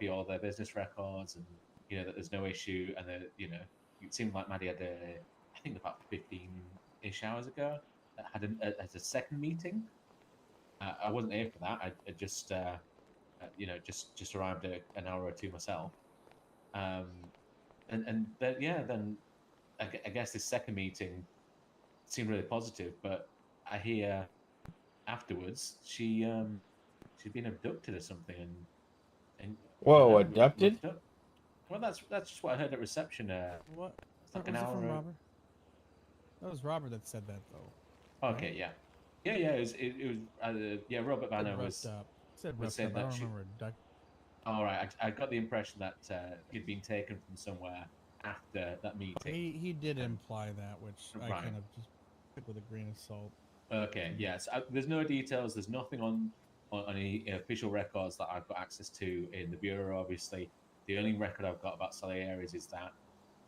copy all their business records, and that there's no issue, and that it seemed like Maddie had I think about 15-ish hours ago, had a second meeting. I wasn't here for that. I just just arrived an hour or two myself. Um, and then then I guess this second meeting seemed really positive, but I hear afterwards she's been abducted or something, and I don't Whoa, know, abducted? roughed up. Well, that's just what I heard at reception. What? It's like That an was it from hour. Robert? That was Robert that said that, though, right? Okay, yeah, yeah. It was yeah. Robert Said Banner roughed up. Said was roughed saying up. I that don't she. remember abduct. All right, I got the impression that he'd been taken from somewhere after that meeting. He did And imply that, which I right, kind of just took with a grain of salt. okay, yes. There's no details. There's nothing on any official records that I've got access to in the bureau. Obviously, the only record I've got about Salieri's is that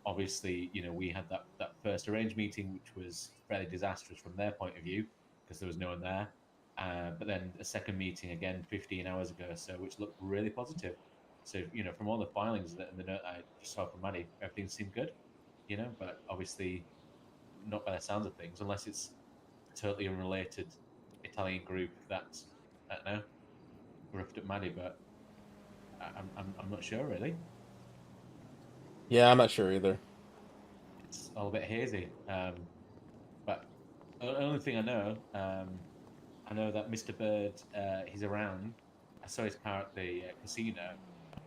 obviously, we had that first arranged meeting, which was fairly disastrous from their point of view because there was no one there. But then a second meeting again 15 hours ago, so which looked really positive. So from all the filings and the note I just saw from Maddie, everything seemed good. But obviously not by the sounds of things, unless it's a totally unrelated Italian group that I don't know roughed up Maddie, but I'm not sure really. Yeah, I'm not sure either. It's all a bit hazy. But the only thing I know that Mr. Bird, he's around. I saw his car at the casino,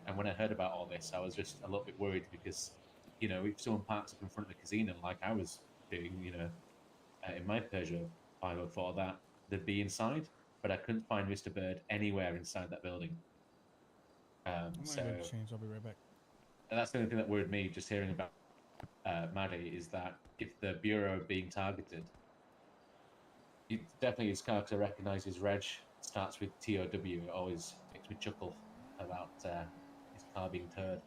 and when I heard about all this, I was just a little bit worried because, if someone parks up in front of the casino like I was doing, in my Peugeot 504, that they'd be inside, but I couldn't find Mr. Bird anywhere inside that building. I'm gonna So go change. I'll be right back. that's the only thing that worried me just hearing about Maddie is that if the bureau being targeted, it definitely his car because I recognise his reg starts with TOW. It always makes me chuckle about his car being towed.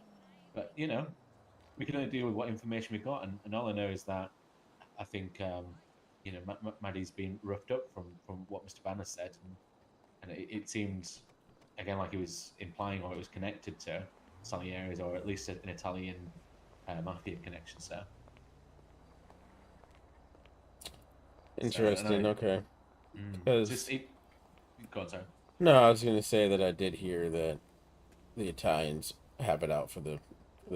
But we can only deal with what information we got, and all I know is that I think Maddie's been roughed up from what Mr. Banner said, and it seemed again like he was implying or it was connected to Salieri's or at least an Italian mafia connection. So I don't Interesting. know. Okay. Just Because it. Go on, sorry. no, I was gonna say that I did hear that the Italians have it out for the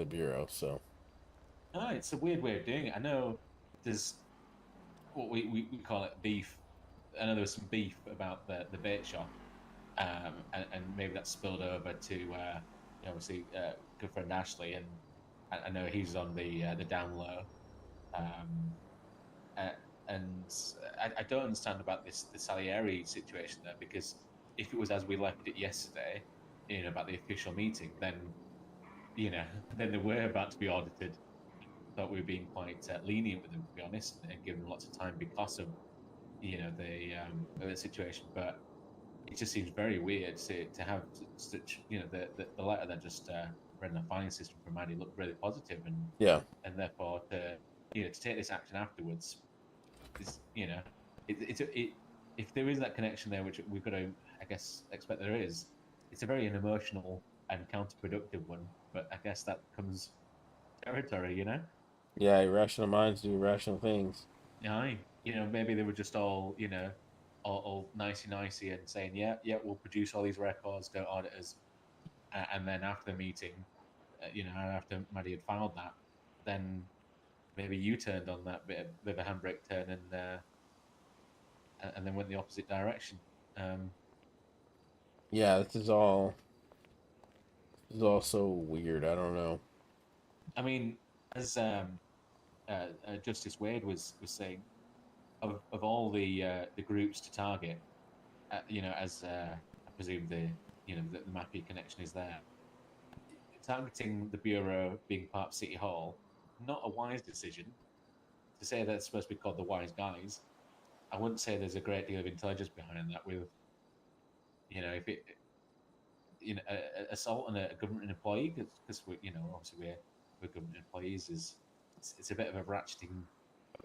bureau. So No, it's a weird way of doing it. I know there's what we call it beef. I know there was some beef about the bait shop, and maybe that spilled over to obviously good friend Ashley, and I know he's on the down low, um, uh, and I don't understand about the Salieri situation there because if it was as we left it yesterday, about the official meeting, then then they were about to be audited. Thought we were being quite lenient with them, to be honest, and giving them lots of time because of the situation. But it just seems very weird to have such the letter that just read in the filing system from Maddie looked really positive, yeah, and therefore to take this action afterwards is if there is that connection there, which we've got to I guess expect there is, it's a very an emotional and counterproductive one. But I guess that comes territory. yeah. Irrational minds do irrational things. Aye. Maybe they were just all nicey and saying, yeah, yeah, we'll produce all these records, don't audit us. And then after the meeting, after Maddie had filed that, then maybe you turned on that bit of a handbrake turn and then went the opposite direction. Um, Yeah, this is all so weird. I don't know. I mean, as Justice Wade was saying, of all the groups to target, as I presume the Mappy connection is there. Targeting the bureau being part of City Hall, not a wise decision. To say that it's supposed to be called the Wise Guys, I wouldn't say there's a great deal of intelligence behind that. With if it assault on a government employee because we obviously we're government employees is it's a bit of a ratcheting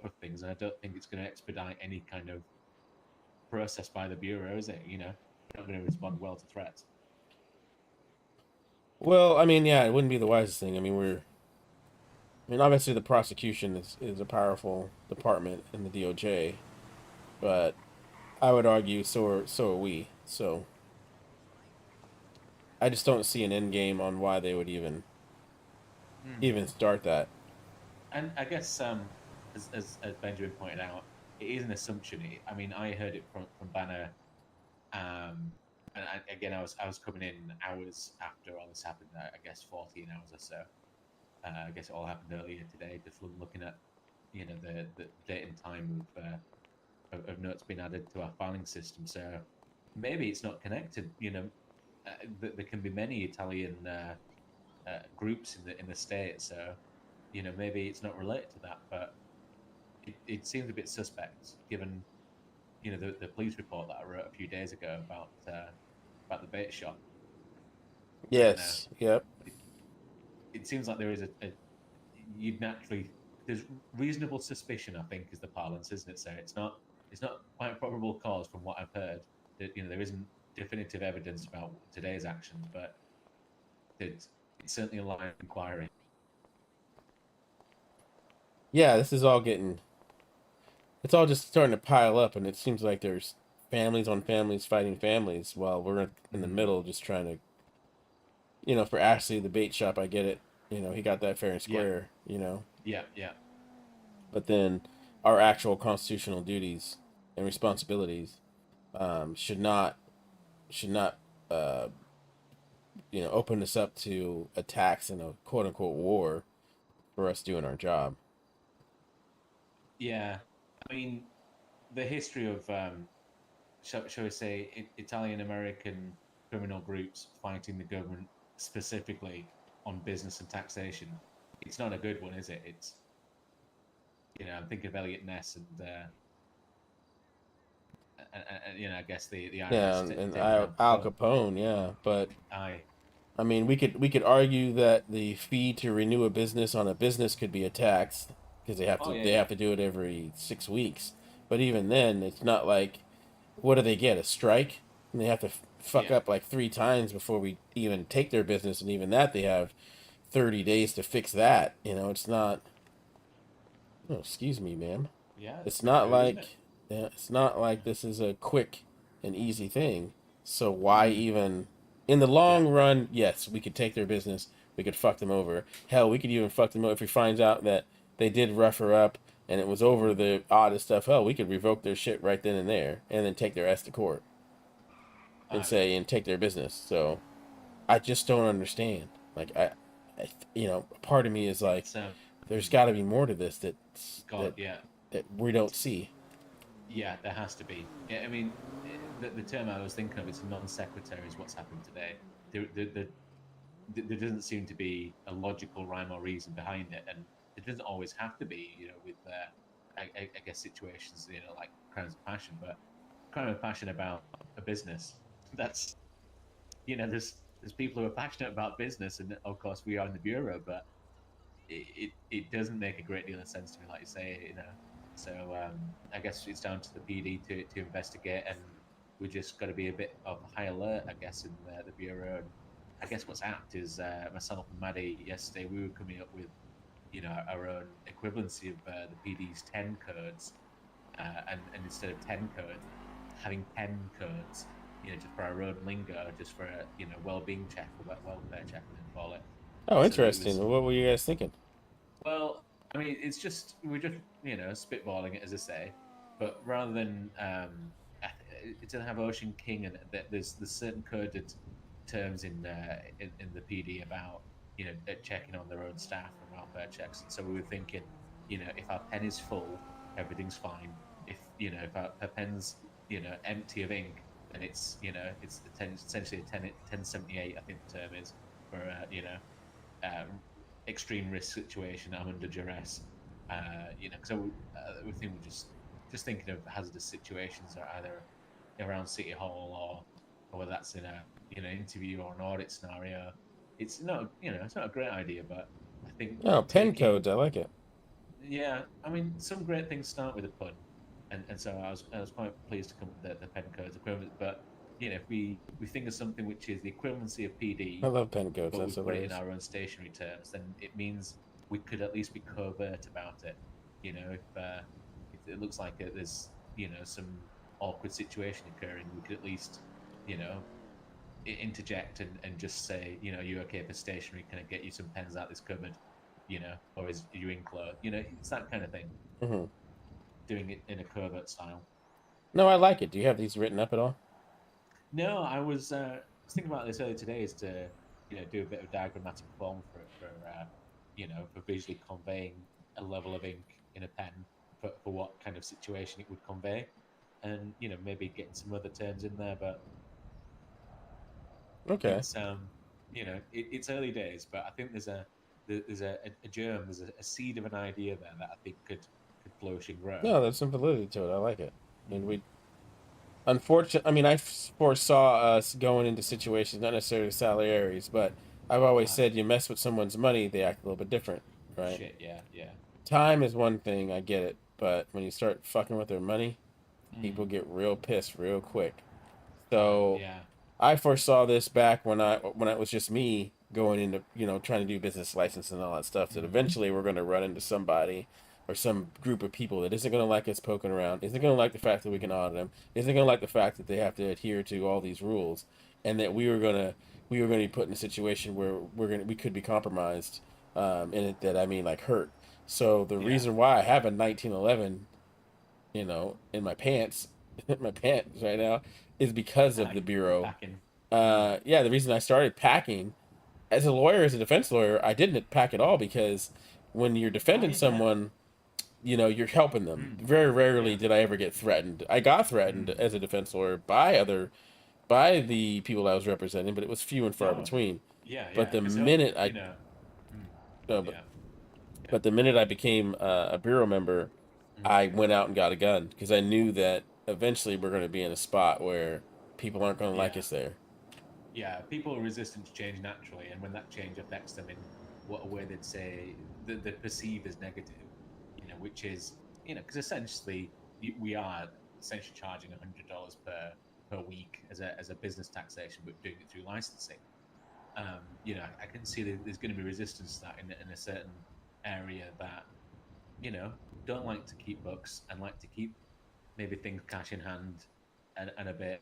of things, and I don't think it's going to expedite any kind of process by the bureau, is it? Not going to respond well to threats. Well, I mean, yeah, it wouldn't be the wisest thing. I mean, obviously the prosecution is a powerful department in the DOJ, but I would argue so are we. So I just don't see an end game on why they would Hmm. even start that. And I guess, as Benjamin pointed out, it is an assumption. I mean, I heard it from Banner, and again, I was coming in hours after all this happened. I guess 14 hours or so. I guess it all happened earlier today. Just looking at the date and time of notes being added to our filing system. So maybe it's not connected. There can be many Italian groups in the state. So maybe it's not related to that, but it seems a bit suspect given the police report that I wrote a few days ago about the bait shop. I don't know. Yes. Yep. It, it seems like there is you'd naturally there's reasonable suspicion. I think is the parlance, isn't it? So it's not quite probable cause from what I've heard that there isn't definitive evidence about today's actions, but it's certainly a line of inquiry. Yeah, this is all getting. It's all just starting to pile up, and it seems like there's families on families fighting families while we're in the Mm, middle just trying to. For Ashley, the bait shop, I get it. He got that fair and yeah, square. yeah, yeah, But then our actual constitutional duties and responsibilities should not uh, open us up to attacks and a quote unquote war for us doing our job. yeah. I mean, the history of shall we say Italian American criminal groups fighting the government specifically on business and taxation. It's not a good one, is it? It's I'm thinking of Elliot Ness and I guess the Yeah, IRS and taking Al Al Capone. Capone, yeah, but Aye, I mean, we could argue that the fee to renew a business on a business could be a tax because they have oh to yeah, they yeah, have to do it every 6 weeks. But even then, it's not like what do they get, a strike? And they have to fuck yeah, up like 3 times before we even take their business, and even that they have 30 days to fix that. It's not. Oh, excuse me, ma'am. yeah. It's It's pretty not rude, isn't it? like yeah, it's not like this is a quick and easy thing. So why Mm, even in the yeah, long run, yes, we could take their business. We could fuck them over. Hell, we could even fuck them over if we finds out that they did rough her up and it was over mm, the oddest stuff. Hell, we could revoke their shit right then and there and then take their ass to court and aye. say and take their business. So I just don't understand. Like part of me is like, It's there's mm, got to be more to this God, yeah. that we don't see. Yeah, there has to be. Yeah, I mean, the term I was thinking of is non sequitur is what's happened today. There doesn't seem to be a logical rhyme or reason behind it, and it doesn't always have to be. With I guess situations like crimes of passion, but crime of passion about a business. That's there's people who are passionate about business, and of course we are in the bureau, but it doesn't make a great deal of sense to me, like you say. So I guess it's down to the PD to investigate, and we just got to be a bit of high alert, I guess, in the bureau. And I guess what's apt is myself and Maddie yesterday we were coming up with our own equivalency of the PD's 10 codes, and instead of 10 codes, having 10 codes. Just for our own lingo, just for a well-being check or welfare check, we call it. Oh, So it interesting. was What were you guys thinking? well, I mean, it's just we're just spitballing it as I say, but rather than it doesn't have Ocean King, and there's certain coded terms in the PD about checking on their own staff and welfare checks, and so we were thinking, if our pen is full, everything's fine. If if our pen's empty of ink, then it's essentially a 1078, I think the term is for uh, extreme risk situation. I'm under duress. So we think we're just thinking of hazardous situations that are either around City Hall or whether that's in a interview or an audit scenario. It's not a great idea, but I think Oh, pen taking codes. I like it. yeah, I mean some great things start with a pun, and so I was quite pleased to come up with the pen codes equivalent, but if we think of something which is the equivalency of I PD, love pen codes. but we That's put it in hilarious. our own stationary terms, then it means we could at least be covert about it. If it looks like there's some awkward situation occurring, we could at least interject and just say, you okay for stationery? Can I get you some pens out this cupboard? Or is you in clothes? It's that kind of thing. Hmm. Doing it in a covert style. No, I like it. Do you have these written up at all? No, I was thinking about this earlier today, is to do a bit of diagrammatic form for visually conveying a level of ink in a pen for what kind of situation it would convey, and maybe getting some other terms in there, but Okay. it's early days, but I think there's a germ, there's a seed of an idea there that I think could flourish and grow. No, there's some validity to it. I like it. And Mm. we, unfortunately, I mean, I foresaw us going into situations, not necessarily Salieri's, but I've always Aye. said you mess with someone's money, they act a little bit different, right? Shit, yeah, yeah. Time is one thing, I get it, but when you start fucking with their money, people Mm. get real pissed real quick. Aye, So yeah. I foresaw this back when it was just me going into trying to do business license and all that stuff. That Mm. eventually we're going to run into somebody or some group of people that isn't going to like us poking around, isn't going to like the fact that we can audit them, isn't going to like the fact that they have to adhere to all these rules, and that we were going to be put in a situation where we could be compromised, in it that I mean like hurt. So the Yeah. reason why I have a 1911 in my pants, my pants right now, is because of Aye. the You're bureau. packing. Mm. Yeah, the reason I started packing as a lawyer, as a defense lawyer, I didn't pack at all because when you're defending Aye, yeah. someone, you're helping them. Mm. Very rarely Yeah. did I ever get threatened. I got threatened Mm. as a defense lawyer by the people I was representing, but it was few and far Oh, between. yeah, But yeah. the Because minute I, you know, mm. no, Yeah, yeah. but the minute I became a bureau member, Mm. I went out and got a gun because I knew that eventually we're going to be in a spot where people aren't going to like Yeah. us there. Yeah, people are resistant to change naturally, and when that change affects them in what a way they'd say that they perceive as negative, which is, because essentially we are essentially charging $100 per week as a business taxation, but doing it through licensing. I can see that there's going to be resistance to that in a certain area that you know don't like to keep books and like to keep maybe things cash in hand and a bit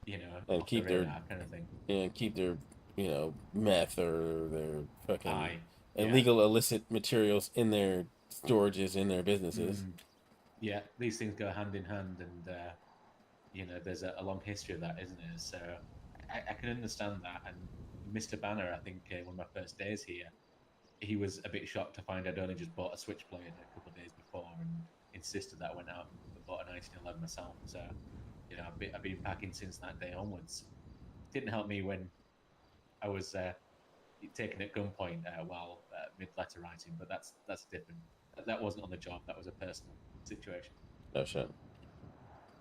And off the keep their radar kind of thing. and keep their meth or their fucking Aye, yeah. illegal illicit materials in their storages in their businesses. Mm, yeah, these things go hand in hand, and there's a long history of that, isn't there? So I can understand that. And Mr. Banner, I think one of my first days here, he was a bit shocked to find I'd only just bought a Switchblade a couple of days before, and insisted that I went out and bought a 1911 myself. So I've been packing since that day onwards. Didn't help me when I was taken at gunpoint while mid letter writing, but that's different. That wasn't on the job. That was a personal situation. No shit.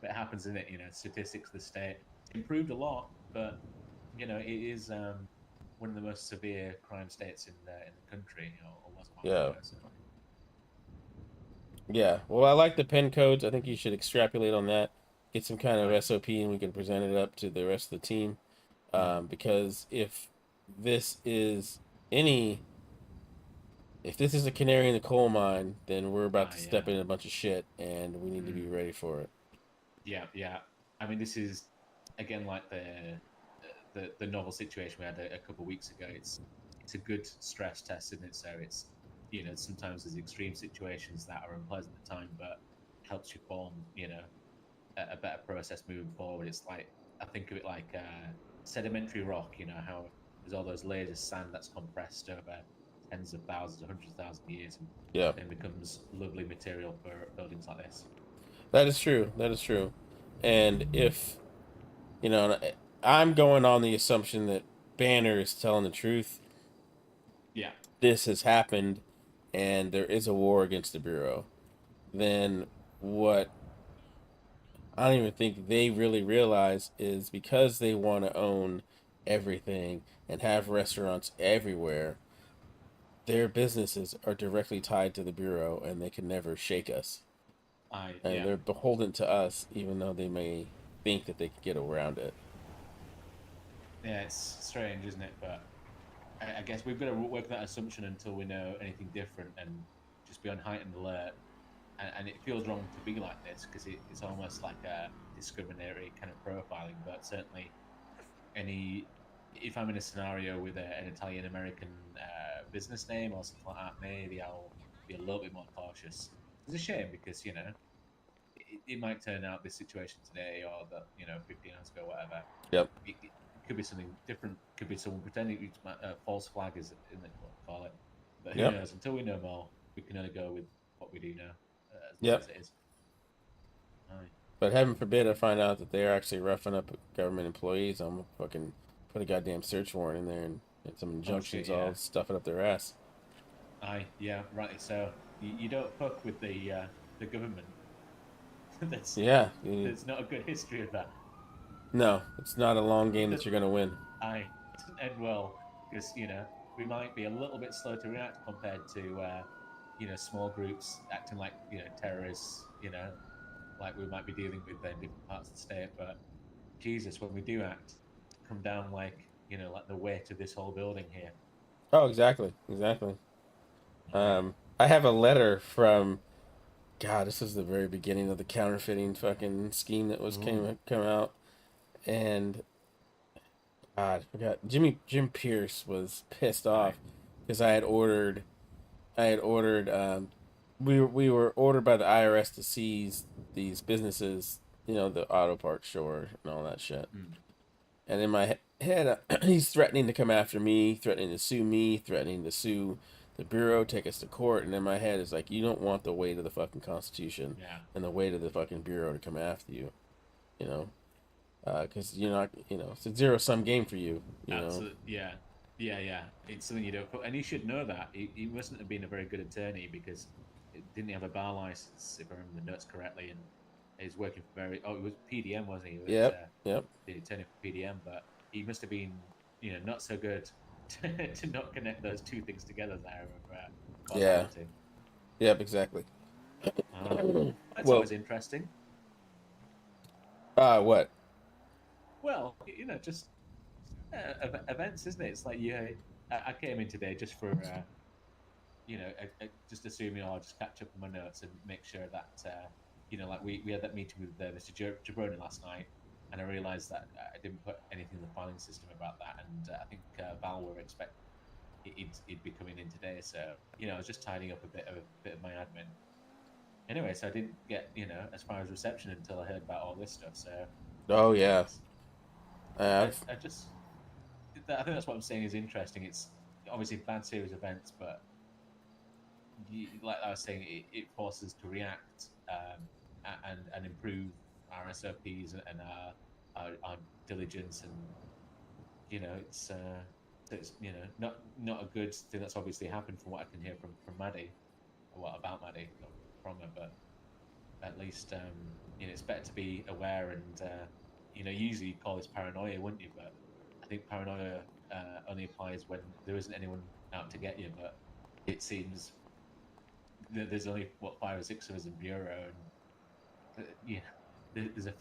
But it happens, in it. Statistics of the state improved a lot, but it is one of the most severe crime states in the country. Or was a while Yeah. ago. So. Yeah. Well, I like the pen codes. I think you should extrapolate on that. Get some kind of Right. SOP, and we can present it up to the rest of the team. Mm. Because this is any if this is a canary in the coal mine, then we're about to step Yeah. in a bunch of shit, and we need to be Mm. ready for it. Yeah, yeah. I mean, this is again like the novel situation we had a couple of weeks ago. It's a good stress test, isn't it? So it's sometimes there's extreme situations that are unpleasant at the time, but helps you form a better process moving forward. It's like, I think of it like sedimentary rock. How there's all those layers of sand that's compressed over tens of thousands, hundreds of thousands of years, and Yeah, then becomes lovely material for buildings like this. that is true. That is true. And if you know, I'm going on the assumption that Banner is telling the truth. Yeah. This has happened, and there is a war against the Bureau. Then what I don't even think they really realize is because they want to own everything and have restaurants everywhere, their businesses are directly tied to the Bureau and they can never shake us. And Yeah. they're beholden to us, even though they may think that they can get around it. Yeah, it's strange, isn't it? But I guess we've got to work that assumption until we know anything different, and just be on heightened alert. And it feels wrong to be like this because it's almost like a discriminatory kind of profiling. But certainly, any if I'm in a scenario with an Italian American business name or something like that, maybe I'll be a little bit more cautious. It's a shame because it might turn out this situation today or that 15 hours ago, whatever. Yep. It could be something different. Could be someone pretending it's a false flag, is in what they call it. But who Yep. knows? Until we know more, we can only go with what we do know, as bad Yep. as it is. Aye. But heaven forbid I find out that they're actually roughing up government employees. I'm gonna fucking put a goddamn search warrant in there and some Oh shit! injunctions Yeah. all stuffing up their ass. Aye. Yeah. Right. So you don't fuck with the government. That's Yeah. there's not a good history of that. No, it's not a long game that That you're gonna win. I doesn't end well because we might be a little bit slow to react compared to small groups acting like terrorists. Like we might be dealing with in different parts of the state. But Jesus, when we do act, come down like like the weight of this whole building here. Oh, exactly, exactly. Aye. I have a letter from God. This is the very beginning of the counterfeiting fucking scheme that was Ooh. come out, and God, I forgot. Jim Pierce was pissed Aye. off because I had ordered we were ordered by the IRS to seize these businesses, the auto parts store and all that shit. Mm. And in my head, he's threatening to come after me, threatening to sue me, threatening to sue the bureau, take us to court. And in my head, it's like, you don't want the weight of the fucking Constitution Yeah. and the weight of the fucking bureau to come after you, you know, because you're not, it's a zero sum game for you, you know. Absolutely. Yeah. Yeah. Yeah. It's something you don't. And he should know that. He mustn't have been a very good attorney because didn't he have a bar license, if I remember the notes correctly, and he's working for very. Oh, it was PDM, wasn't he? He was Yep, yep, the attorney for PDM, but he must have been, not so good to not connect those two things together there of yeah, causality. yep, exactly. That's Well, always interesting. what? Well, just events, isn't it? It's like I came in today just for just assuming I'll just catch up on my notes and make sure that like we had that meeting with Mr. Jabroni last night, and I realised that I didn't put anything in the filing system about that, and I think Val were expect he'd be coming in today, so I was just tidying up a bit of my admin. Anyway, so I didn't get as far as reception until I heard about all this stuff. So Oh yeah, I just I think that's what I'm saying is interesting. It's obviously bad series of events, but like I was saying, it forces us to react and improve our SOPs and our diligence, and it's not a good thing that's obviously happened from what I can hear from Maddie, or what about Maddie, not from her, but at least it's better to be aware and usually you call this paranoia, wouldn't you? But I think paranoia only applies when there isn't anyone out to get you, but it seems there's only 5 or 6 of us in bureau, and there's a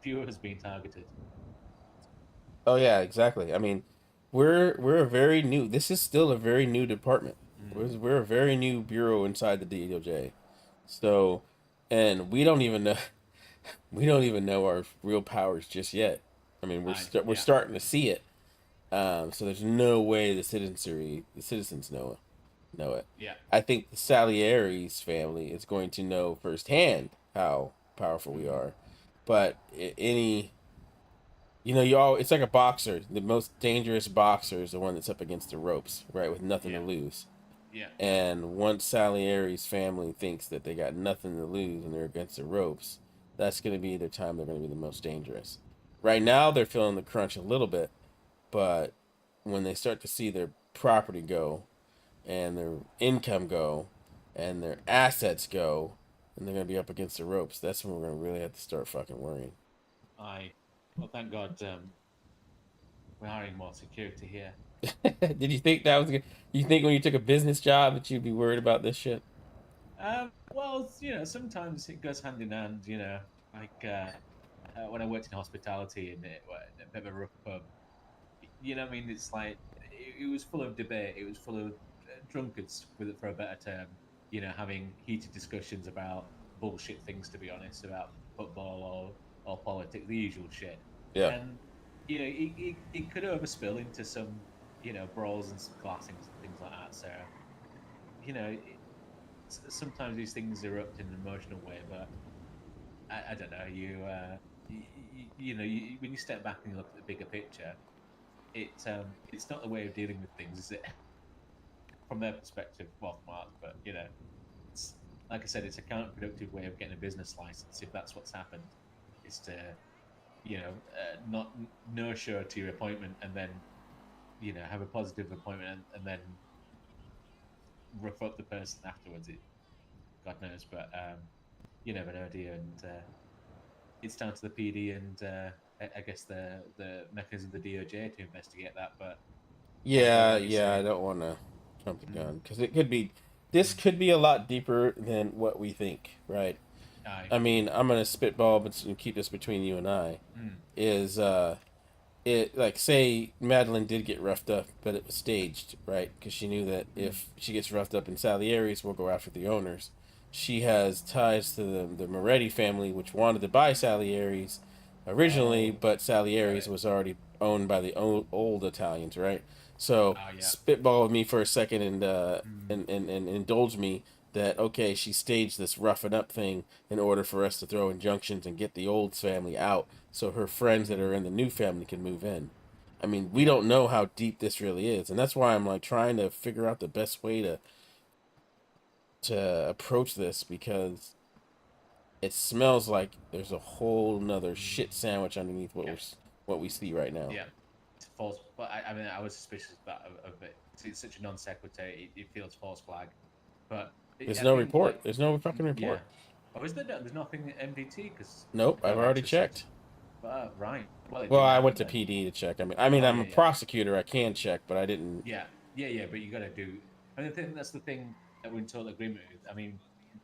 few of us being targeted. oh yeah, exactly. I mean, we're a very new. This is still a very new department. We're a very new bureau inside the DOJ. So, and we don't even know our real powers just yet. I mean, we're Yeah. starting to see it. So there's no way the citizens know it. Yeah. I think the Salieri's family is going to know firsthand how powerful we are. But any, it's like a boxer. The most dangerous boxer is the one that's up against the ropes, right, with nothing to Yeah. lose. Yeah. And once Salieri's family thinks that they got nothing to lose and they're against the ropes, that's going to be the time they're going to be the most dangerous. Right now, they're feeling the crunch a little bit, but when they start to see their property go and their income go and their assets go and they're going to be up against the ropes, that's when we're going to really have to start fucking worrying. Well, thank God we're hiring more security here. Did you think that was good? You think when you took a business job that you'd be worried about this shit? Well, sometimes it goes hand in hand. Like when I worked in hospitality in a bit of a rough pub, you know what I mean? It's like it was full of debate. It was full of drunkards, for a better term. You know, having heated discussions about bullshit things. To be honest, about football or politics, the usual shit. Yeah. And you know, it could overspill into some brawls and some classings and things like that. So you know, sometimes these things erupt in an emotional way, but I don't know. When you step back and you look at the bigger picture, it's not the way of dealing with things, is it? From their perspective, well, from ours, but it's like I said, it's a counterproductive way of getting a business license if that's what's happened. Is to not no show to your appointment and then have a positive appointment and then rough up the person afterwards. God knows, but you never know, do you? And it's down to the PD and I guess the mechanism of the DOJ to investigate that. But Yeah, like you yeah, say, I don't want to jump the gun because it could be, this could be a lot deeper than what we think, right? aye, I mean, I'm gonna spitball, but keep this between you and I. mm, Is it like, say Madeline did get roughed up, but it was staged, right? Because she knew that if she gets roughed up in Salieri's, we'll go after the owners. She has ties to the Moretti family, which wanted to buy Salieri's originally, oh, but got Salieri's it. was already owned by the old Italians, right? So Oh yeah, spitball with me for a second and mm, and indulge me that, okay, she staged this roughing up thing in order for us to throw injunctions and get the old family out so her friends that mm, are in the new family can move in. I mean, we yeah, don't know how deep this really is, and that's why I'm like trying to figure out the best way to approach this, because it smells like there's a whole nother mm, shit sandwich underneath yeah, what we see right now. yeah. It's false, but I mean, I was suspicious of that of it. It's such a non sequitur. It feels false flag, but There's I no think report. like There's no fucking yeah. report. Oh, is there? There's nothing at MDT because Nope, I've no already access to. checked. Right. Well, it Well, didn't I went happen to then. PD to check. I mean, Oh I'm yeah, a yeah. prosecutor. I can check, but I didn't. Yeah. But you got to do. And I think that's the thing that we're in total agreement with. I mean,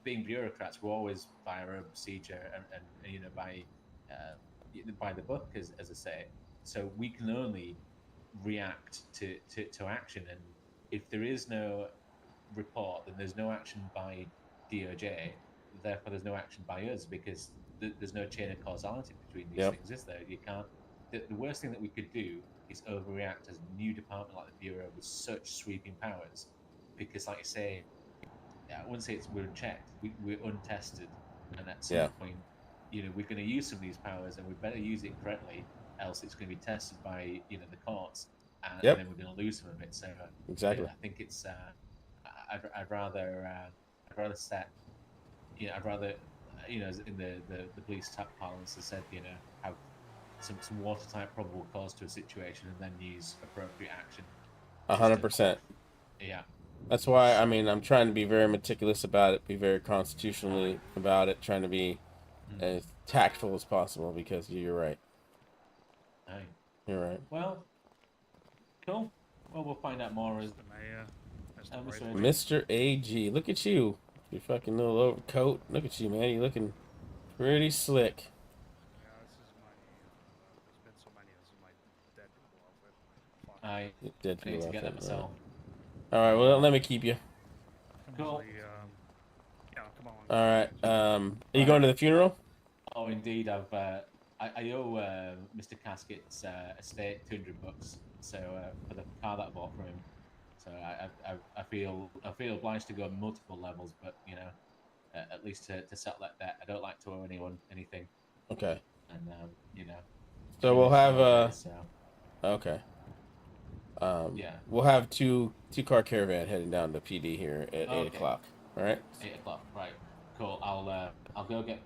being bureaucrats, we're always by our own procedure and uh, by the book, as I say. So we can only react to action, and if there is no report, then there's no action by DOJ. Therefore, there's no action by us because there's no chain of causality between these Yep. things, is there? You can't. The worst thing that we could do is overreact as a new department like the Bureau with such sweeping powers, because, like you say, I wouldn't say we're unchecked. We're untested, and at some Yeah. point, we're going to use some of these powers, and we better use it correctly, else it's going to be tested by the courts, and Yep. then we're going to lose some of it. So Exactly. I think it's I'd rather set I'd rather as in the police parlance has said, have some watertight probable cause to a situation and then use appropriate action A just hundred to quaff. percent. Yeah. That's why, I So mean, I'm trying to be very meticulous about it, be very aye. constitutionally about it, trying to be Mm, as tactful as possible, because you're right. aye. You're right. Well, cool. Well, we'll find out more as Mr. Mayor, Mr. Mr. President. AJ. Mr. AG, look at you. Your fucking little overcoat. Look at you, man. You're looking pretty slick. Yeah, this is my. There's been so many. This is my Deadpool outfit. Fuck. I Dead need people to get that outfit. All right. myself. All right. Well, let me keep you. Cool. Usually, yeah, come on. All right. Are you Right. going to the funeral? Oh, indeed. I owe Mr. Caskett's estate $200. So for the car that I bought from him. So I feel obliged to go on multiple levels, but at least to settle that debt. I don't like to owe anyone anything, Okay. and So we'll funeral's have nowadays, so okay. yeah. We'll have two-car caravan heading down to PD here at 8 o'clock. All right. 8 o'clock, right? Cool. I'll go get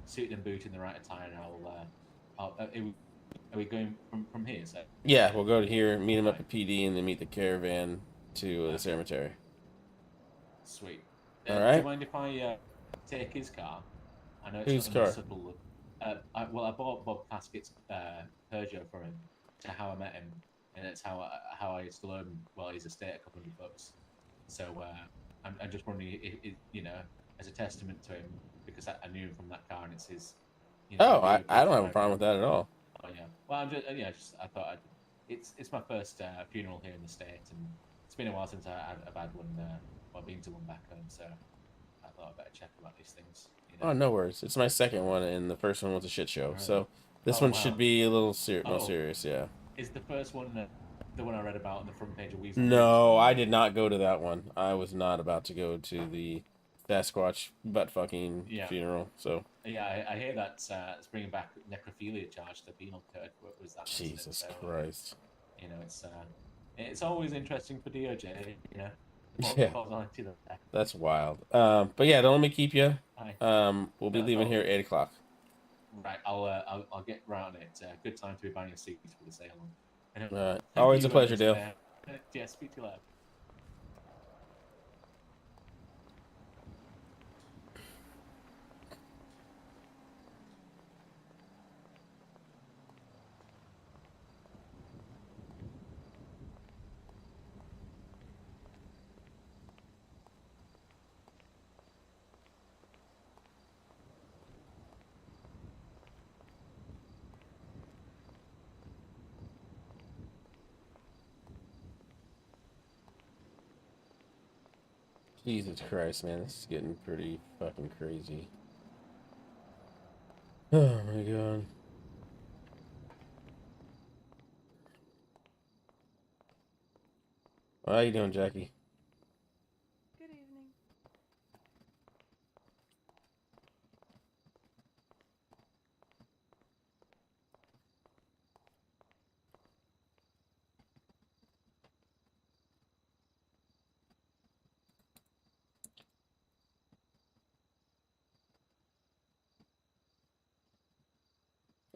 suit and boot in the right attire, and are we going from here? So Yeah, we'll go to here, meet him up right. at PD, and then meet the caravan to the Okay. cemetery. Sweet. All Do right. you mind if I take his car? I know it's Whose not the most car? subtle. I bought Bob Caskett's Peugeot for him. To how I met him, and it's how I used to learn his estate $200. So I'm just wondering if as a testament to him, because I knew him from that car and it's his. Oh, It'd be I good don't to have a problem with that at all. Oh yeah. Well, I'm just I thought it's my first funeral here in the States, and it's been a while since I've had one, well, been to one back home, so I thought I'd better check about these things, you know. Oh, no worries. It's my second one, and the first one was a shit show. Really? So this Oh, one should wow. be a little more Oh, serious. Yeah. is the first one the one I read about on the front page of Weasel News, No, or I did not go to that one. I was not about to go to the Sasquatch butt fucking yeah, funeral. So yeah, I hear that it's bringing back necrophilia charge to the penal code. What was that listed? Jesus So Christ. you know, it's always interesting for DOJ. You know, more Yeah, causality than that. that's wild. But yeah, don't let me keep you. Aye. We'll be No leaving here problem. at 8 o'clock. Right, I'll get round it. Good time to be buying a seat for the sale. Thank Always a you, pleasure, Mr. Dale. Mayor. Yeah, speak to you later. Jesus Christ, man, this is getting pretty fucking crazy. Oh my god. How you doing, Jackie? Good evening.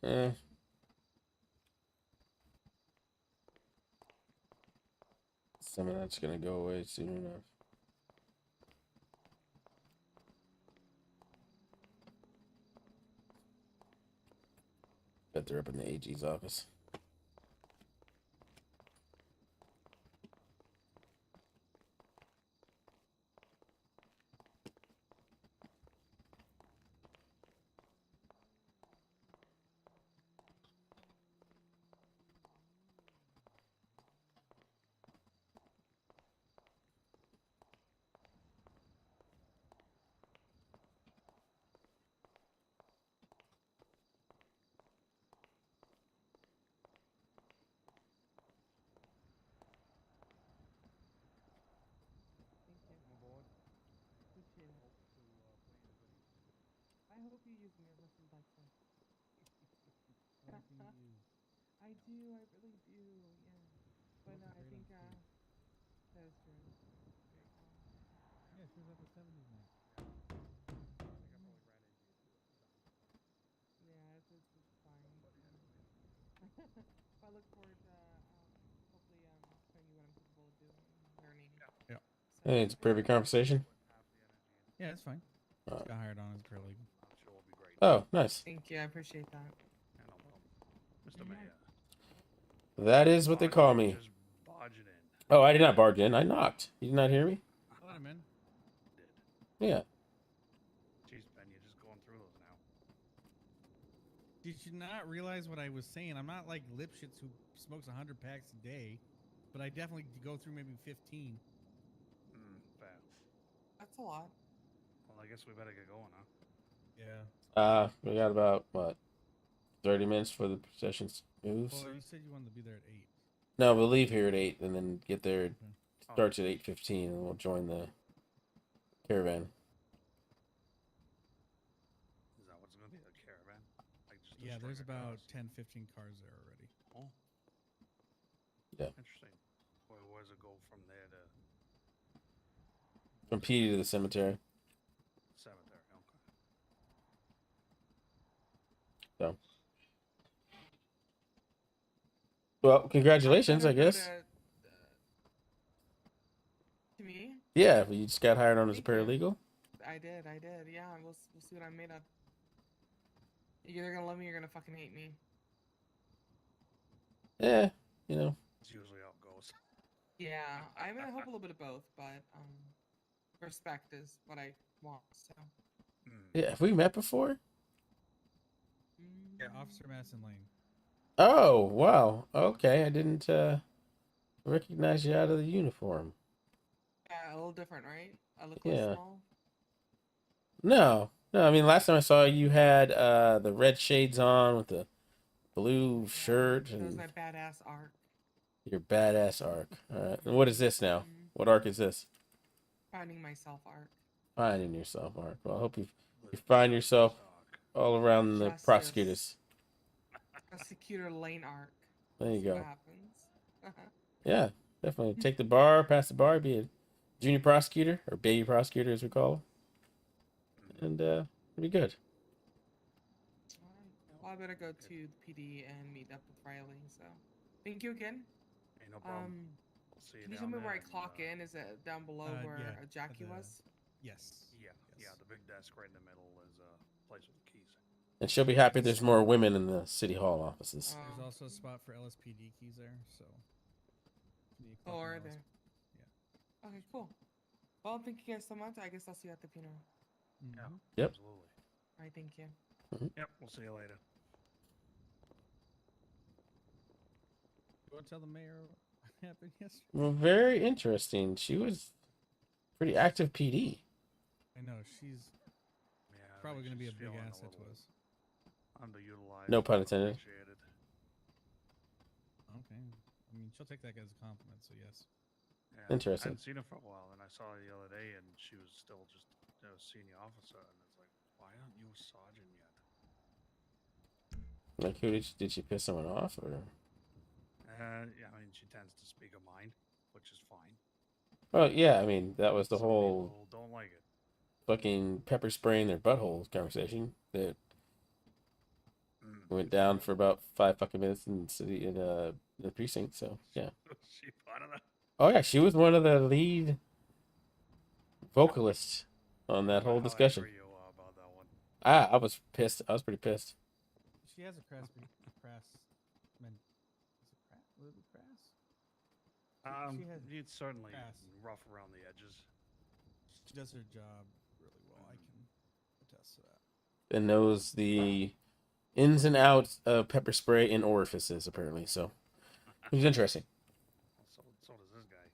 Eh. Some of that's gonna go away soon enough. Bet they're up in the AG's office. Thank you. I'm aboard. Appreciate it. Hope to play in a video. I hope you use me as a food like this. I like being used. I do. I really do. Yeah. But Girls no, are I great on think screen. that is true. Great call. Yeah, she was at the 70s night. Mm-hmm. I think I probably ran into you too a few times. Yeah, it's fine. But yeah, Yeah. But I look forward to hopefully showing you what I'm capable of doing and learning. yeah. So Hey, it's a yeah. perfect conversation. Put half the energy into Yeah, it's fine. Uh, Just got hired on as a paralegal. I'm sure we'll be great. oh, nice. Thank you. I appreciate that. Yeah, no problem. Mr. Mayor. That is what they call me. Just barging in. Oh, I did not barge in. I knocked. You did not hear me? Let him in. Did. Yeah. Jeez, Ben, you're just going through those now. Did you not realize what I was saying? I'm not like Lipschitz who smokes 100 packs a day, but I definitely go through maybe 15. Fair. That's a lot. Well, I guess we better get going, huh? Yeah. We got about, what, 30 minutes for the procession moves? Well, you said you wanted to be there at 8. No, we'll leave here at 8 and then get there. Okay. Starts at 8:15 and we'll join the caravan. Is that what's going to be a caravan? Like just Yeah, there's destroying about cars? 10, 15 cars there already. Oh. Yeah. Interesting. Where does it go from there to From Petey to the cemetery. cemetery? Okay. So. Well, congratulations, I guess. To me? Yeah, you just got hired on as a Thank you. paralegal. I did. Yeah, we'll see what I'm made of. You're either gonna love me or you're gonna fucking hate me. Yeah, you know. It's usually how it goes. Yeah, I mean, I hope a little bit of both, but respect is what I want. So. Yeah, have we met before? Yeah, Officer Madison Lane. Oh, wow. Okay, I didn't recognize you out of the uniform. Yeah, a little different, right? I look less Yeah. small. No, no. I mean, last time I saw you had the red shades on with the blue shirt That was and my badass arc. your badass arc. All right. And what is this now? Mhm. What arc is this? Finding myself arc. Finding yourself arc. Well, I hope you The find justice yourself arc. all around the Justice. prosecutors. Prosecutor lane arc. There you See what go. happens. Yeah, definitely. Take the bar, pass the bar, be a junior prosecutor or baby prosecutor as we call them, and it'll be good. Alright. Well, I better go to the PD and meet up with Riley. So, thank you again. Ain't no problem. We'll see you Can you tell down me where I there and, clock in? Is it down below where yeah, Jackie the- was? Yes. Yeah, Yes. the big desk right in the middle is a place with the keys. And she'll be happy there's more women in the city hall offices. There's Oh. also a spot for LSPD keys there, so. you need to Oh, clock in are LS there? Okay, cool. Well, thank you guys so much. I guess I'll see you at the funeral. Yeah, Mhm. Yep. absolutely. All right, thank you. Yep, we'll see you later. Go and tell the mayor what happened yesterday. Well, very interesting. She was pretty active PD. I know she's Yeah, I probably think going to be a she's big feeling asset to little us. Underutilized. No pun intended. Appreciated. Okay. I mean, she'll take that as a compliment, so yes. Yeah, Interesting. I hadn't seen her for a while, and I saw her the other day, and she was still just a senior officer, and it's like, why aren't you a sergeant yet? Like, who did she piss someone off or? Yeah, I mean, she tends to speak her mind, which is fine. Well, yeah. I mean, that was the Some whole people don't like it. fucking pepper spraying their buttholes conversation that went down for about 5 fucking minutes in the city in the precinct. So yeah. She part of that. Oh yeah, she was one of the lead vocalists on that whole How discussion. angry you are about that one. I was pissed. I was pretty pissed. She has a crass. Is it crass? Would it be crass? She has. It's certainly crass. rough around the edges. She does her job really well. I can attest to that. And knows the ins and outs of pepper spray in orifices, apparently. So it was interesting. So does this guy.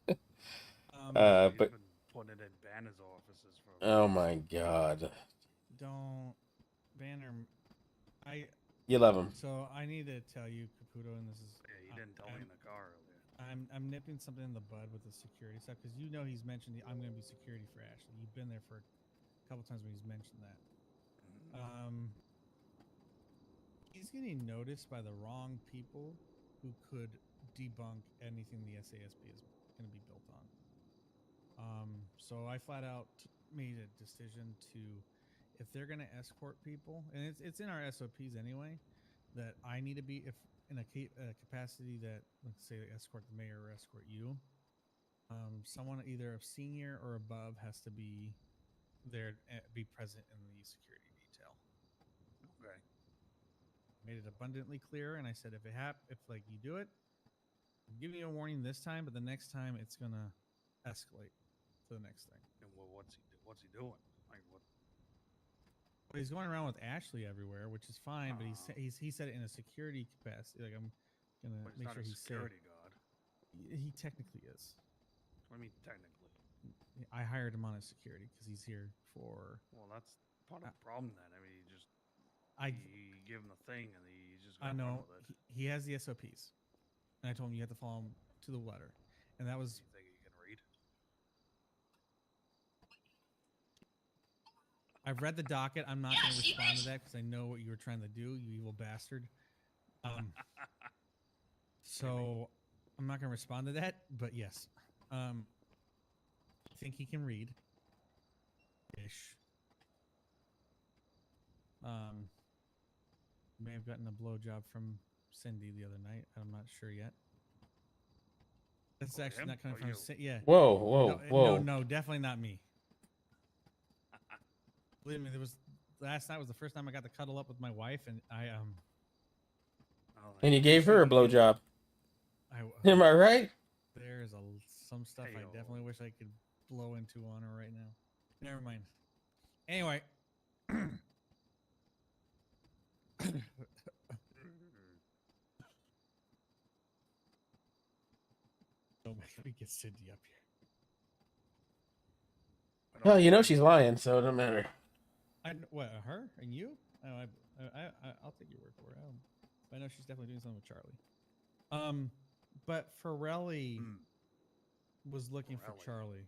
He's But been putting it in Banner's offices for. oh my god, Don't Banner. you love him. So I need to tell you, Caputo, and this is. Yeah, you didn't tell me in the car earlier. I'm nipping something in the bud with the security stuff because you know he's mentioned I'm going to be security for Ashley. You've been there for a couple times when he's mentioned that. He's getting noticed by the wrong people who could debunk anything the SASP is going to be built on. So I flat out made a decision to, if they're going to escort people, and it's in our SOPs anyway, that I need to be if in a capacity that, let's say, escort the mayor or escort you. Someone either of senior or above has to be there, be present in the security detail. Okay. Made it abundantly clear, and I said if like you do it, I'm giving you a warning this time, but the next time it's gonna escalate to the next thing. And what's he doing? Like what? But he's going around with Ashley everywhere, which is fine. But he said it in a security capacity. Like I'm gonna But he's make not sure a he's security safe. guard. He technically is. I mean, technically. I hired him on his security because he's here for. Well, that's part of the problem then. I mean, you just I you give him the thing and he's just I gonna run know with it. he has the SOPs, and I told him you have to follow him to the letter, and that was. You think he can read? I've read the docket. I'm not going to respond to that because I know what you were trying to do, you evil bastard. So I'm not going to respond to that, but yes, I think he can read. Ish. May have gotten a blowjob from Cindy the other night. I'm not sure yet. That's Oh, actually him not coming or from. you? Yeah. Whoa, whoa, No, whoa! no, definitely not me. Believe me, there was last night was the first time I got to cuddle up with my wife, and I Oh, And you gave her a blowjob. Am I right? There's some stuff I Heyo. definitely wish I could blow into on her right now. Never mind. Anyway, if we get Cindy up here. I don't Oh, you know know. she's lying, so it doesn't matter. What, her and you? Oh, I'll take your word for it. I know she's definitely doing something with Charlie. But Forelli Hmm. was looking for Forelli. Charlie.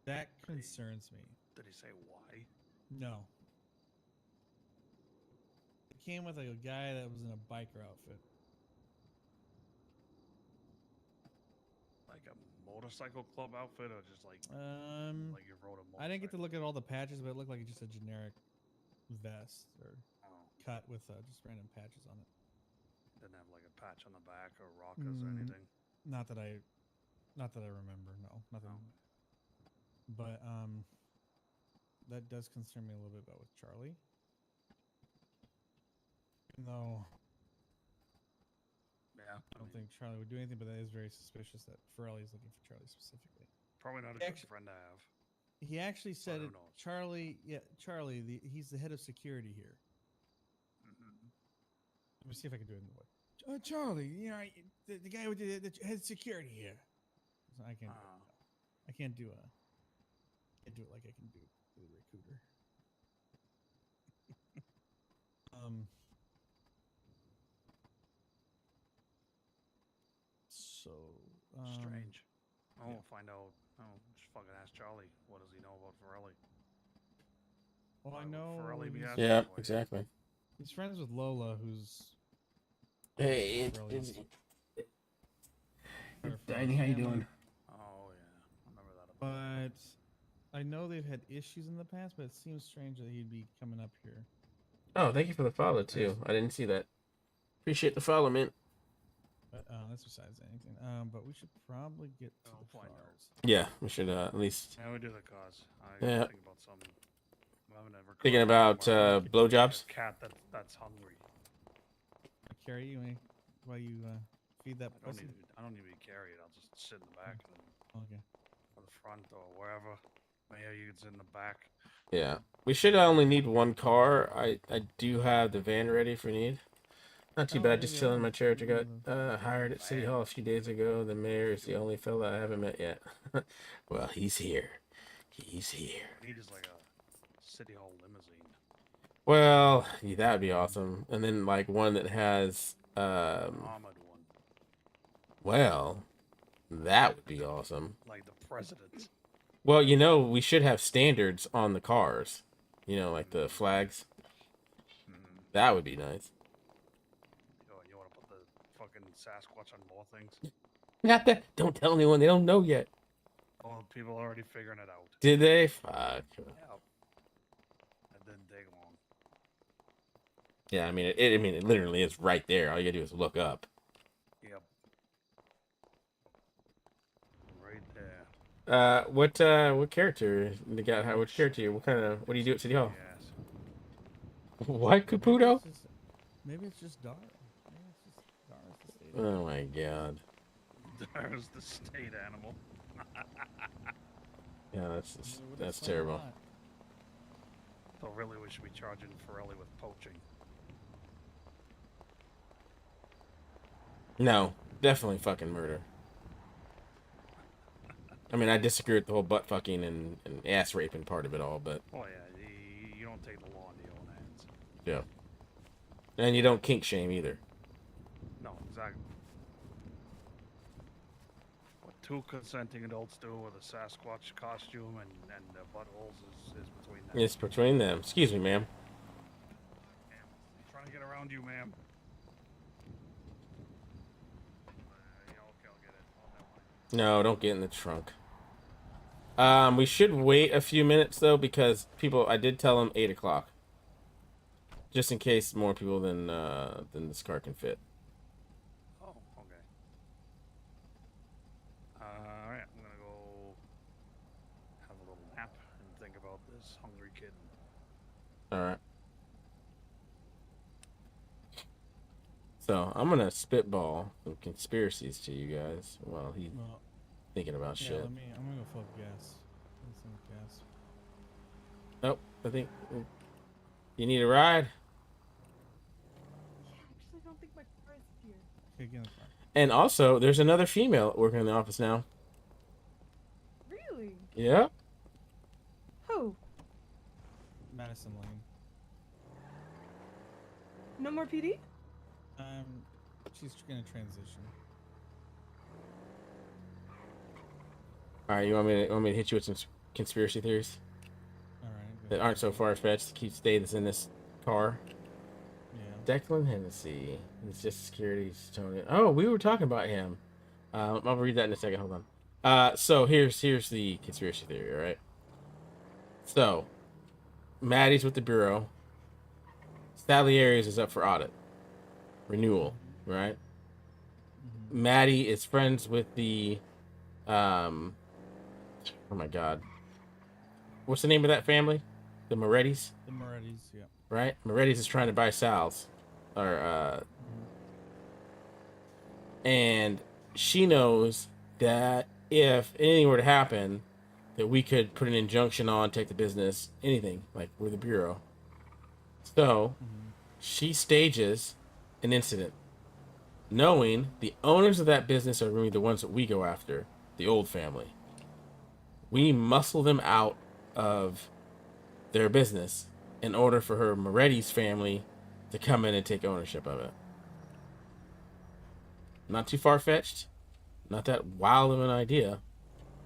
That concerns me. Did he say why? No. It came with a guy that was in a biker outfit. Like a motorcycle club outfit, or just like you rode a motorcycle? I didn't get to look at all the patches, but it looked like just a generic vest or Oh, cut with just random patches on it. didn't have like a patch on the back or rockers or anything. Not that I remember. No, nothing. Oh. But that does concern me a little bit about with Charlie. No, Yeah, I don't think Charlie would do anything, but that is very suspicious that Forelli is looking for Charlie specifically. probably not a good friend to have. He actually said who it. knows? Charlie, he's the head of security here. Mm-hmm. Let me see if I can do it in the way. Charlie, you know, the guy with the head of security here. So I can't. Do it, no. I can't do it like I can do the recruiter. So Strange. Oh, yeah. we'll find out. Oh, just fucking ask Charlie. What does he know about Forelli? Well, Why I would know. Forelli be he's- asking Yeah, for it? exactly. He's friends with Lola, who's. Hey, Forelli's- or Diney, Forelli's how you family. doing? Oh yeah, I remember that. About But I know they've had issues in the past, but it seems strange that he'd be coming up here. Oh, thank you for the follow too. I didn't see that. Appreciate the follow, man. But that's besides anything. But we should probably get to I'll the find out. cars. Yeah, we should at least Yeah, we do the cause. I Yeah. think about some. I'm having a thinking recording about somewhere. blowjobs. A cat that's hungry. Carrie, you while you feed that I don't pussy? need. I don't need to be carried. I'll just sit in the back and Okay. or the front or wherever. Yeah, you can sit in the back. Yeah, we should only need one car. I do have the van ready for need. Not too Oh, bad. there Just you chilling go. in my church. I got hired at City Van. Hall a few days ago. The mayor is the only fella I haven't met yet. Well, he's here. He's here. We need is like a city hall limousine. Well, yeah, that'd be awesome. And then like one that has An armored one, well, that would be awesome. like the president. Well, you know, we should have standards on the cars. You know, like the flags. Mm-hmm. That would be nice. You want to put the fucking Sasquatch on more things? Not that. Don't tell anyone. They don't know yet. Oh, people are already figuring it out. Did they? Fuck. Yeah. It didn't take long. Yeah, I mean, it literally is right there. All you gotta do is look up. Yep. Right there. What character the guy? Which character? What do you do at City Hall? Yes. What, Caputo? Maybe it's just Dara. Maybe it's just Dara's the state. Oh my god. There's the state animal. Yeah, Maybe we'll that's just learn a terrible. lot. So really, we should be charging Forelli with poaching. No, definitely fucking murder. I mean, I disagree with the whole butt fucking and ass raping part of it all, but Oh yeah, you don't take the law in your own hands. yeah. And you don't kink shame either. No, exactly. What two consenting adults do with a Sasquatch costume and the buttholes is between them. It's between them. Excuse me, ma'am. Ma'am, trying to get around you, ma'am. Yeah, okay, I'll get it. Oh, never mind. No, don't get in the trunk. We should wait a few minutes though, because I did tell them 8 o'clock. Just in case more people than this car can fit. Oh, okay. Alright, I'm gonna go have a little nap and think about this hungry kid. Alright. So, I'm gonna spitball some conspiracies to you guys while he's Well, thinking about yeah, shit. I'm gonna go fill up gas. Get some gas. Oh, I think you need a ride? Yeah, I actually don't think my car is here. Okay, get in the car. And also, there's another female working in the office now. Really? Yeah. Who? Madison Lane. No more PD? She's gonna transition. All right, you want me to hit you with some conspiracy theories All right. that aren't so far fetched to keep stay that's in this car? Yeah. Declan Hennessy. He's just security's Tony. Oh, we were talking about him. I'll read that in a second. Hold on. So here's the conspiracy theory. All right. So, Maddie's with the bureau. Salieri's is up for audit, renewal. Right. Mm-hmm. Maddie is friends with the, oh my God, what's the name of that family? The Moretti's. The Moretti's, yeah. Right. Moretti's is trying to buy Sal's, or and she knows that if anything were to happen, that we could put an injunction on, take the business, anything, like we're the bureau. So she stages an incident, knowing the owners of that business are going to be the ones that we go after, the old family. We muscle them out of their business in order for her Moretti's family to come in and take ownership of it. Not too far-fetched, not that wild of an idea,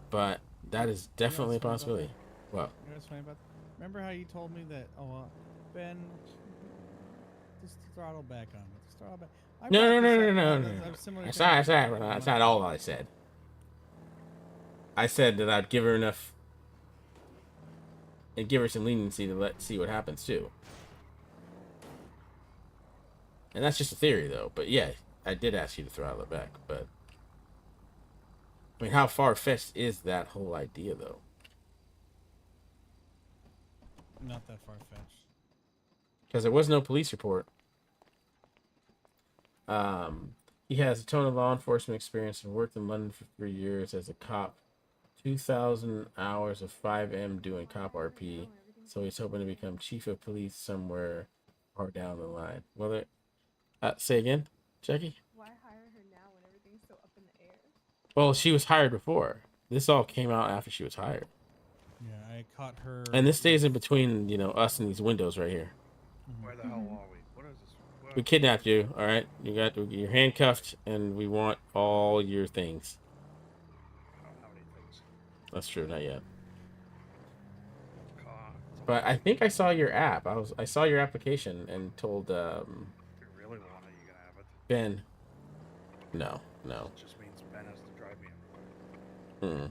but that is definitely a possibility. Well, You know what's funny about? Remember how you told me that? Oh, Ben, just throttle back on it. Just throttle back. I no, brought this up, no. I'm similar That's to- that's not all I said. I said that I'd give her enough and give her some leniency to see what happens too. And that's just a theory, though. But yeah, I did ask you to throttle it back. But I mean, how far-fetched is that whole idea, though? Not that far fetched. Because there was no police report. He has a ton of law enforcement experience and worked in London for 3 years as a cop. 2,000 hours of 5M doing cop RP. So he's hoping to become chief of police somewhere far down the line. Well, say again, Jackie? Why hire her now when everything's so up in the air? Well, she was hired before. This all came out after she was hired. Yeah, I caught her. And this stays in between, us and these windows right here. Where the hell are we? What is this? We kidnapped you, all right? You're handcuffed, and we want all your things. I don't have any things. That's true, not yet. God. But I think I saw your app. I saw your application and told If you really want it, you can have it. Ben. No. It just means Ben has to drive me everywhere.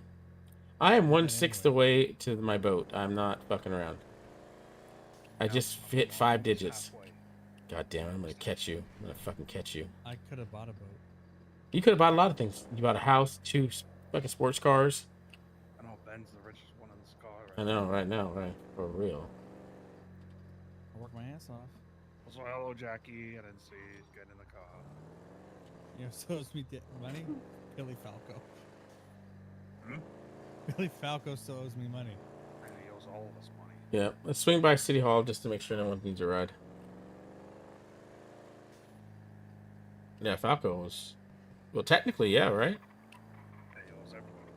I am Anyway. 1/6 away to my boat. I'm not fucking around. I just hit 5 digits. Halfway. God damn it, I'm gonna catch you. I'm gonna fucking catch you. I could have bought a boat. You could have bought a lot of things. You bought a house, 2 fucking sports cars. I know Ben's the richest one in this car. I know, right now, right? For real. I worked my ass off. Also, hello, Jackie. I didn't see you getting in the car. You know, so owes me money. Billy Falco. Hmm? Billy Falco still owes me money. And he owes all of us money. Yeah, let's swing by City Hall just to make sure no one needs a ride. Yeah, Falco was... Well, technically, yeah, right? And he owes everyone.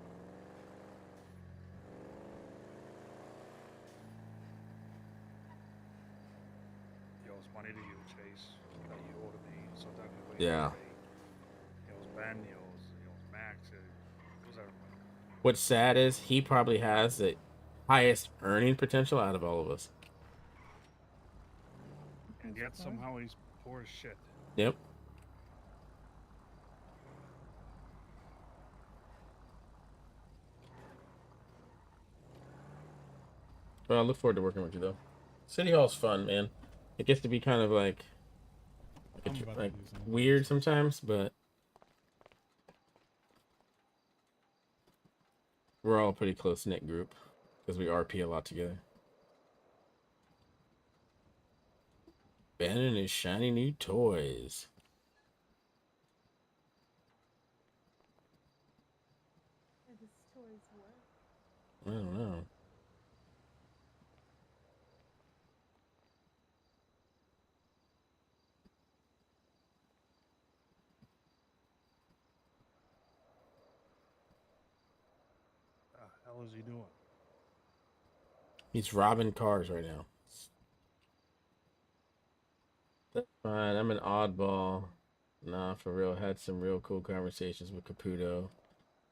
He owes money to you, Chase, that you owe to me, so technically Yeah. he owes Ben, he owes Max, he owes everybody. What's sad is he probably has the highest earning potential out of all of us. And yet somehow he's poor as shit. Yep. Well, I look forward to working with you, though. City Hall's fun, man. It gets to be kind of like I'm about to like lose him. weird sometimes, but we're all a pretty close-knit group because we RP a lot together. Ben and his shiny new toys. Are his toys what? I don't know. hell is he doing? He's robbing cars right now. That's fine. I'm an oddball. Nah, for real. Had some real cool conversations with Caputo,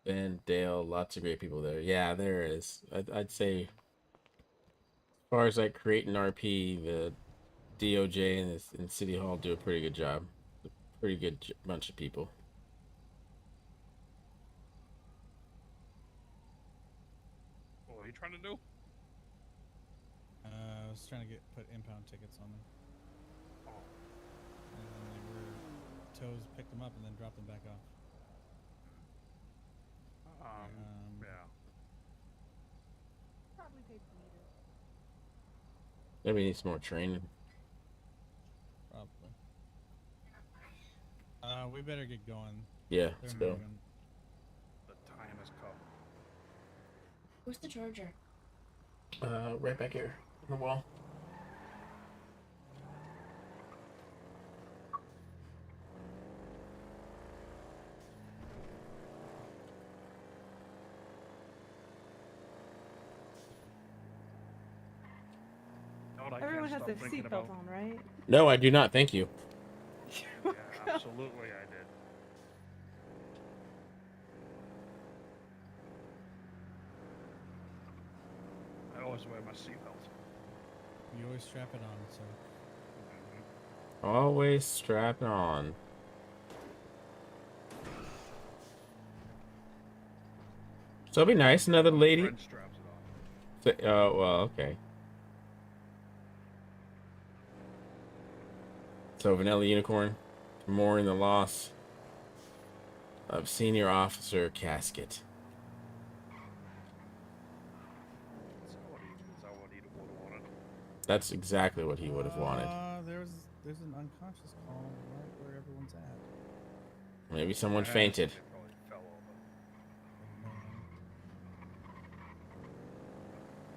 Ben, Dale. Lots of great people there. Yeah, there is. I'd say, as far as like creating RP, the DOJ and City Hall do a pretty good job. Pretty good bunch of people. What are you trying to do? I was trying to put impound tickets on them, Oh, and then they were tows picked them up and then dropped them back off. yeah. Probably paid for meters. Maybe needs more training. Probably. We better get going. Yeah, They're let's go. moving. The time has come. Where's the charger? Right back here on the wall. You know what I Everyone can't has their stop thinking seatbelt about? on, right? No, I do not. Thank you. Yeah, absolutely, I did. I always wear my seatbelt. You always strap it on, so Always strap on. So it'll be nice. Another lady. Friend straps it on. Oh, well, okay. So Vanilla Unicorn, mourning the loss of senior officer Casket. Is that what he would have wanted? That's exactly what he would have wanted. There's an unconscious call right where everyone's at. Maybe someone Yeah, fainted. They probably fell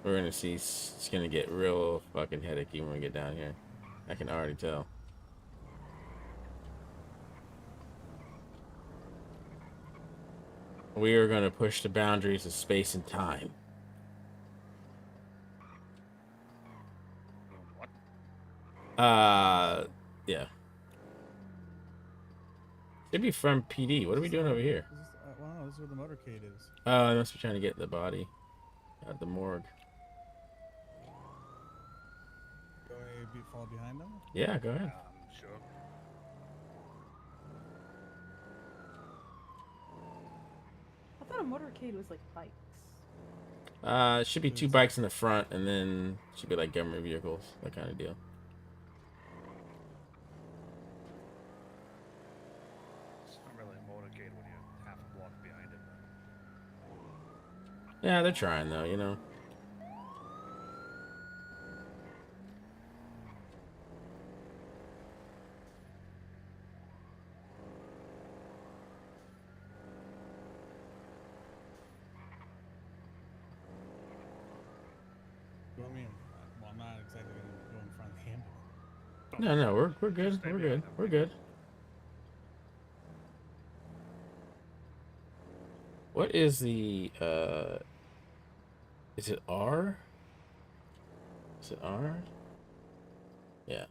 over. We're gonna see. It's gonna get real fucking headachy when we get down here. I can already tell. We are gonna push the boundaries of space and time. What? Yeah. Should be from PD. What are we doing over here? Well, no, this is where the motorcade is. Oh, I must be trying to get the body at the morgue. Go fall behind them. Yeah, go ahead. Sure. I thought a motorcade was like bikes. It should be 2 bikes in the front, and then should be like government vehicles, that kind of deal. It's not really a motorcade when you're half a block behind it. Yeah, they're trying though, you know. Well, I mean, well, I'm not exactly gonna go in front of the ambulance. No, we're good. Stay We're behind good. them. We're good. What is the is it R? Is it R? Yeah.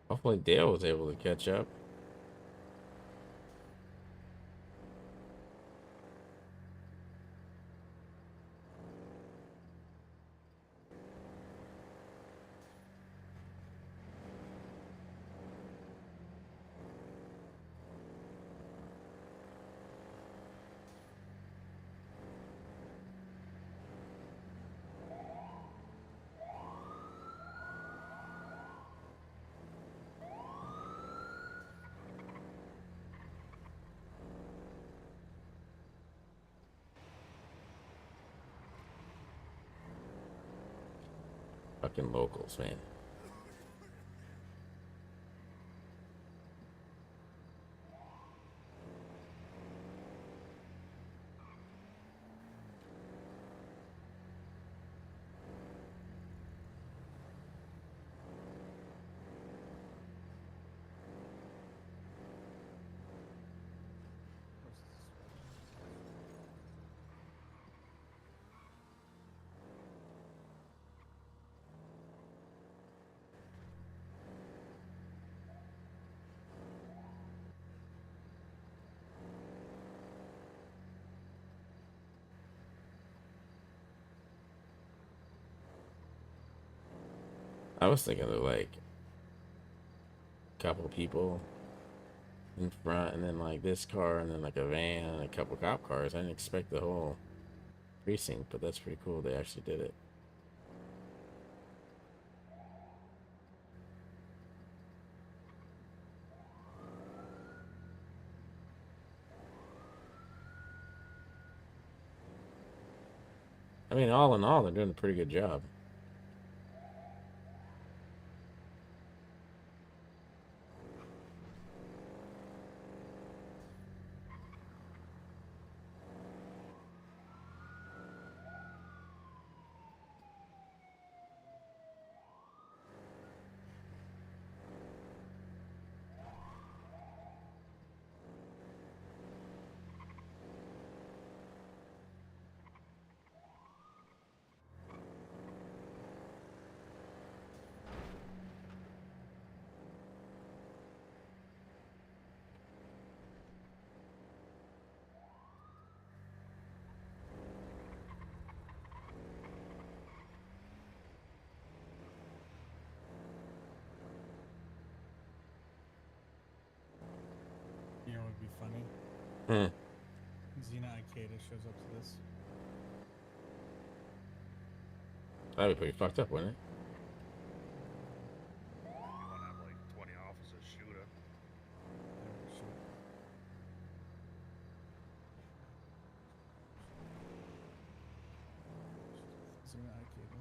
Hopefully Dale was able to catch up. Fucking locals, man. I was thinking of like a couple people in front, and then like this car, and then like a van, and a couple cop cars. I didn't expect the whole precinct, but that's pretty cool. They actually did it. I mean, all in all, they're doing a pretty good job. You know what would be funny? Hmm. Xena Ikeda shows up to this. That'd be pretty fucked up, wouldn't it? You want to have like 20 officers shoot her. Yeah, sure. Xena Ikeda.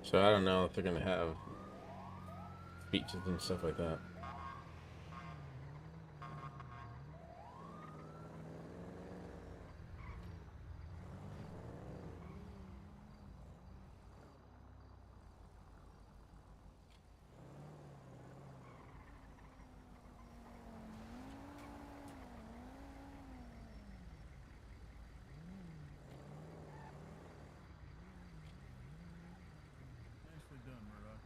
So I don't know if they're gonna have speeches and stuff like that. Nicely done, Murdoch.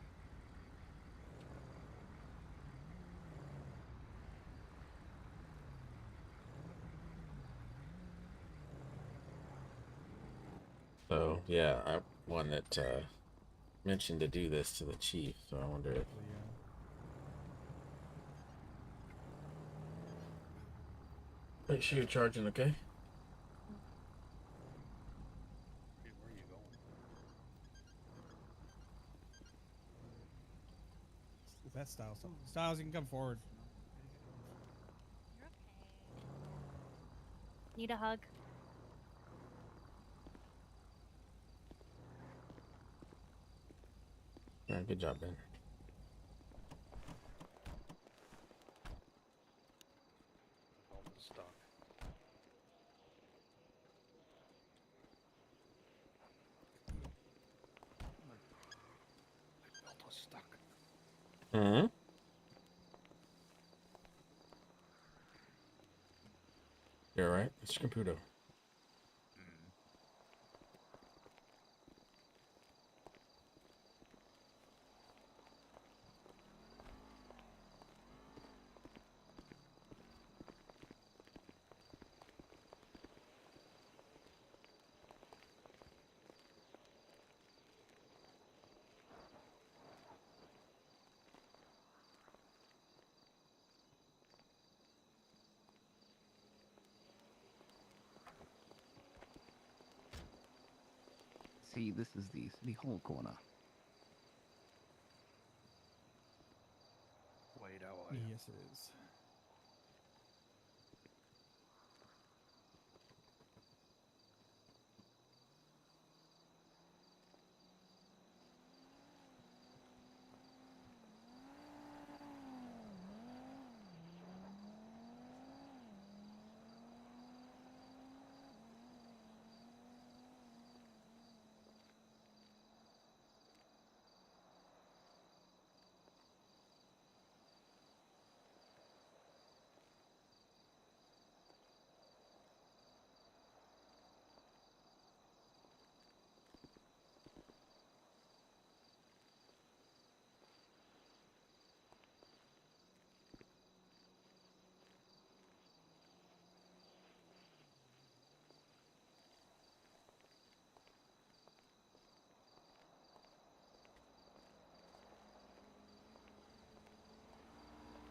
So yeah, I one that mentioned to do this to the chief. So I wonder if Hopefully, yeah. make sure you're charging, okay? Hey, where are you going? Is that Styles? Styles, you can come forward. You're okay. Need a hug? Yeah, good job, Ben. The belt is stuck. My belt was stuck. Hmm. You're all right, Mr. Caputo. see, this is the City Hall corner. Wait, how are you? Yes, it is.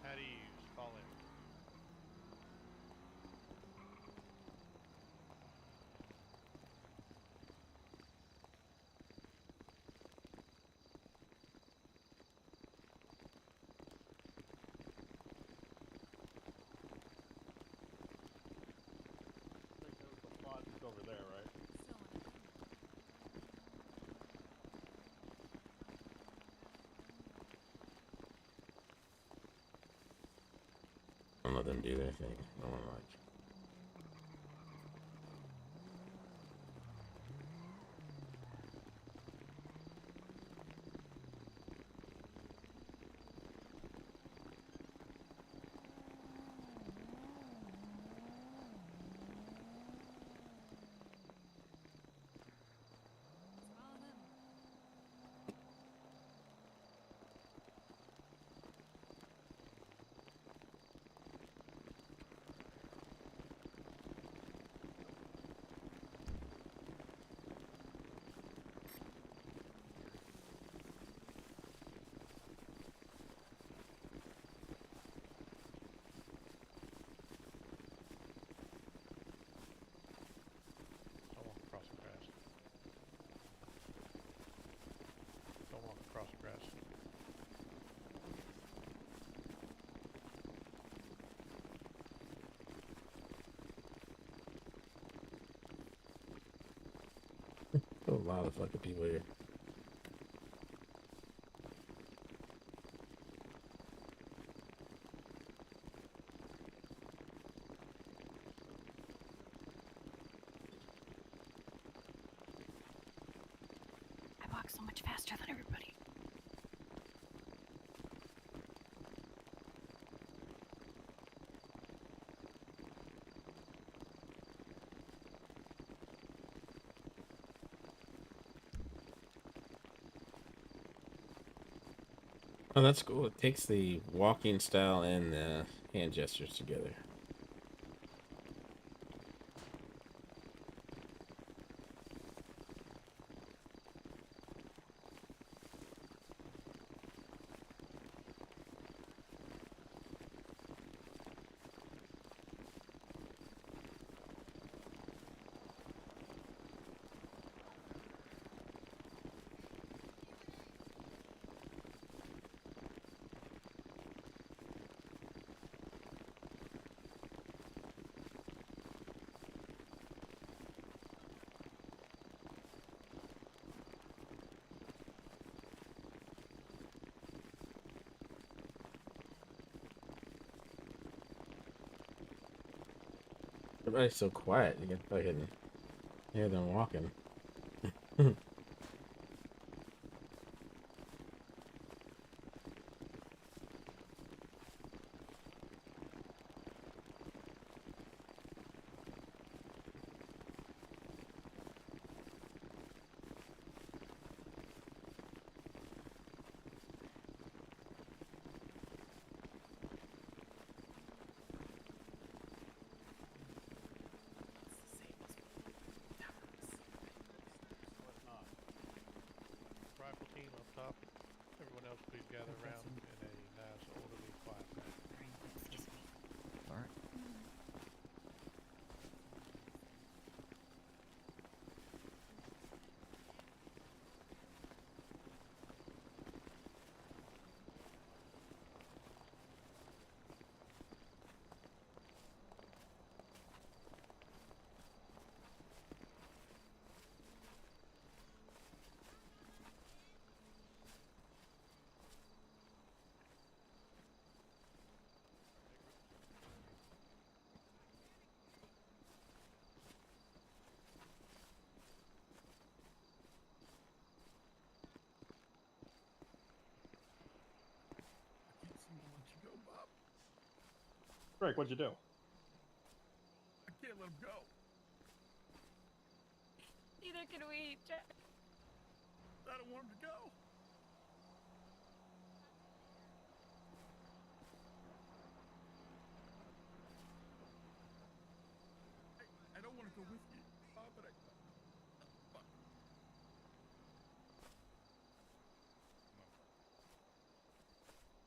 How do you call it? I think there's the plot is over there, right? Don't let them do their thing. No one like. Don't walk across the grass. Don't walk across the grass. A lot of fucking people here. I walk so much faster than everybody. Oh, that's cool. It takes the walking style and the hand gestures together. Everybody's so quiet. You can fucking hear them walking. What's not? Rifle team up top. Everyone else please gather around in a nice orderly quiet manner. Excuse me. All right. Drake, what'd you do? I can't let him go. Neither can we, Jack. I don't want him to go. I don't want to go with you, but fuck.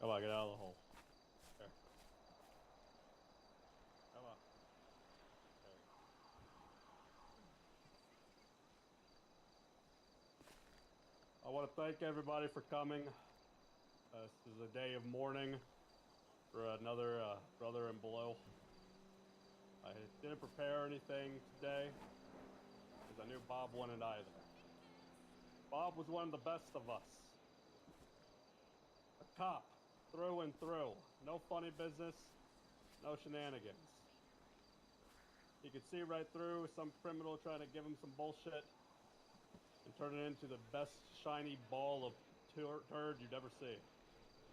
Come on, get out of the hole. There. Come on. There. I want to thank everybody for coming. This is a day of mourning for another brother in below. I didn't prepare anything today because I knew Bob wouldn't either. Bob was one of the best of us. A cop, through and through. No funny business, no shenanigans. He could see right through some criminal trying to give him some bullshit and turn it into the best shiny ball of turd you'd ever see.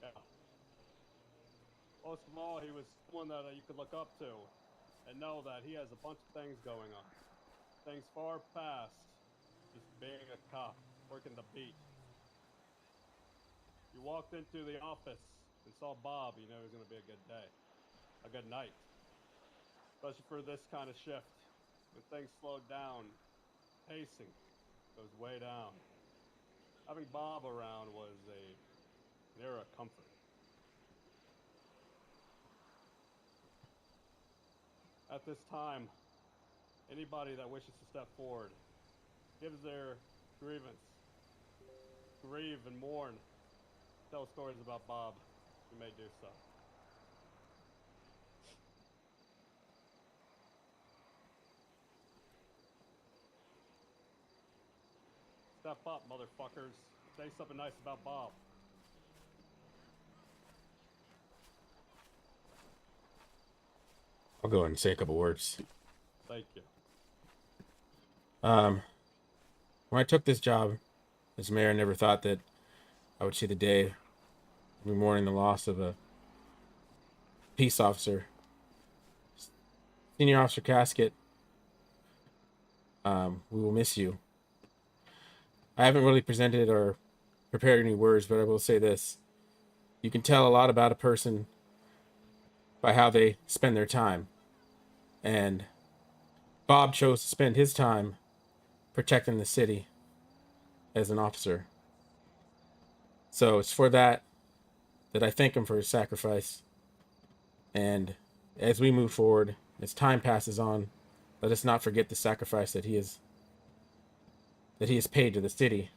Yeah. Most of all, he was someone that you could look up to and know that he has a bunch of things going on. Things far past just being a cop, working the beat. You walked into the office and saw Bob, you know it was going to be a good day, a good night. Especially for this kind of shift. When things slowed down, pacing goes way down. Having Bob around was an era of comfort. At this time, anybody that wishes to step forward, gives their grievance, grieve and mourn, tell stories about Bob, you may do so. Step up, motherfuckers. Say something nice about Bob. I'll go ahead and say a couple words. Thank you. When I took this job as mayor, I never thought that I would see the day every morning the loss of a peace officer. Senior Officer Casket, we will miss you. I haven't really presented or prepared any words, but I will say this. You can tell a lot about a person by how they spend their time. And Bob chose to spend his time protecting the city as an officer. So it's for that I thank him for his sacrifice. And as we move forward, as time passes on, let us not forget the sacrifice that he has paid to the city.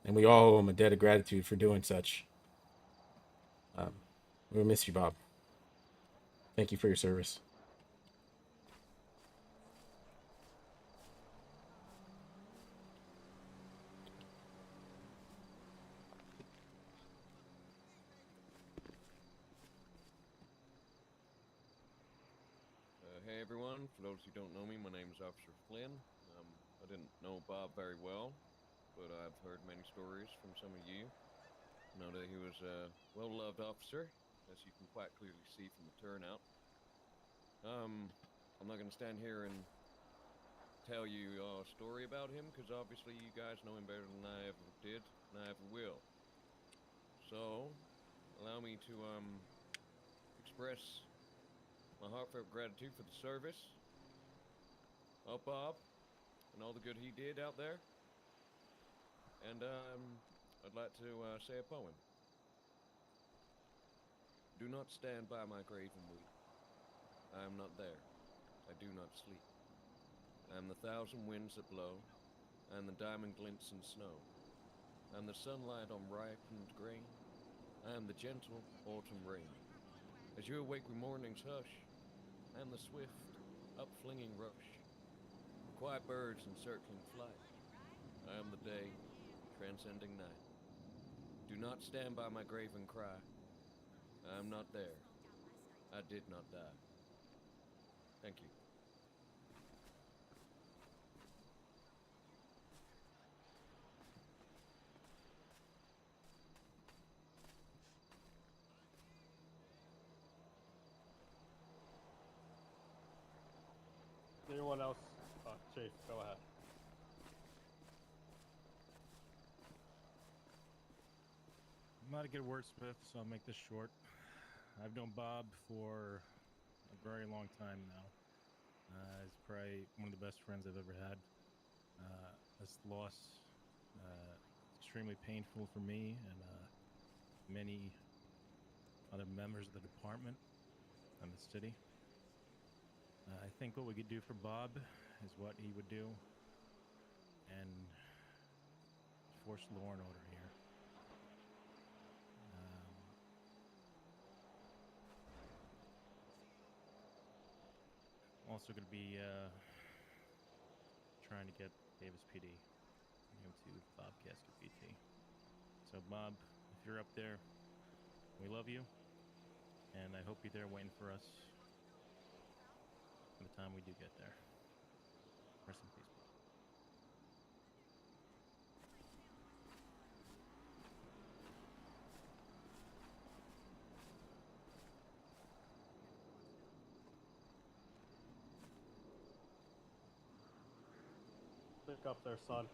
And we all owe him a debt of gratitude for doing such. We'll miss you, Bob. Thank you for your service. Hey everyone, for those who don't know me, my name is Officer Flynn. I didn't know Bob very well, but I've heard many stories from some of you. I know that he was a well-loved officer, as you can quite clearly see from the turnout. I'm not going to stand here and tell you a story about him, because obviously you guys know him better than I ever did, and I ever will. So, allow me to express my heartfelt gratitude for the service of Bob and all the good he did out there. And I'd like to say a poem. Do not stand by my grave and weep. I am not there. I do not sleep. I am the thousand winds that blow. I am the diamond glints in snow. I am the sunlight on ripened grain. I am the gentle autumn rain. As you awake with morning's hush, I am the swift, upflinging rush, the quiet birds in circling flight. I am the day, transcending night. Do not stand by my grave and cry. I am not there. I did not die. Thank you. Anyone else? Chase, go ahead. I'm not a good wordsmith, so I'll make this short. I've known Bob for a very long time now. He's probably one of the best friends I've ever had. This loss extremely painful for me and many other members of the department and the city. I think what we could do for Bob is what he would do and force law and order here. Also going to be trying to get Davis PD into Bob Casket BT. So Bob, if you're up there, we love you, and I hope you're there waiting for us by the time we do get there. Rest in peace, Bob. Pick up there, son.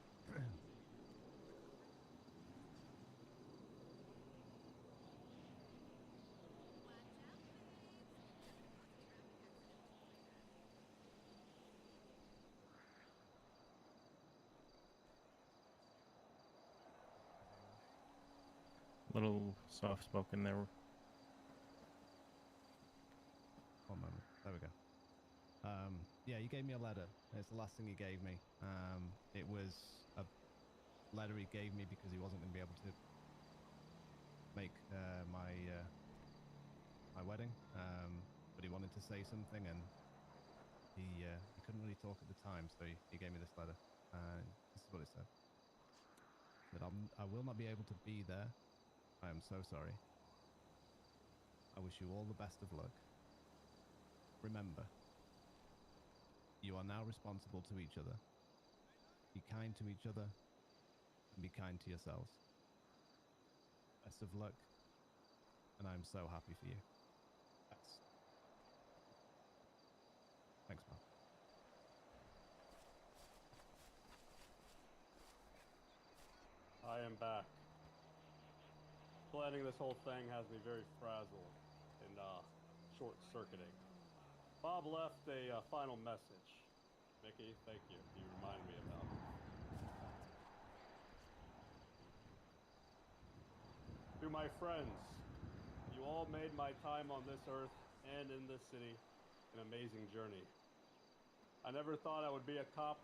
A little soft-spoken there. One moment. There we go. Yeah, you gave me a letter. It's the last thing he gave me. It was a letter he gave me because he wasn't going to be able to make my wedding. But he wanted to say something, and he couldn't really talk at the time, so he gave me this letter. This is what it said. That I will not be able to be there. I am so sorry. I wish you all the best of luck. Remember, you are now responsible to each other. Be kind to each other and be kind to yourselves. Best of luck, and I'm so happy for you. Thanks, Bob. I am back. Planning this whole thing has me very frazzled and short-circuiting. Bob left a final message. Mickey, thank you. You remind me about it. To my friends, you all made my time on this earth and in this city an amazing journey. I never thought I would be a cop,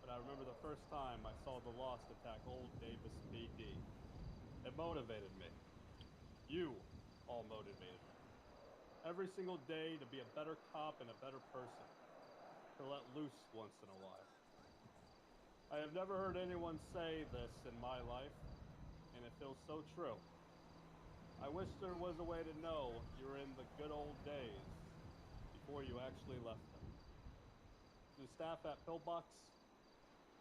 but I remember the first time I saw the Lost attack Old Davis PD. It motivated me. You all motivated me. Every single day to be a better cop and a better person. To let loose once in a while. I have never heard anyone say this in my life, and it feels so true. I wish there was a way to know you were in the good old days before you actually left them. To the staff at Pillbox,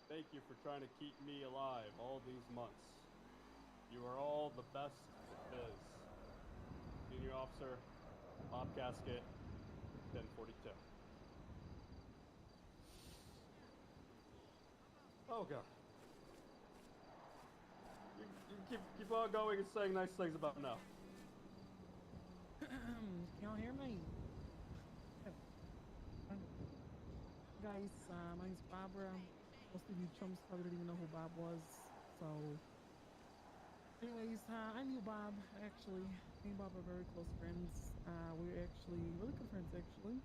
thank you for trying to keep me alive all these months. You are all the best there is. Senior Officer, Bob Casket, 1042. Oh god. You keep on going and saying nice things about now. Can y'all hear me? Guys, my name's Barbara. Most of you chums probably didn't even know who Bob was. So, anyways, I knew Bob, actually. Me and Bob are very close friends. We're actually really good friends, actually.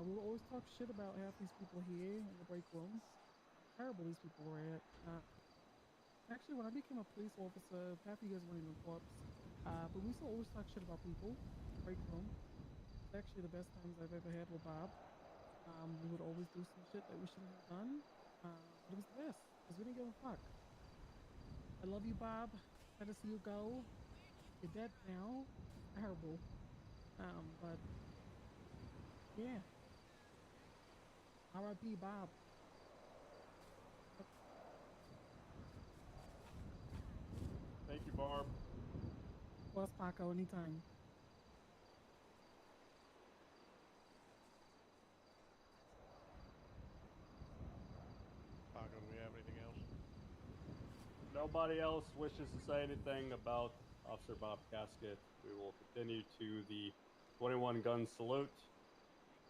We will always talk shit about half these people here in the break room. How terrible these people were at. Actually, when I became a police officer, half of you guys weren't even cops. But we still always talk shit about people in the break room. It's actually the best times I've ever had with Bob. We would always do some shit that we shouldn't have done. But it was the best, because we didn't give a fuck. I love you, Bob. Sad to see you go. You're dead now. Terrible. But yeah. R.I.P. Bob. Thank you, Barb. Plus Paco anytime. nobody else wishes to say anything about Officer Bob Casket, we will continue to the 21 gun salute.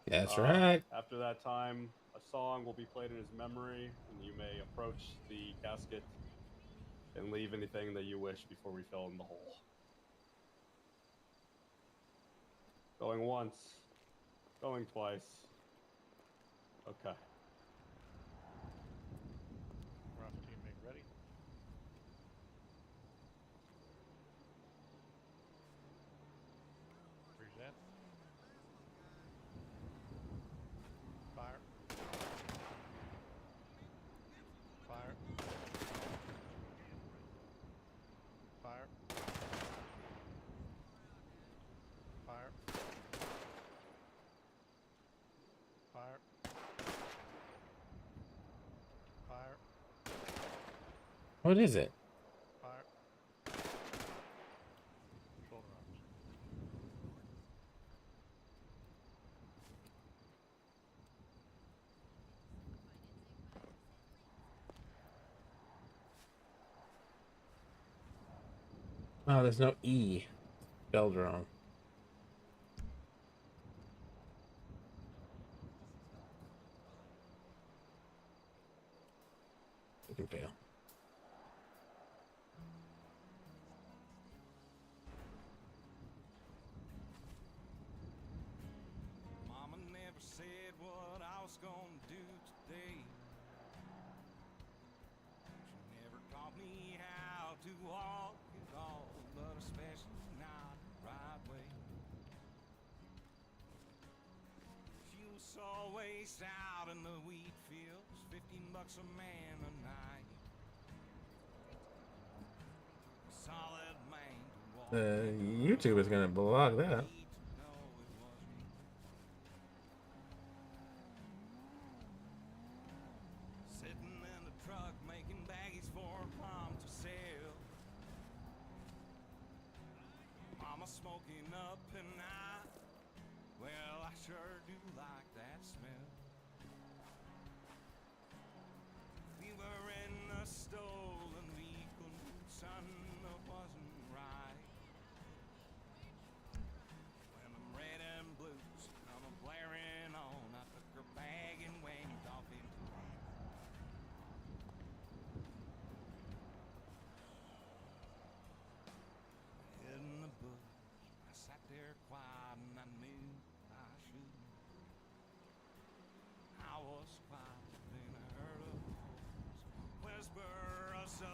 That's right. After that time, a song will be played in his memory, and you may approach the casket and leave anything that you wish before we fill in the hole. Going once, going twice. Okay. Rifle team, make ready. Present. Fire. Fire. Fire. Fire. Fire. Fire. What is it? Fire. Shoulder arms. Oh, there's no E. Spelled wrong. You can fail. Mama never said what I was gonna do today. She never taught me how to walk at all, but especially not the right way. She was always out in the wheat fields, $15 a man a night. A solid man to walk. YouTube is gonna blog that. Sitting in the truck making baggies for mom to sell. Mama smoking up and well, I sure do like that smell. We were in a stolen vehicle, son, that wasn't right. When them red and blues come a blaring on, I took her bag and went off into town. Head in the bush, I sat there quiet and I knew I shouldn't. I was quiet, then I heard a voice whisper so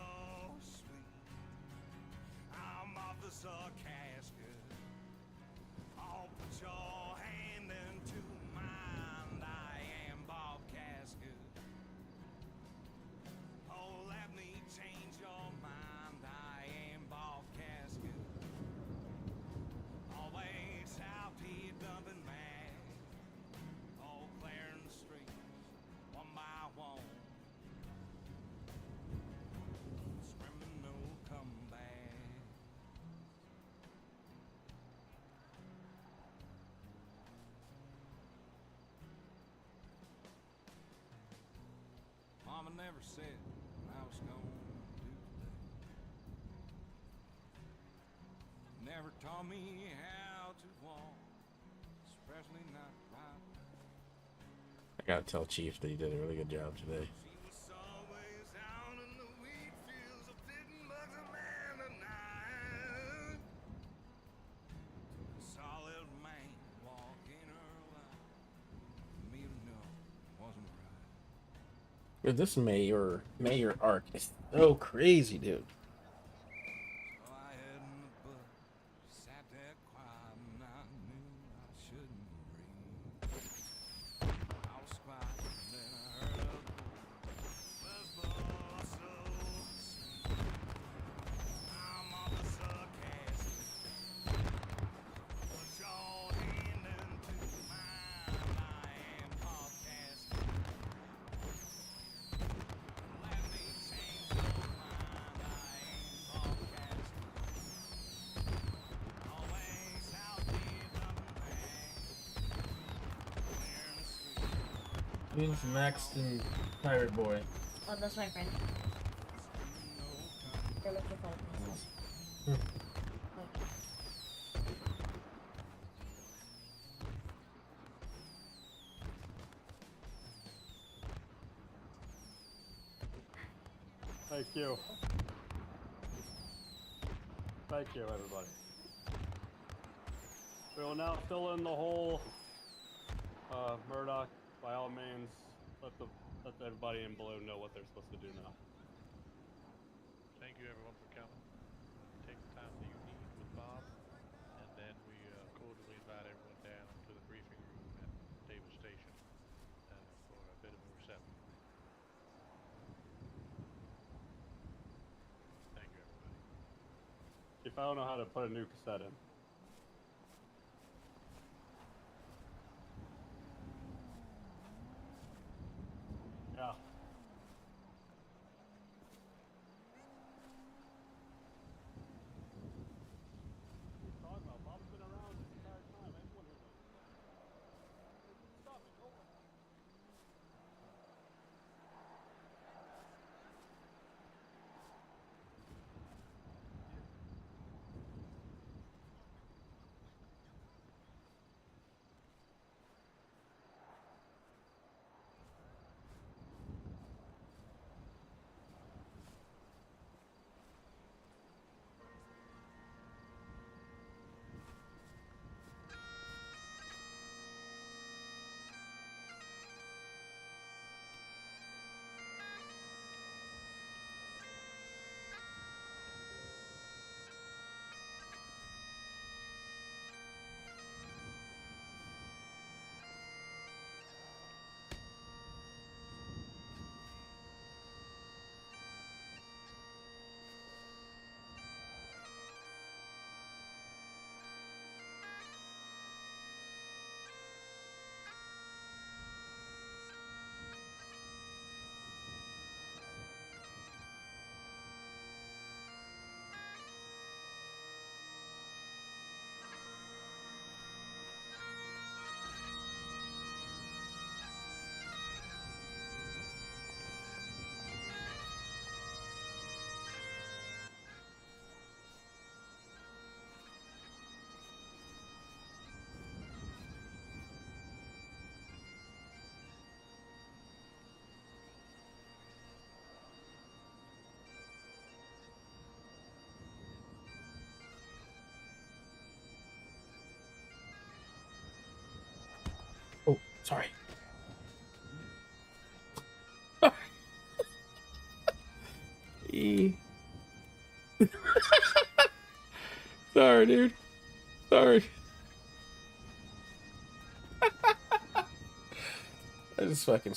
sweet. I'm Officer Casket. I'll put your hand into mine. I am Bob Casket. Oh, let me change your mind. I am Bob Casket. Always out here dumping mad. All clearing the streets, one by one. Screaming no comeback. Mama never said what I was gonna do today. Never taught me how to walk, especially not right. I gotta tell Chief that he did a really good job today. She was always out in the wheat fields, $15 a man a night. A solid man walking her life. Me to know wasn't right. Dude, this mayor arc is so crazy, dude. So I hid in the bush, sat there quiet, and I knew I shouldn't breathe. I was quiet, and then I heard a whisper so sweet. I'm Officer Casket. Put your hand into mine. I am Bob Casket. Let me change your mind. I am Bob Casket. Always out here dumping bags. Clearing the street. Who's Max and Pirate Boy? Oh, that's my friend. No comeback. let the thought process. Thank you. Thank you, everybody. We will now fill in the hole. Murdoch, by all means, let everybody in Blue know what they're supposed to do now. Thank you everyone for coming. Take the time that you need with Bob, and then we cordially invite everyone down to the briefing room at Davis Station for a bit of a reception. Thank you, everybody. If I don't know how to put a new cassette in. Yeah. What are you talking about? Bob's been around this entire time. Anyone here knows that. Stop it. Go away. Oh, sorry. Sorry, dude. Sorry. I just fucking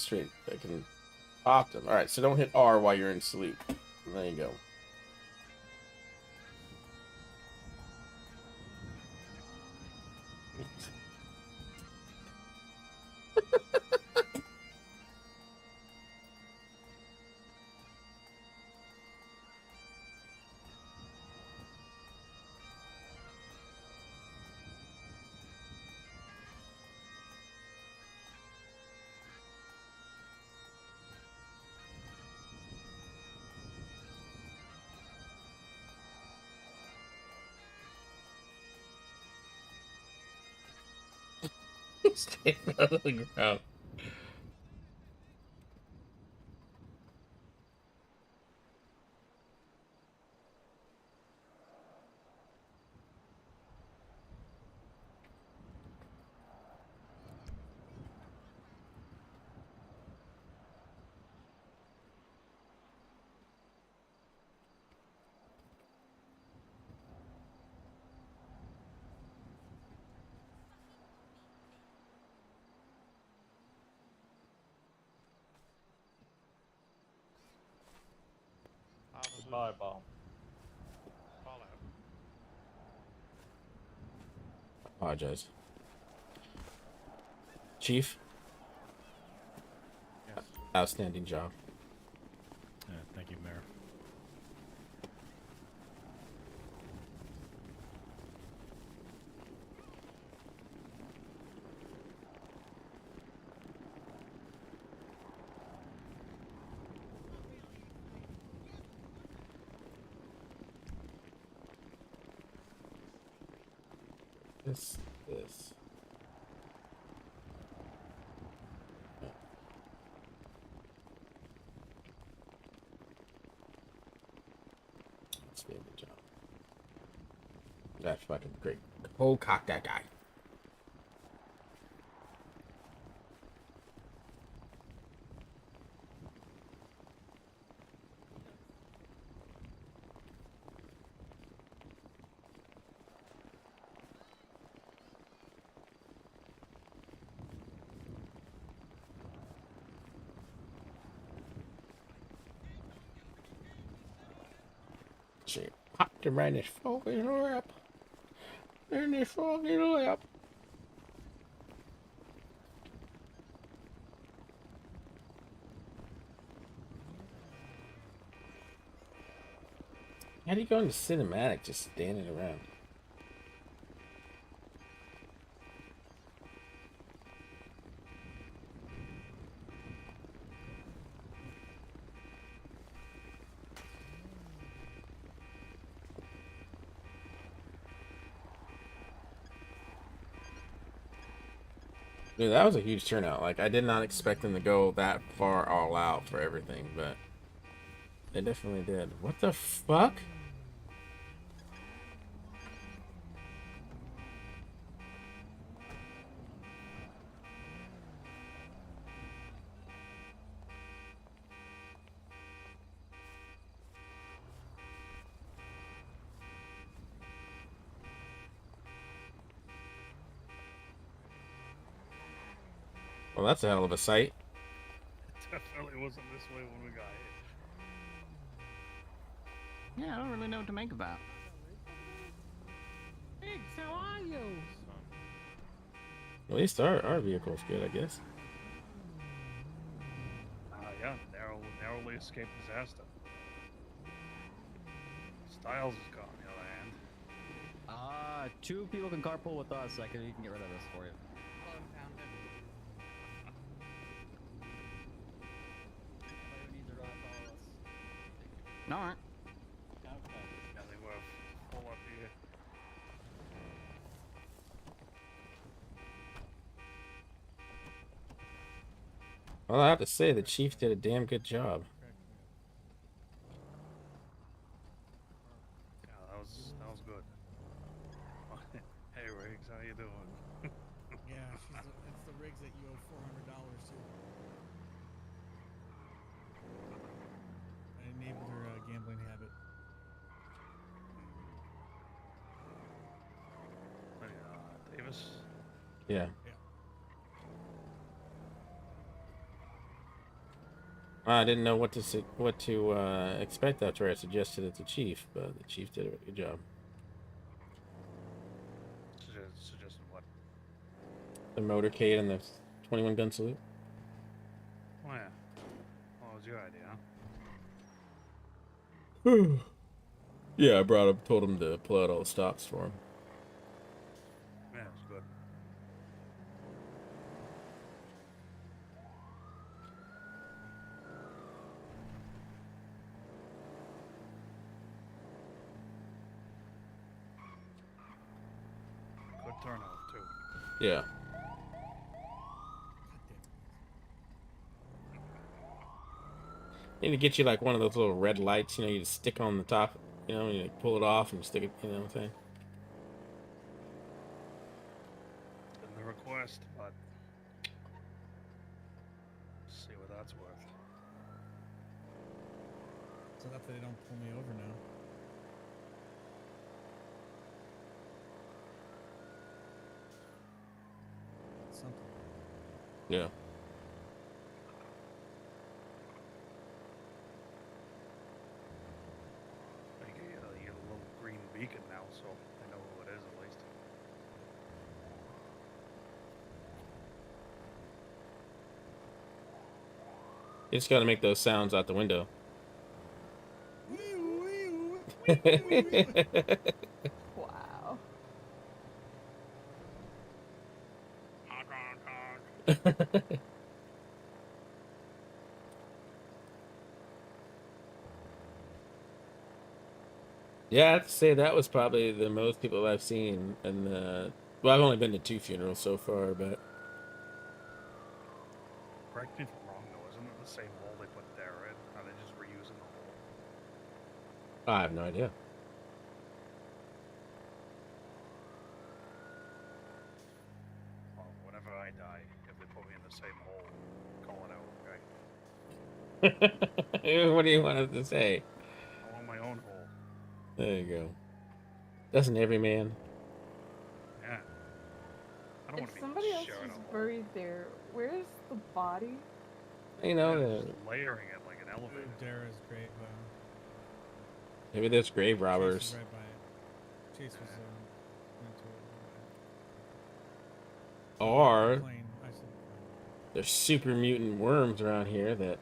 popped him. Alright, so don't hit R while you're in salute. There you go. Standing on the ground. Officers, Goodbye, Bob. fall out. Apologize. Chief, Yes. outstanding job. Thank you, Mayor. This. Let's be a good job. That's fucking great. Oh, cock that guy. She popped him right in his fucking lap. In his fucking lap. How do you go into cinematic just standing around? Dude, that was a huge turnout. Like, I did not expect them to go that far all out for everything, but they definitely did. What the fuck? Well, that's a hell of a sight. Definitely wasn't this way when we got hit. Yeah, I don't really know what to make of that. Higgs, how are you? At least our vehicle's good, I guess. Yeah, narrowly escaped disaster. Styles is gone, on the other hand. 2 people can carpool with us. You can get rid of this for you. All right. Yeah, they were full up here. Well, I have to say, the chief did a damn good job. Yeah, that was good. Hey Riggs, how you doing? Yeah, it's the rigs that you owe $400 to. I enabled her gambling habit. Hey, Davis? Yeah. Yeah. I didn't know what to expect after I suggested it to Chief, but the Chief did a good job. Suggested what? The motorcade and the 21 gun salute. Oh yeah. What was your idea, huh? Yeah, I told him to pull out all the stops for him. Yeah, it was good. Good turnout too. Yeah. Need to get you like one of those little red lights, you just stick on the top, you pull it off and stick it, you know what I'm saying? Didn't the request, but see what that's worth. So that they don't pull me over now. Something. Yeah. You get a little green beacon now, so I know who it is at least. You just gotta make those sounds out the window. Wow. Honk, honk, honk. Yeah, I have to say that was probably the most people I've seen in the Well, I've only been to 2 funerals so far, but Correct me if I'm wrong, though. Isn't it the same hole they put Dara in? Are they just reusing the hole? I have no idea. Well, whenever I die, if they put me in the same hole, call it out, okay? What do you want us to say? I want my own hole. There you go. Doesn't every man? Yeah. I don't If want to be somebody else sharing was a hole. buried there, where's the body? You know, Yeah, just layering it like an elevator. Dara's grave. maybe there's grave Chase robbers. was right by it. Chase was went to it. Or Plane. I said there's super mutant worms around here that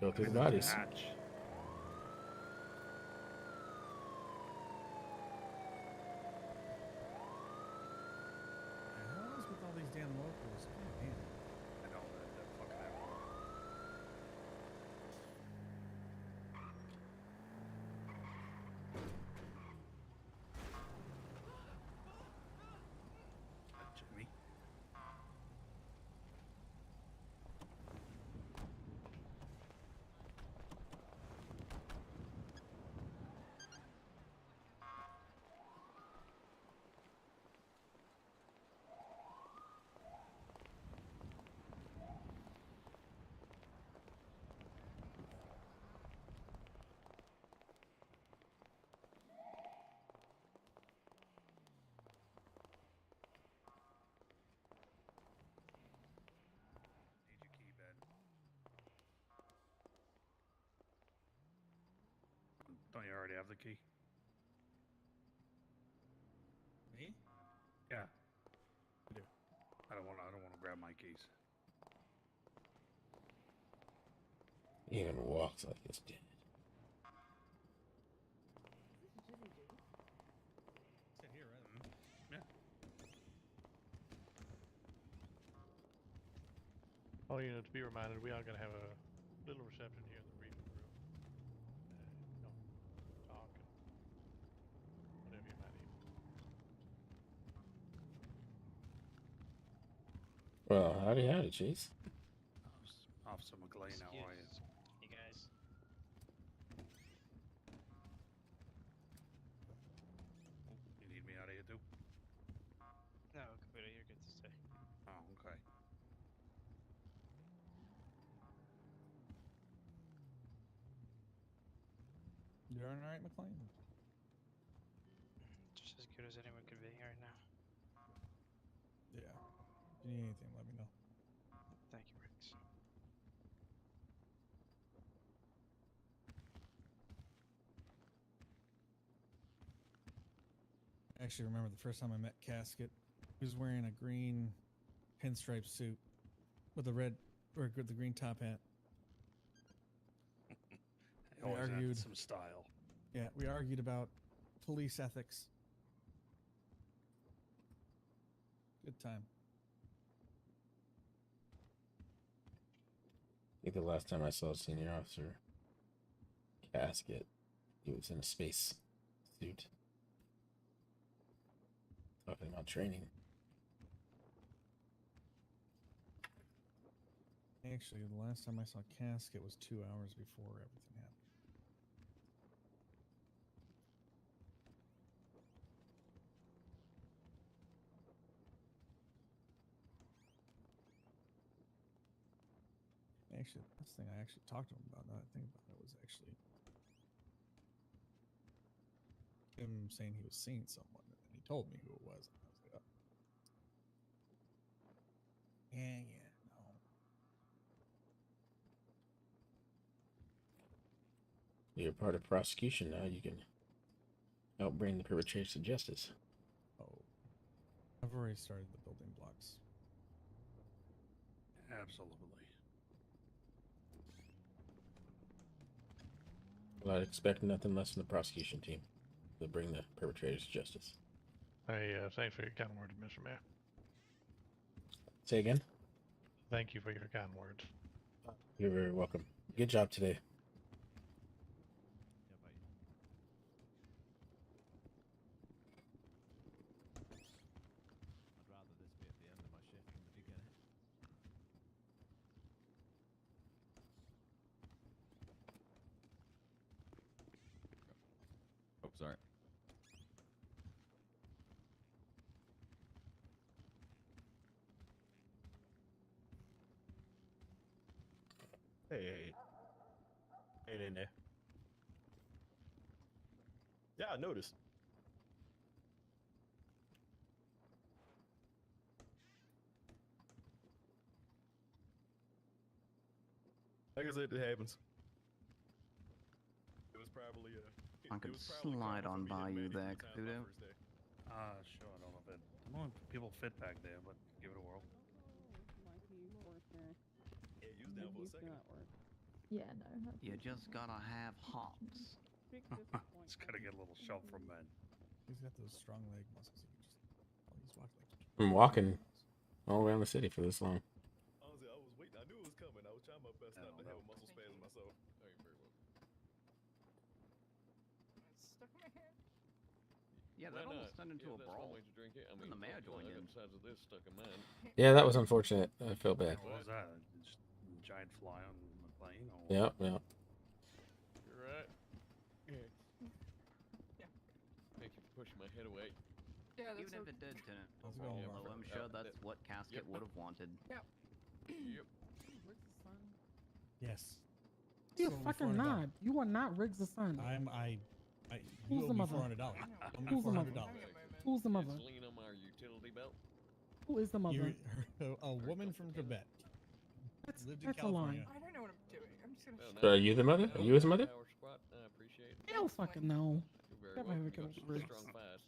go through the Maybe bodies. hatch. the hell is with all these damn locals? God damn. I know that fucking everywhere. Jimmy. Need your key, Ben. Don't you already have the key? Me? Yeah. I do. I don't want to grab my keys. He even walks like this dead. Sit here, right? Yeah. Oh, you know, to be reminded, we are going to have a little reception here in the briefing room. Talk and whatever you might need. Well, howdy, Chase. Officer McLean, how are you? You guys. You need me out of here too? No, Caputo, you're good to stay. Oh, okay. You're all right, McLean? Just as good as anyone could be right now. Yeah. If you need anything, let me know. Thank you, Rex. I actually remember the first time I met Casket. He was wearing a green pinstripe suit with a red or the green top hat. I always argued had some style. Yeah, we argued about police ethics. Good time. I think the last time I saw a senior officer Casket, he was in a space suit. Talking about training. Actually, the last time I saw Casket was 2 hours before everything happened. Actually, the last thing I actually talked to him about, now that I think about it, was actually him saying he was seeing someone, and then he told me who it was. And I was like, oh. Yeah, no. You're part of prosecution now. You can help bring the perpetrators to justice. Oh, I've already started the building blocks. Absolutely. Well, I'd expect nothing less from the prosecution team to bring the perpetrators to justice. Hey, thanks for your kind words, Mr. Mayor. Say again? Thank you for your kind words. You're very welcome. Good job today. sorry. Hey. Ain't in there. Yeah, I noticed. Like I said, it happens. It was probably I could slide on by you there, Caputo. Sure, I don't know if it. I don't know if people fit back there, but give it a whirl. Yeah, you was down for a second. Yeah, no. You just gotta have hops. Just gotta get a little shove from men. He's got those strong leg muscles. He could just always walk like. I'm walking all around the city for this long. Honestly, I was waiting. I knew it was coming. I was trying my best not to have a muscle spasm myself. Oh, you're very welcome. Stuck in my hair. Yeah, that almost turned into a that's brawl. one way to drink it. I mean, And the mayor joined in. I got sides of this stuck in mine. Yeah, that was unfortunate. I feel bad. What was that? Just a giant fly on the plane? Or Yep, yep. You're right. Yeah. Thank you for pushing my head away. Yeah, that's Even if it did turn it, How's it going, although I'm sure that's what Casket would have wanted. Yep. Yep. Yes. You're So fucking $400. not. You are not Riggs' son. You Who's owe the me mother? $400. Who's the mother? Who's the mother? It's lean on my utility belt. Who is the mother? A woman from Tibet. Lived in That's a California. lie. I don't know what I'm doing. I'm just gonna. So are you the mother? Are you his mother? Power squat. I appreciate it. Hell fucking no. You're very Never welcome. have a You got good some Riggs. strong thighs.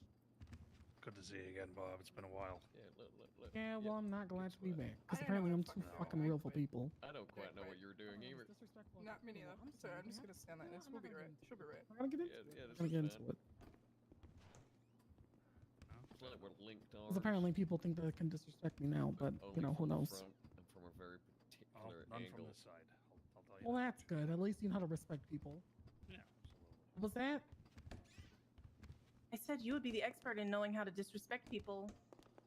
Good to see you again, Bob. It's been a while. Yeah, look. Yeah, well, I'm not glad to be back. Because I don't apparently know I'm what too fucking fucking wrong. real for people. I don't quite know what you're doing either. Not me neither. Sorry, I'm just gonna stand like this. We'll be right. She'll be right. I'm gonna get into Yeah, it. this I'm gonna is get fine. into it. It's like we're linked Because arms. apparently people think they can disrespect me now, but, you only know, who from the knows. front and from a very particular None angle. from this side. I'll tell you. Well, that's good. At least you know how to respect people. Yeah, absolutely. What was that? I said you would be the expert in knowing how to disrespect people.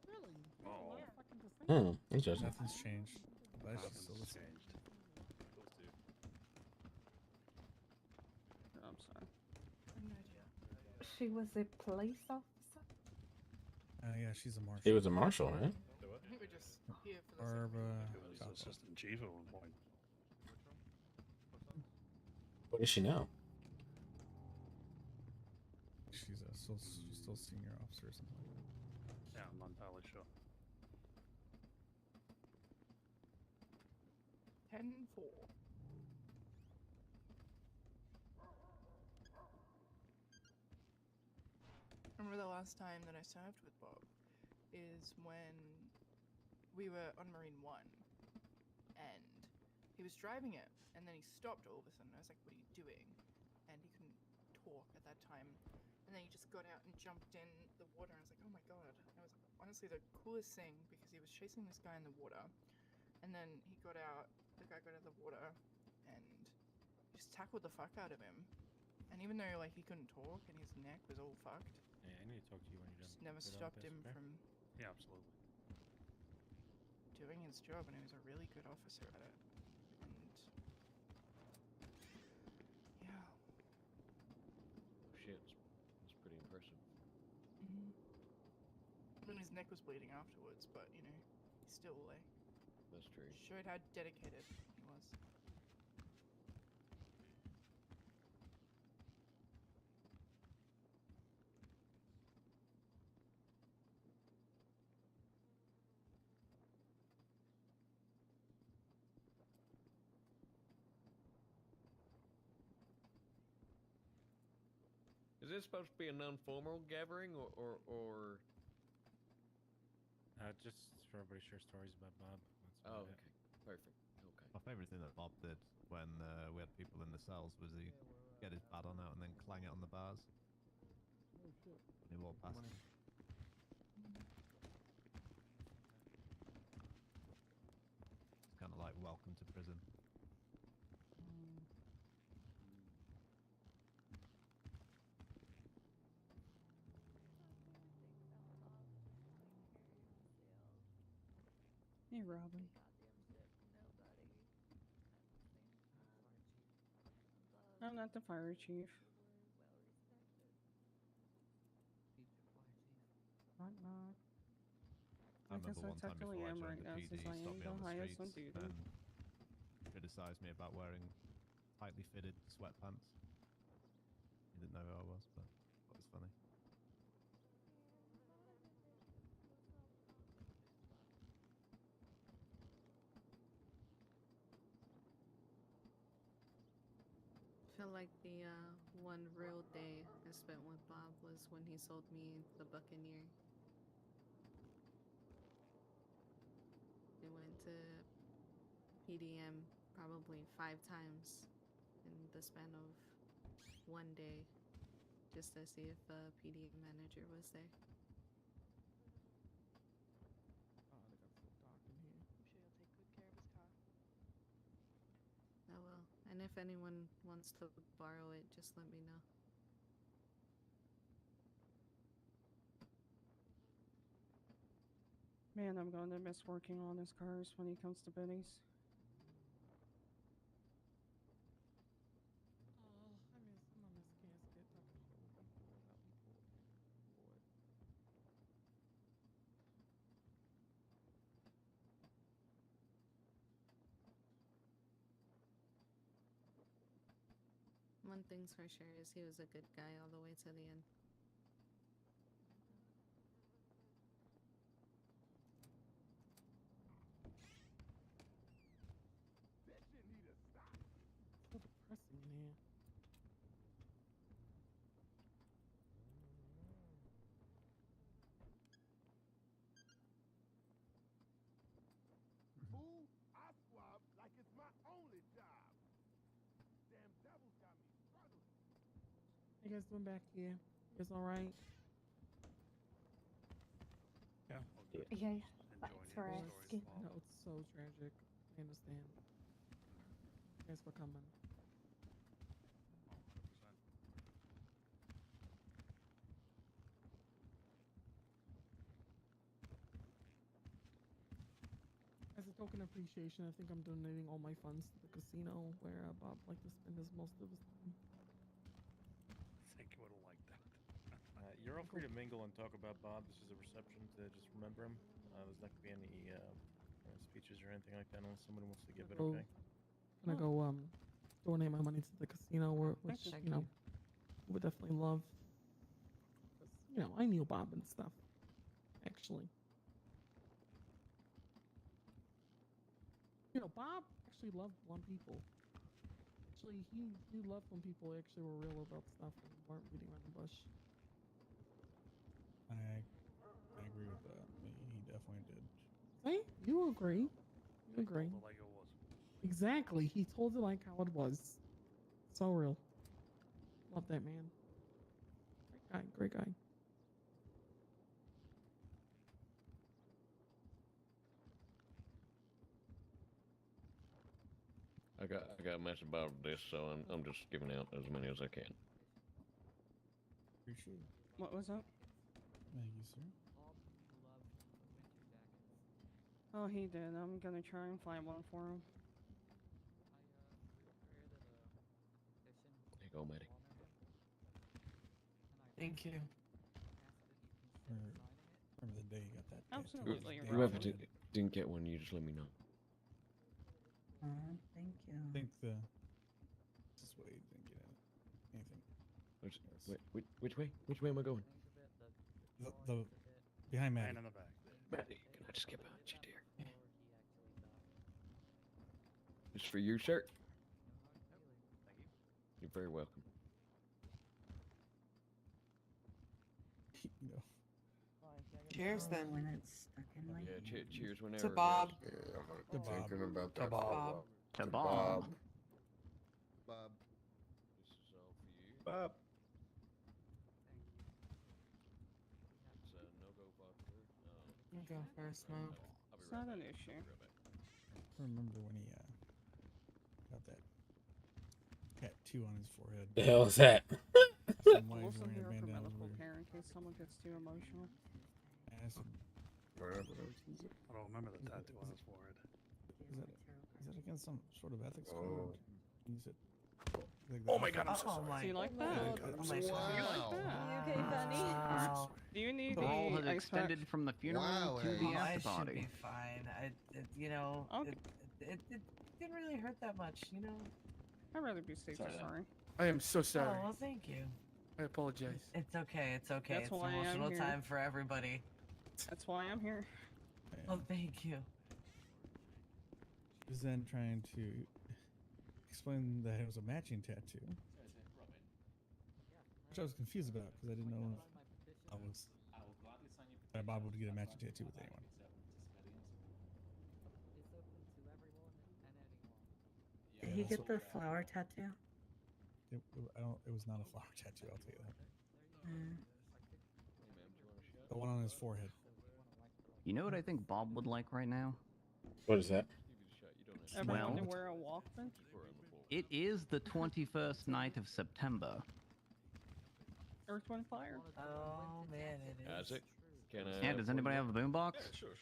Really? Oh. Interesting. Nothing's changed. But she's still the same. I'm sorry. She was a police officer. Yeah, she's a marshal. He was a marshal, right? I think we're just here for Barbara. He was assistant chief at one point. What is she now? She's still senior officer or something like that. Yeah, I'm not entirely sure. 10-4. Remember the last time that I served with Bob is when we were on Marine One, and he was driving it, and then he stopped all of a sudden. I was like, "What are you doing?" And he couldn't talk at that time, and then he just got out and jumped in the water. And I was like, "Oh my god!" And it was honestly the coolest thing because he was chasing this guy in the water, and then he got out. The guy got out of the water, and just tackled the fuck out of him. And even though like he couldn't talk and his neck was all fucked, Hey, I need to talk to you when you're done. just never Good stopped office, him okay? from Yeah, absolutely. doing his job, and he was a really good officer at it. And yeah. Oh shit, it's pretty impressive. And his neck was bleeding afterwards, but you know, he still like That's true. showed how dedicated he was. Is this supposed to be a non-formal gathering or? Just for everybody to share stories about Bob. That's Oh, about it. okay, perfect. Okay. My favourite thing that Bob did when we had people in the cells was he get his baton out and then clang it on the bars. Oh shit. When he walked past. It's kind of like welcome to prison. Hey, Robin. I'm not the fire chief. Knock, knock. I I guess remember I one time technically before I am joined right the now PD, since I stopped am me the on the highest on streets duty. and criticised me about wearing tightly fitted sweatpants. He didn't know who I was, but it was funny. I feel like the one real day I spent with Bob was when he sold me the Buccaneer. We went to PDM probably 5 times in the span of one day just to see if the PDM manager was there. Oh, they got so dark in here. I'm sure you'll take good care of his car. I will. And if anyone wants to borrow it, just let me know. Man, I'm going to miss working on his cars when he comes to Benny's. Oh, I'm gonna miss Casket talking shit with people about people. Lord. One thing's for sure is he was a good guy all the way to the end. So depressing in here. Fool, I swab like it's my only job. Damn devils got me struggling. How you guys doing back here? You guys alright? Yeah. Yeah, Enjoying for your asking. stories, Bob. No, it's so tragic. I understand. Thanks for coming. 100%. As a token of appreciation, I think I'm donating all my funds to the casino where Bob liked to spend most of his time. I think you would have liked that. You're all free to mingle and talk about Bob. This is a reception to just remember him. There's not going to be any speeches or anything like that unless somebody wants to give it, Oh. okay? I'm gonna go donate my money to the casino, which Thank you know you. would definitely love. 'Cause, you know, I knew Bob and stuff, actually. You know, Bob actually loved blunt people. Actually, he loved when people actually were real about stuff and weren't beating around the bush. I agree with that. He definitely did. Hey, you agree? You agree? Told it like it was. Exactly. He told it like how it was. So real. Love that man. Great guy. Great guy. I got a message about this, so I'm just giving out as many as I can. Appreciate it. What was that? Thank you, sir. Oh, he did. I'm gonna try and find one for him. There you go, Maddie. Thank you. Remember the day you got that tattoo? Absolutely, you're Whoever welcome. didn't get one, you just let me know. Thank you. I think this is why you didn't get anything. Which way? Which way am I going? The behind Maddie. Man in the back. Maddie, can I just get behind you, dear? This for you, sir. Thank you. You're very welcome. You know. Cheers then. When it's stuck in my Yeah, hand. cheers whenever. To Bob. guys. Yeah, I'm To Bob. thinking about that. To Bob. To Bob. Bob. This is all for you. Bob. It's a no-go vodka. You go first, Mo. I'll be It's right not an back. issue. I'll be right back. I remember when he got that tattoo on his forehead. The hell is that? Some I'm wives also wearing a here for bandana medical over care in case someone gets too emotional. acid. I don't remember the tattoo on his forehead. Is that against some sort of ethics Oh. code? Use it. Like Oh the my god, I'm so Oh sorry. my So you like Yeah, that? I'm so You sorry. like that? You okay, Bunny? Wow. Do you need The roll the has ice pack? extended from the funeral to Oh, the I after should party. be fine. You know, Okay. it didn't really hurt that much, you know. I'd rather be safe than Sorry, sorry. I am so sorry. Oh well, thank you. I apologize. It's okay. It's okay. That's It's why I'm emotional here. time for everybody. That's why I'm here. Oh, thank you. Is then trying to explain that it was a matching tattoo, which I was confused about because I didn't know if Bob would get a matching tattoo with anyone. Did he get the flower tattoo? It was not a flower tattoo. I'll tell you that. Mm. The one on his forehead. You know what I think Bob would like right now? What is that? Everyone to Well, wear a Walkman? it is the 21st night of September. Earth, Wind, Fire? Oh man, it is. Isaac, can I? Yeah, does anybody have a boombox? Yeah, sure.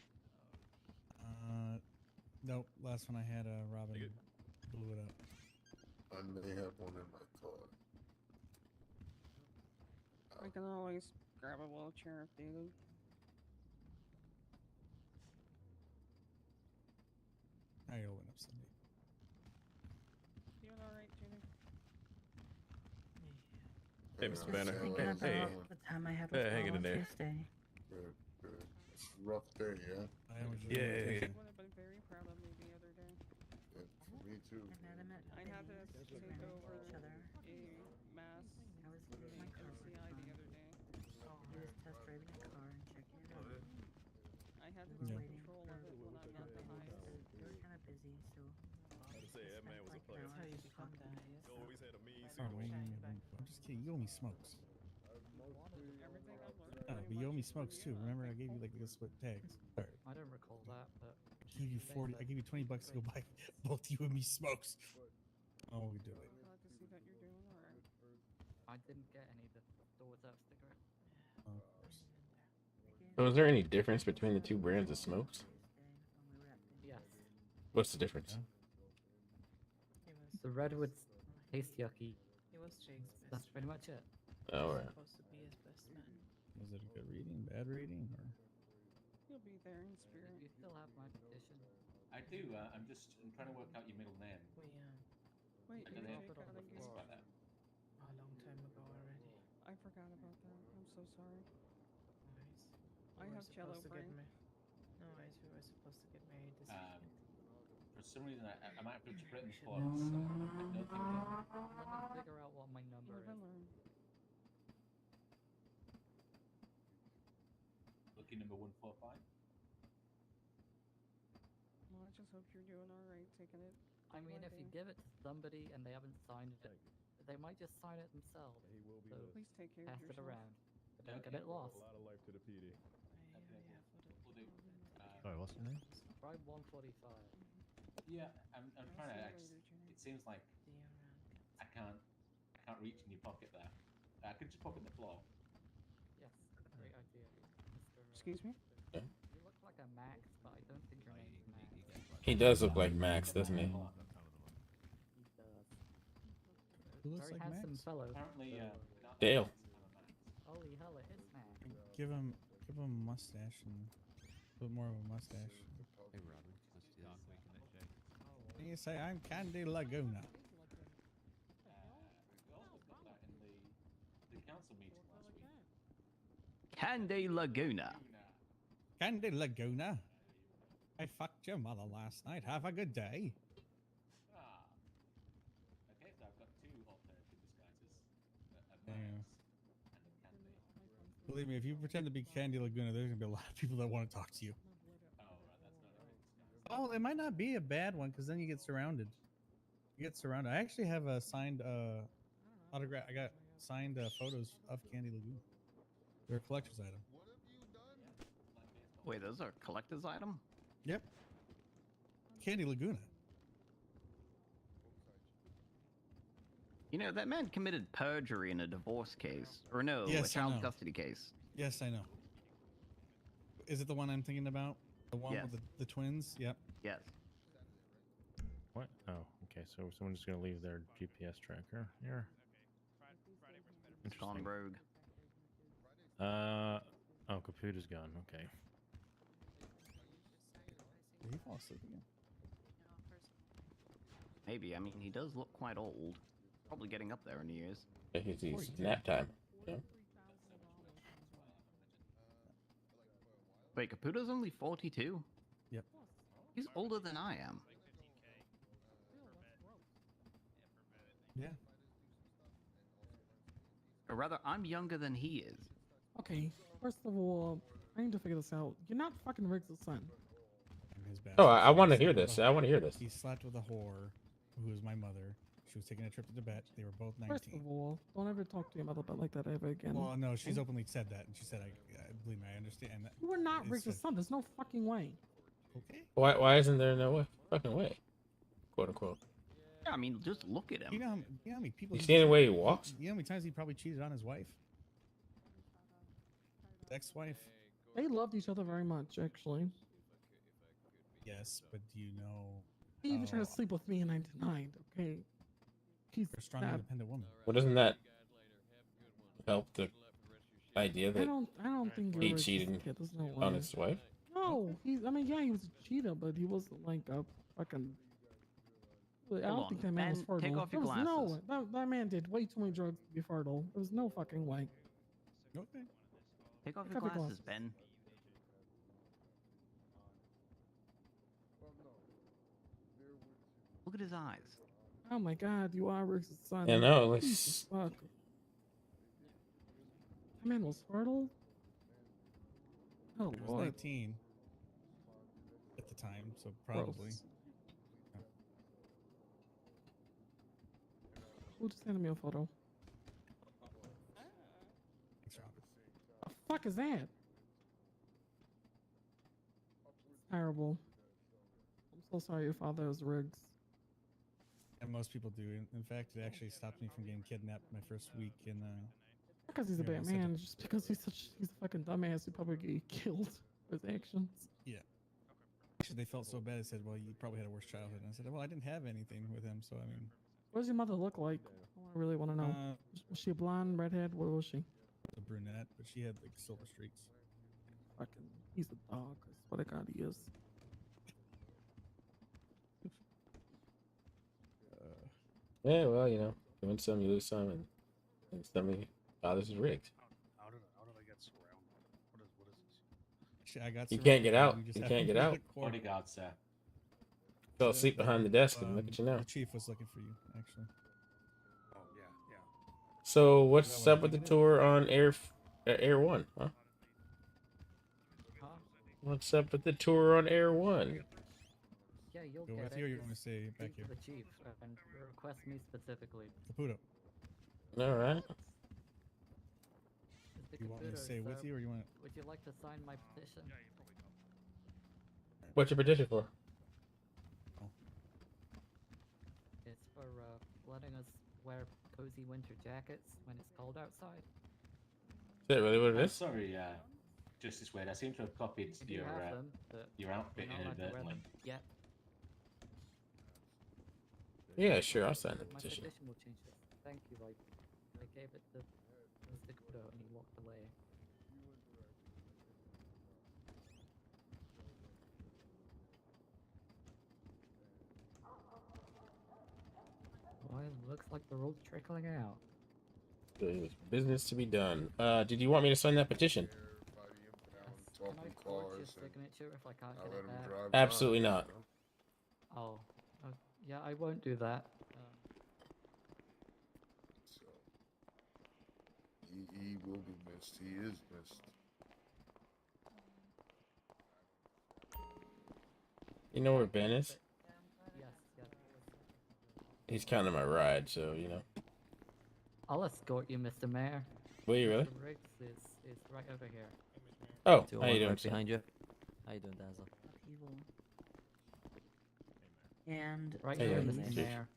Nope. Last one I had, Robin blew it up. I may have one in my car. I can always grab a wheelchair if needed. I gotta win up Sunday. Doing alright, Jimmy? Hey, Mr. Banner. Thinking Hey, about the time I had with hang Paul in on there. Tuesday. Good, good. It's a rough day, yeah? Yeah. You would have been very proud of me the other day. Me too. I had to take over each other. a mass I was in my car with MCI the other day. He was test driving a car and checking it out. I had to We take were waiting control for of it when I'm not the highest. They were kind of busy, so I say that man was a like player. an hour just talking. He always had a mean Oh, wait, I'm just kidding. You owe me smokes. Everything I've learned. Oh, but you owe me smokes too. Remember, I gave you like the split tags. Alright. I don't recall that, but I gave you 40. I gave you $20 to go buy both you and me smokes. Oh, we do it. Glad to see that you're doing alright. I didn't get any. The store was out of cigarette. Oh, of course. So is there any difference between the two brands of smokes? Yes. What's the difference? The redwoods taste yucky. It was Jake's best. That's pretty much it. Oh, right. Supposed to be his best man. Was it a good reading, bad reading, or? You'll be there in spirit. You still have my petition. I do. I'm trying to work out your middle name. Wait, I you're don't know Jake if Adams? it's about that. A long time ago already. I forgot about that. I'm so sorry. Nice. I have jello brain. No, guys, we were supposed to get married this weekend. For some reason, I might have to put it in quotes. I don't think Let me figure out what my number Live and is. learn. lucky number 145. Well, I just hope you're doing alright, taking it. I mean, if you give it to somebody and they haven't signed it, they might just sign it themselves. He will be So with us. Please take care of pass it yourself. around. But don't get it lost. A lot of life to the PD. Sorry, what's your name? Try 145. Yeah, I'm trying to. It seems like I can't reach in your pocket there. I could just pop it in the floor. Yes, great idea, Mr. Excuse me? You look like a Max, but I don't think your name's Max. He does look like Max, doesn't he? He does. Who looks Very like handsome Max? fellow. Apparently, Dale. Holy hell, it is Max. Give him a mustache and put more of a mustache. Hey, Robin. Let's do this. And you say I'm Candy Laguna. We also got that in the council meeting last week. Candy Laguna. Candy Laguna. I fucked your mother last night. Have a good day. Ah. Okay, so I've got two alternative disguises. Yeah. Max and Candy. Believe me, if you pretend to be Candy Laguna, there's gonna be a lot of people that want to talk to you. Oh, right, that's not a good disguise. Oh, it might not be a bad one because then you get surrounded. You get surrounded. I actually have a signed autograph. I got signed photos of Candy Laguna. They're a collector's item. Wait, those are collector's item? Yep. Candy Laguna. You know, that man committed perjury in a divorce case. Or no, Yes, a I child know. custody case. Yes, I know. Is it the one I'm thinking about? The one Yes. with the twins? Yep. Yes. What? Oh, Okay, so someone's gonna leave their GPS tracker here. It's gone rogue. Oh, Caputo's gone. Okay. Did he fall asleep again? Maybe. I mean, he does look quite old. Probably getting up there in years. It's nap time. Yeah. Wait, Caputo's only 42? Yep. He's older than I am. Yeah. Or rather, I'm younger than he is. Okay, first of all, I need to figure this out. You're not fucking Riggs' son. And his Oh, bastard I want to son hear slept with this. a- I want to hear this. He slept with a whore who was my mother. She was taking a trip to Tibet. They were both 19. First of all, don't ever talk to your mother about like that ever again. Well, no, she's openly said that, and she said, "I believe me, I understand that." You are not It's Riggs' just- son. There's no fucking way. Okay. Why isn't there no way, fucking way, quote unquote? Yeah, I mean, just look at him. You know how many people? You he seen the cheated- way he walks? You know how many times he probably cheated on his wife? His ex-wife. They loved each other very much, actually. Yes, but do you know? He even tried to how- sleep with me and I denied. Okay. He's You're a strong, that- independent woman. Well, doesn't that help the idea I that don't think he you're Riggs' cheated kid. There's no on way. his wife? No, I mean, yeah, he was a cheater, but he wasn't like a fucking. I Hold don't on, think that man was Ben, fertile. take off your There was no glasses. way. That man did way too many drugs to be fertile. There was no fucking way. Okay. Take off Take your off your glasses, glasses. Ben. Look at his eyes. Oh my god, you are Riggs' son. Yeah, no, it Jesus looks. fuck. That man was fertile? Oh He was lord. 19 at the time, so probably. Gross. Who just handed me a photo? Thanks, Robert. The fuck is that? Terrible. I'm so sorry your father was Riggs. And most people do. In fact, it actually stopped me from getting kidnapped my first week in. Because he's a Yeah, bad well, man, just because he's a fucking dumbass who probably get killed for his actions. Yeah. Actually, they felt so bad. They said, "Well, you probably had a worse childhood." And I said, "Well, I didn't have anything with him, so I mean." What does your mother look like? I really want to know. Was she a blonde, redhead? What was she? A brunette, but she had like silver streaks. Fucking, he's a dog. I swear to God, he is. Yeah, well, you know, you win some, you lose some, and some of your fathers is rigged. How did I get surrounded? What is this? Actually, I got. You can't get surrounded, out. we just You happened can't to get be in out. the corner. Bodyguard, sir. Fell asleep behind the desk, and look at you now. The chief was looking for you, actually. Oh yeah. So Is what's that what up with the you did? tour on Air One? Huh? Huh? What's up with the tour on Air One? Yeah, you'll Go get with it. you, or you Just want to stay back speak here? to the chief and request me specifically. Caputo. All right. Mr. You want me to Caputo, stay with sir, you, or you want? Would you like to sign my petition? What's your petition for? It's for letting us wear cozy winter jackets when it's cold outside. Is that really what it I'm is? sorry, Justice Wade. I seem to have copied We do your have them, but your outfit we're not allowed to wear inadvertently. them yet. Yeah, sure. I'll sign the My petition. petition will change this. Thank you. I gave it to Mr. Caputo and he walked away. Well, it looks like the road's trickling out. There's business to be done. Did you want me to sign that petition? Can I Talking forge your cars, and signature if I can't I get let it him back? drive by, Absolutely not. you know? Oh, yeah, I won't do that. So he will be missed. He is missed. You know where Ben is? Yes, yes. He's counting my ride, so you know. I'll escort you, Mr. Mayor. Will you really? Mr. Riggs is right over here. Oh, Two how you one doing, right sir? behind you. How you doing, Dazzle? Upheaval. And Right Hey, here, yeah, Mr. Chief. Mayor.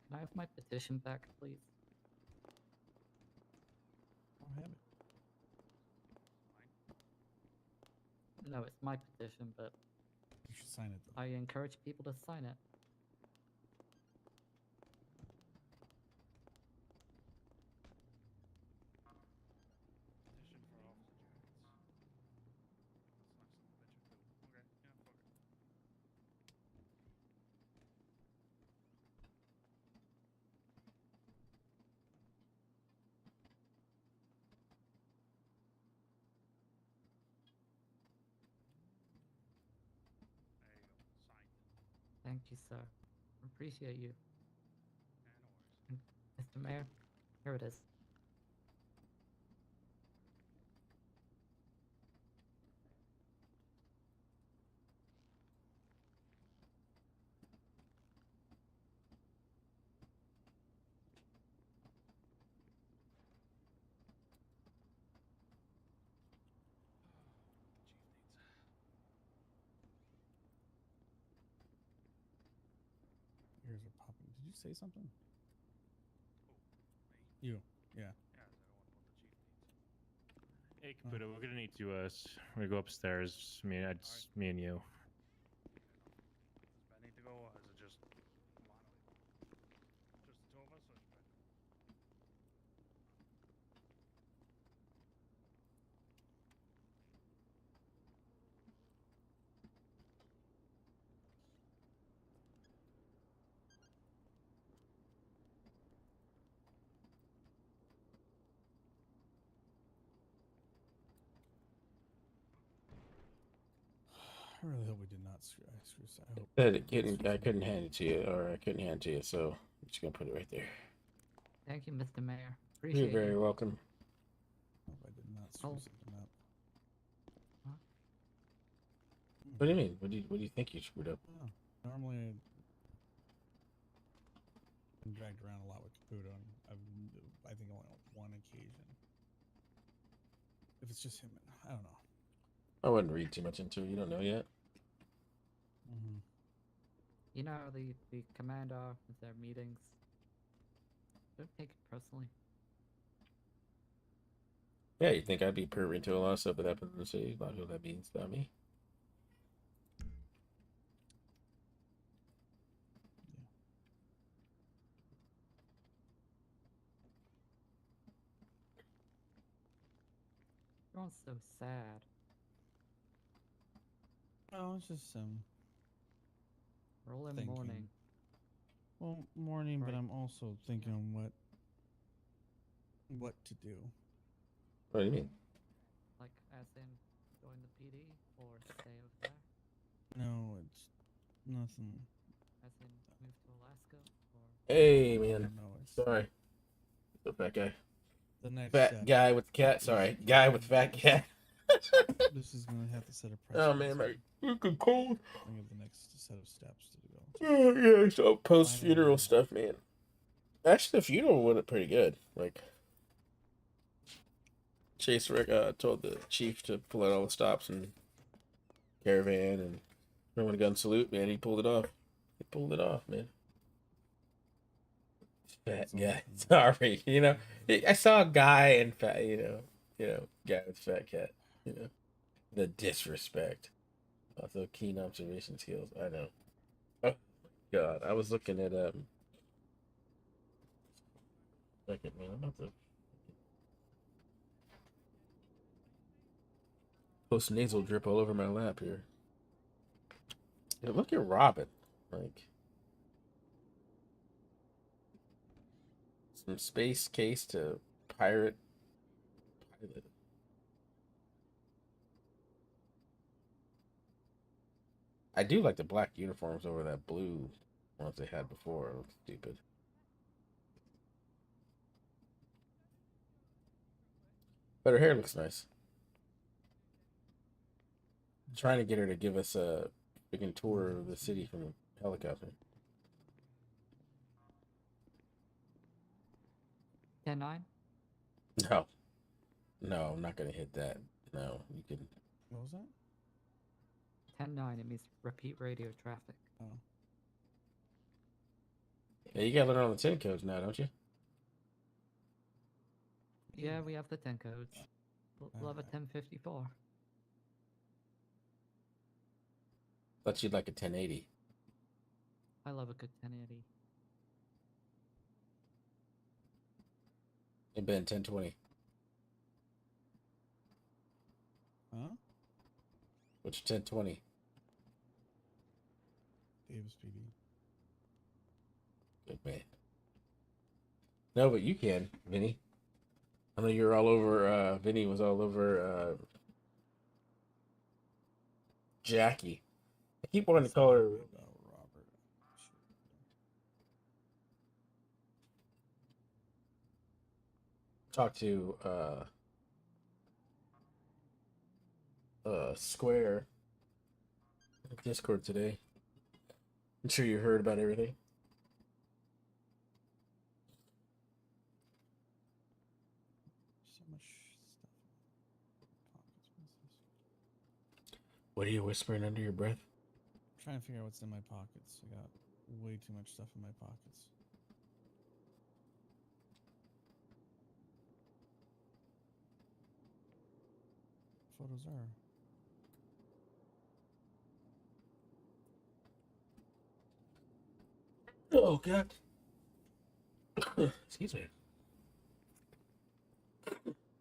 Can I have my petition back, please? I don't have it. No, it's my petition, but You should sign it though. I encourage people to sign it. Petition for officer jackets. That's not something bitch would do. Okay, yeah, fuck it. There you go. Signed. Thank you, sir. Appreciate you. Yeah, no worries. And Mr. Mayor, here it is. Ears are popping. Did you say something? Me? You. Yeah. Yeah, is that what the chief needs? Hey, Caputo, we're gonna need to we're gonna go upstairs. Me and me and you. Does Ben need to go, or is it just Lana? Just the two of us, or should Ben? I really hope we did not screw. I hope. I couldn't hand it to you, or I couldn't hand it to you, so I'm just gonna put it right there. Thank you, Mr. Mayor. You're Appreciate very you. welcome. Hope I did not screw Oh. something up. What do you mean? What do you think you screwed up? Oh, normally I've been dragged around a lot with Caputo, and I think only on one occasion. If it's just him, I don't know. I wouldn't read too much into it. You don't know yet. Mm-hmm. You know the commander with their meetings. Don't take it personally. Yeah, you think I'd be privy to a lot of stuff that happens in the city about who that means about me? Everyone's so sad. Oh, it's just We're all in thinking. mourning. Well, morning, but Right. I'm also thinking on what to do. What do you mean? Like, as in join the PD or stay over there? No, it's nothing. As in move to Alaska or Hey, man. No, it's Sorry. The fat guy. the next Fat step. guy with cat. Sorry, guy with fat cat. This is gonna have to set a Oh precedent. man, my fucking cold. Think of the next set of steps to go. Oh, yeah, so post funeral stuff, man. Actually, the funeral went pretty good. Like, Chase told the chief to pull out all the stops and caravan and everyone gun salute, man. He pulled it off. He pulled it off, man. Fat guy. Sorry, you know. I saw a guy and fat, guy with fat cat. You know, the disrespect. Also, keen observation skills. I know. Oh God, I was looking at Second, man. I'm about to post nasal drip all over my lap here. Yeah, look at Robin. Like, from space case to pirate pilot. I do like the black uniforms over that blue ones they had before. It looked stupid. But her hair looks nice. I'm trying to get her to give us a freaking tour of the city from a helicopter. 10-9? No. No, I'm not going to hit that. No, you can. What was that? 10-9, it means repeat radio traffic. Oh. Yeah, you got to learn all the 10 codes now, don't you? Yeah, we have the 10 codes. We'll have a 1054. Thought you'd like a 1080. I love a good 1080. Hey Ben, 1020. Huh? What's your 1020? Davis PD. Good man. No, but you can, Vinny. I know you're all over. Vinny was all over Jackie. I keep wanting to call her. Robert. Talk to Square Discord today. I'm sure you heard about everything. So much stuff. What are you whispering under your breath? I'm trying to figure out what's in my pockets. I got way too much stuff in my pockets. Photos are. Oh God. Excuse me.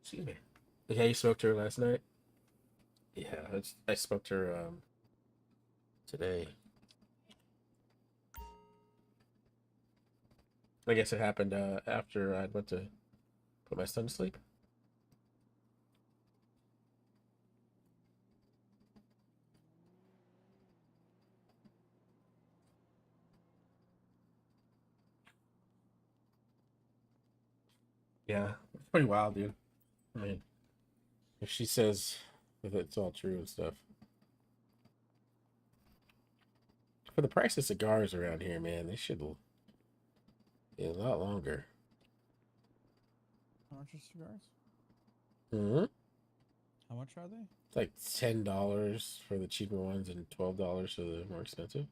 Excuse me. Yeah, you spoke to her last night? Yeah, I spoke to her today. I guess it happened after I went to put my son to sleep. Yeah, it's pretty wild, dude. I mean, if she says if it's all true and stuff. For the price of cigars around here, man, they should be a lot longer. How much are cigars? Mm-hmm. How much are they? It's like $10 for the cheaper ones and $12 for the more expensive.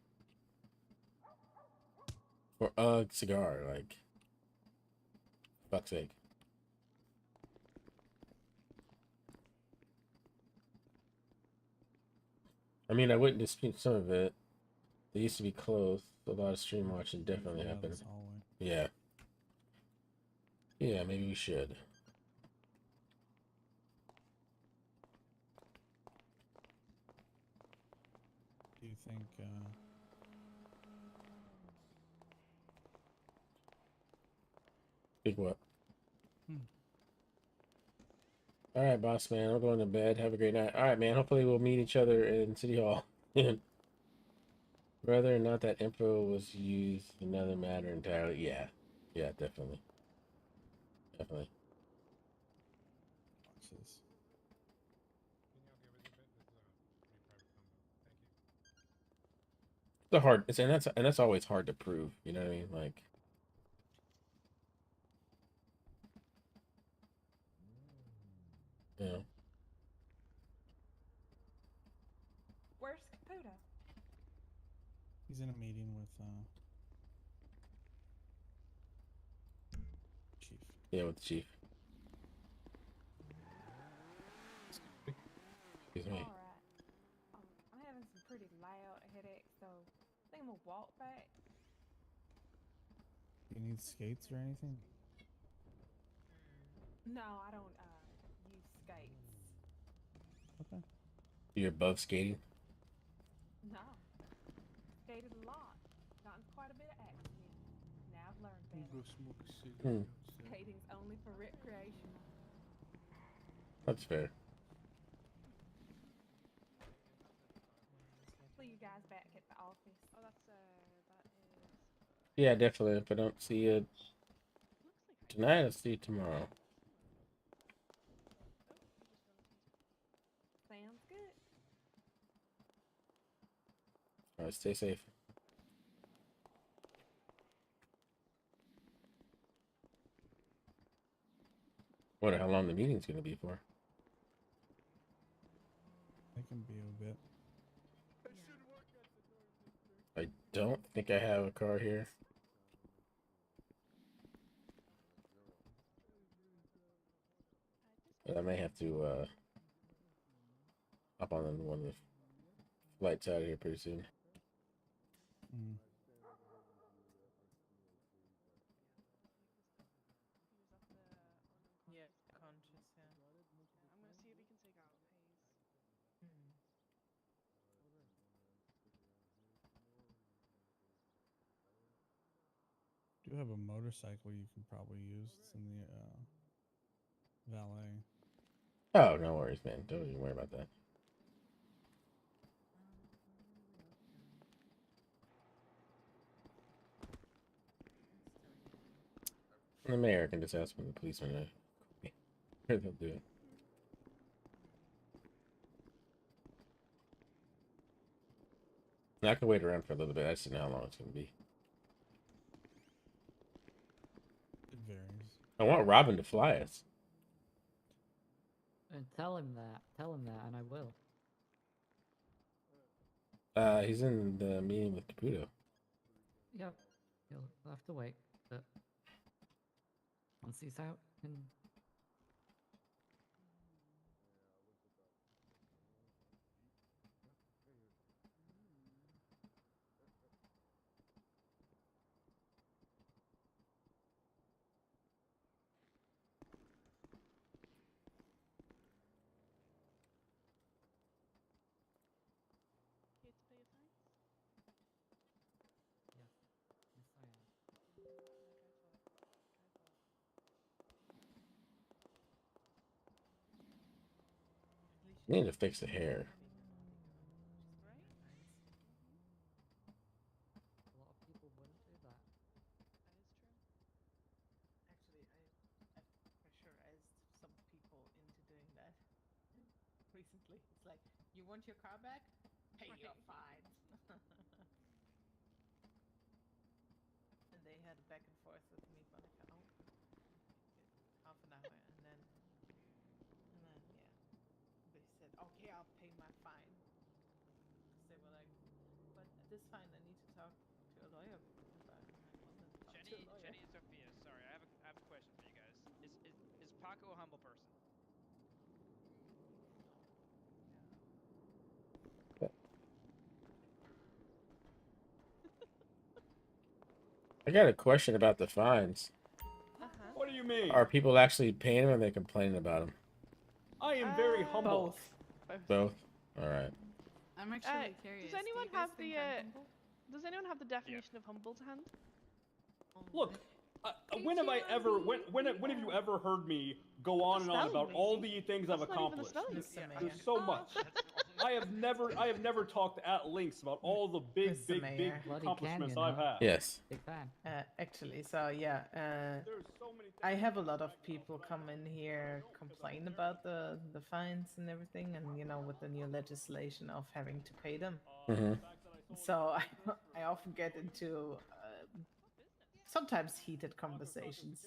For a cigar, like, fuck's sake. I mean, I wouldn't dispute some of it. They used to be closed. A lot of stream watching definitely happened. Yeah. Yeah, maybe we should. Do you think Big what? All right, boss man. I'm going to bed. Have a great night. All right, man. Hopefully we'll meet each other in City Hall. Whether or not that info was used, another matter entirely. Yeah. Yeah, definitely. Definitely. boxes? The hard it's and that's always hard to prove, you know what I mean? Like you know. Where's Caputo? He's in a meeting with Chief. Yeah, with the chief. Excuse me. Alright. I'm having some pretty loud headaches, so I think I'm gonna walk back. Do you need skates or anything? No, I don't use skates. Okay. You're above skating? No. Skated a lot. Gotten quite a bit of accident. Now I've learned better. Go smoke a cigarette. Skating's only for recreational. That's fair. See you guys back at the office. Oh, that is. Yeah, definitely. If I don't see you tonight, I'll see you tomorrow. Sounds good. All right, stay safe. Wonder how long the meeting's gonna be for. It can be a bit. I don't think I have a car here. But I may have to hop on one of the lights out of here pretty soon. Mm. Yeah, conscious, yeah. I'm gonna see if we can take out Hayes. Mm. Do have a motorcycle you can probably use. It's in the valet. Oh, no worries, man. Don't even worry about that. The mayor can just ask for the policeman to. They'll do it. And I can wait around for a little bit. I just don't know how long it's gonna be. It varies. I want Robin to fly us. And tell him that. Tell him that, and I will. He's in the meeting with Caputo. Yep. You'll have to wait, but once he's out, and Here to pay your fines? yes, yes I am. Like I thought. At least You need to fix the hair. Right? A lot of people wouldn't do that. That is true. Actually, I've pressurized some people into doing that recently. It's like, you want your car back? Pay your fines. And they had a back and forth with me for like half an hour, and then yeah, they said, okay, I'll pay my fine. Because they were like, but this fine I need to talk to a lawyer about. I'm like, well, then talk to a lawyer. Jenny and Sophia, sorry, I have a question for you guys. Is Paco a humble person? I got a question about the fines. What do you mean? Are people actually paying them, or are they complaining about them? I am very humble. Both. All right. I'm actually curious. Does anyone do you guys have think the I'm humble? Does anyone have the definition of humble to hand? Look, when have I ever? When have you ever heard me go on and on about all the things I've accomplished? There's so much. I have never talked at length about all the big Mayor. accomplishments I've had. Yes. Big fan. Actually, so yeah, I have a lot of people come in here complain about the fines and everything, and with the new legislation of having to pay them. Mm-hmm. So I often get into sometimes heated conversations.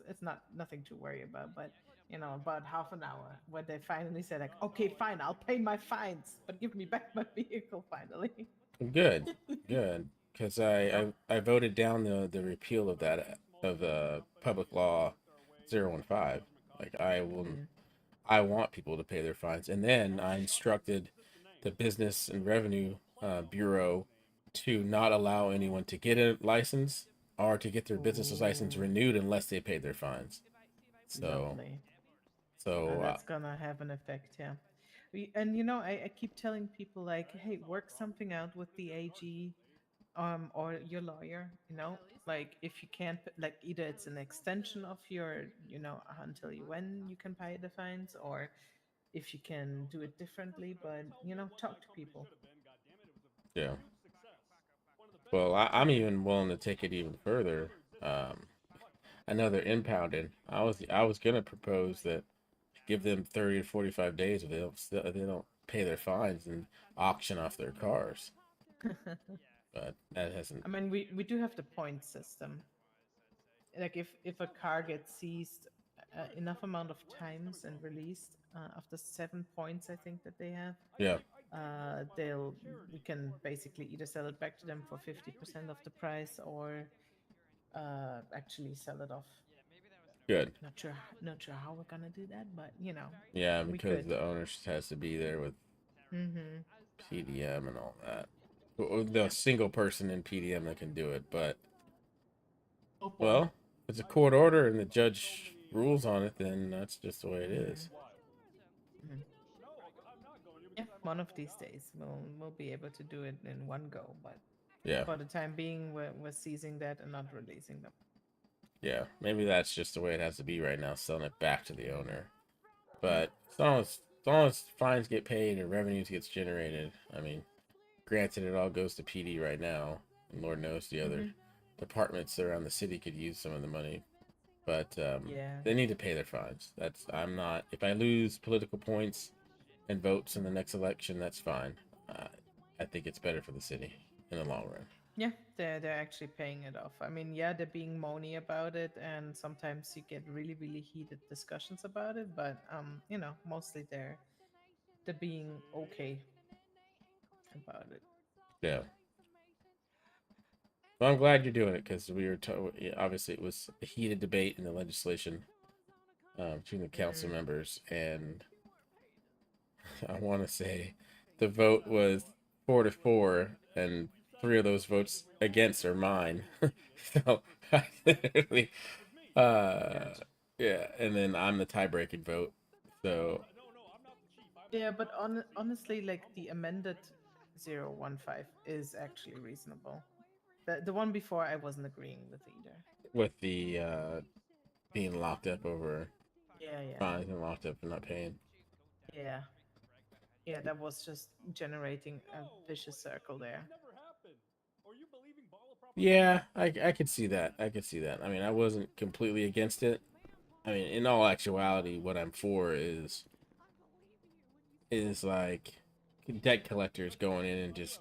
It's nothing to worry about, but about half an hour when they finally say like, okay, fine, I'll pay my fines, but give me back my vehicle finally. Good. Good. Because I voted down the repeal of that of public law 015. Like I want people to pay their fines, and then I instructed the Business and Revenue Bureau to not allow anyone to get a license or to get their business's license renewed unless they pay their fines. So, Lovely. so That's gonna have an effect, yeah. And I keep telling people like, hey, work something out with the AG, or your lawyer. Like if you can't, like either it's an extension of your, until when you can pay the fines, or if you can do it differently. But talk to people. yeah. Well, I'm even willing to take it even further. I know they're impounded. I was gonna propose that give them 30 to 45 days if they don't pay their fines and auction off their cars. But that hasn't. I mean, we do have the point system. Like if a car gets seized enough amount of times and released, after 7 points, I think that they have. Yeah. We can basically either sell it back to them for 50% of the price, or actually sell it off. Good. Not sure how we're gonna do that, but Yeah, we because could. the owner has to be there with Mm-hmm. PDM and all that. Or the single person in PDM that can do it, but well, if it's a court order and the judge rules on it, then that's just the way it is. Mhm. Yeah, one of these days we'll be able to do it in one go, but Yeah. for the time being, we're seizing that and not releasing them. Yeah, maybe that's just the way it has to be right now, selling it back to the owner. But as long as fines get paid and revenues gets generated, I mean, granted, it all goes to PD right now, and Lord knows the other departments around the city could use some of the money, but Yeah. they need to pay their fines. I'm not. If I lose political points and votes in the next election, that's fine. I think it's better for the city in the long run. Yeah, they're actually paying it off. I mean, yeah, they're being moany about it, and sometimes you get really heated discussions about it. But mostly they're being okay about it. Yeah. Well, I'm glad you're doing it because obviously it was a heated debate in the legislation between the council members, and I want to say the vote was 4-4, and 3 of those votes against are mine. So I literally, yeah, and then I'm the tie-breaking vote. So Yeah, but honestly, like the amended 015 is actually reasonable. The one before I wasn't agreeing with either. with the being locked up over Yeah. fines and locked up for not paying. Yeah. Yeah, that was just generating a vicious circle there. Yeah, I could see that. I could see that. I mean, I wasn't completely against it. I mean, in all actuality, what I'm for is like debt collectors going in and just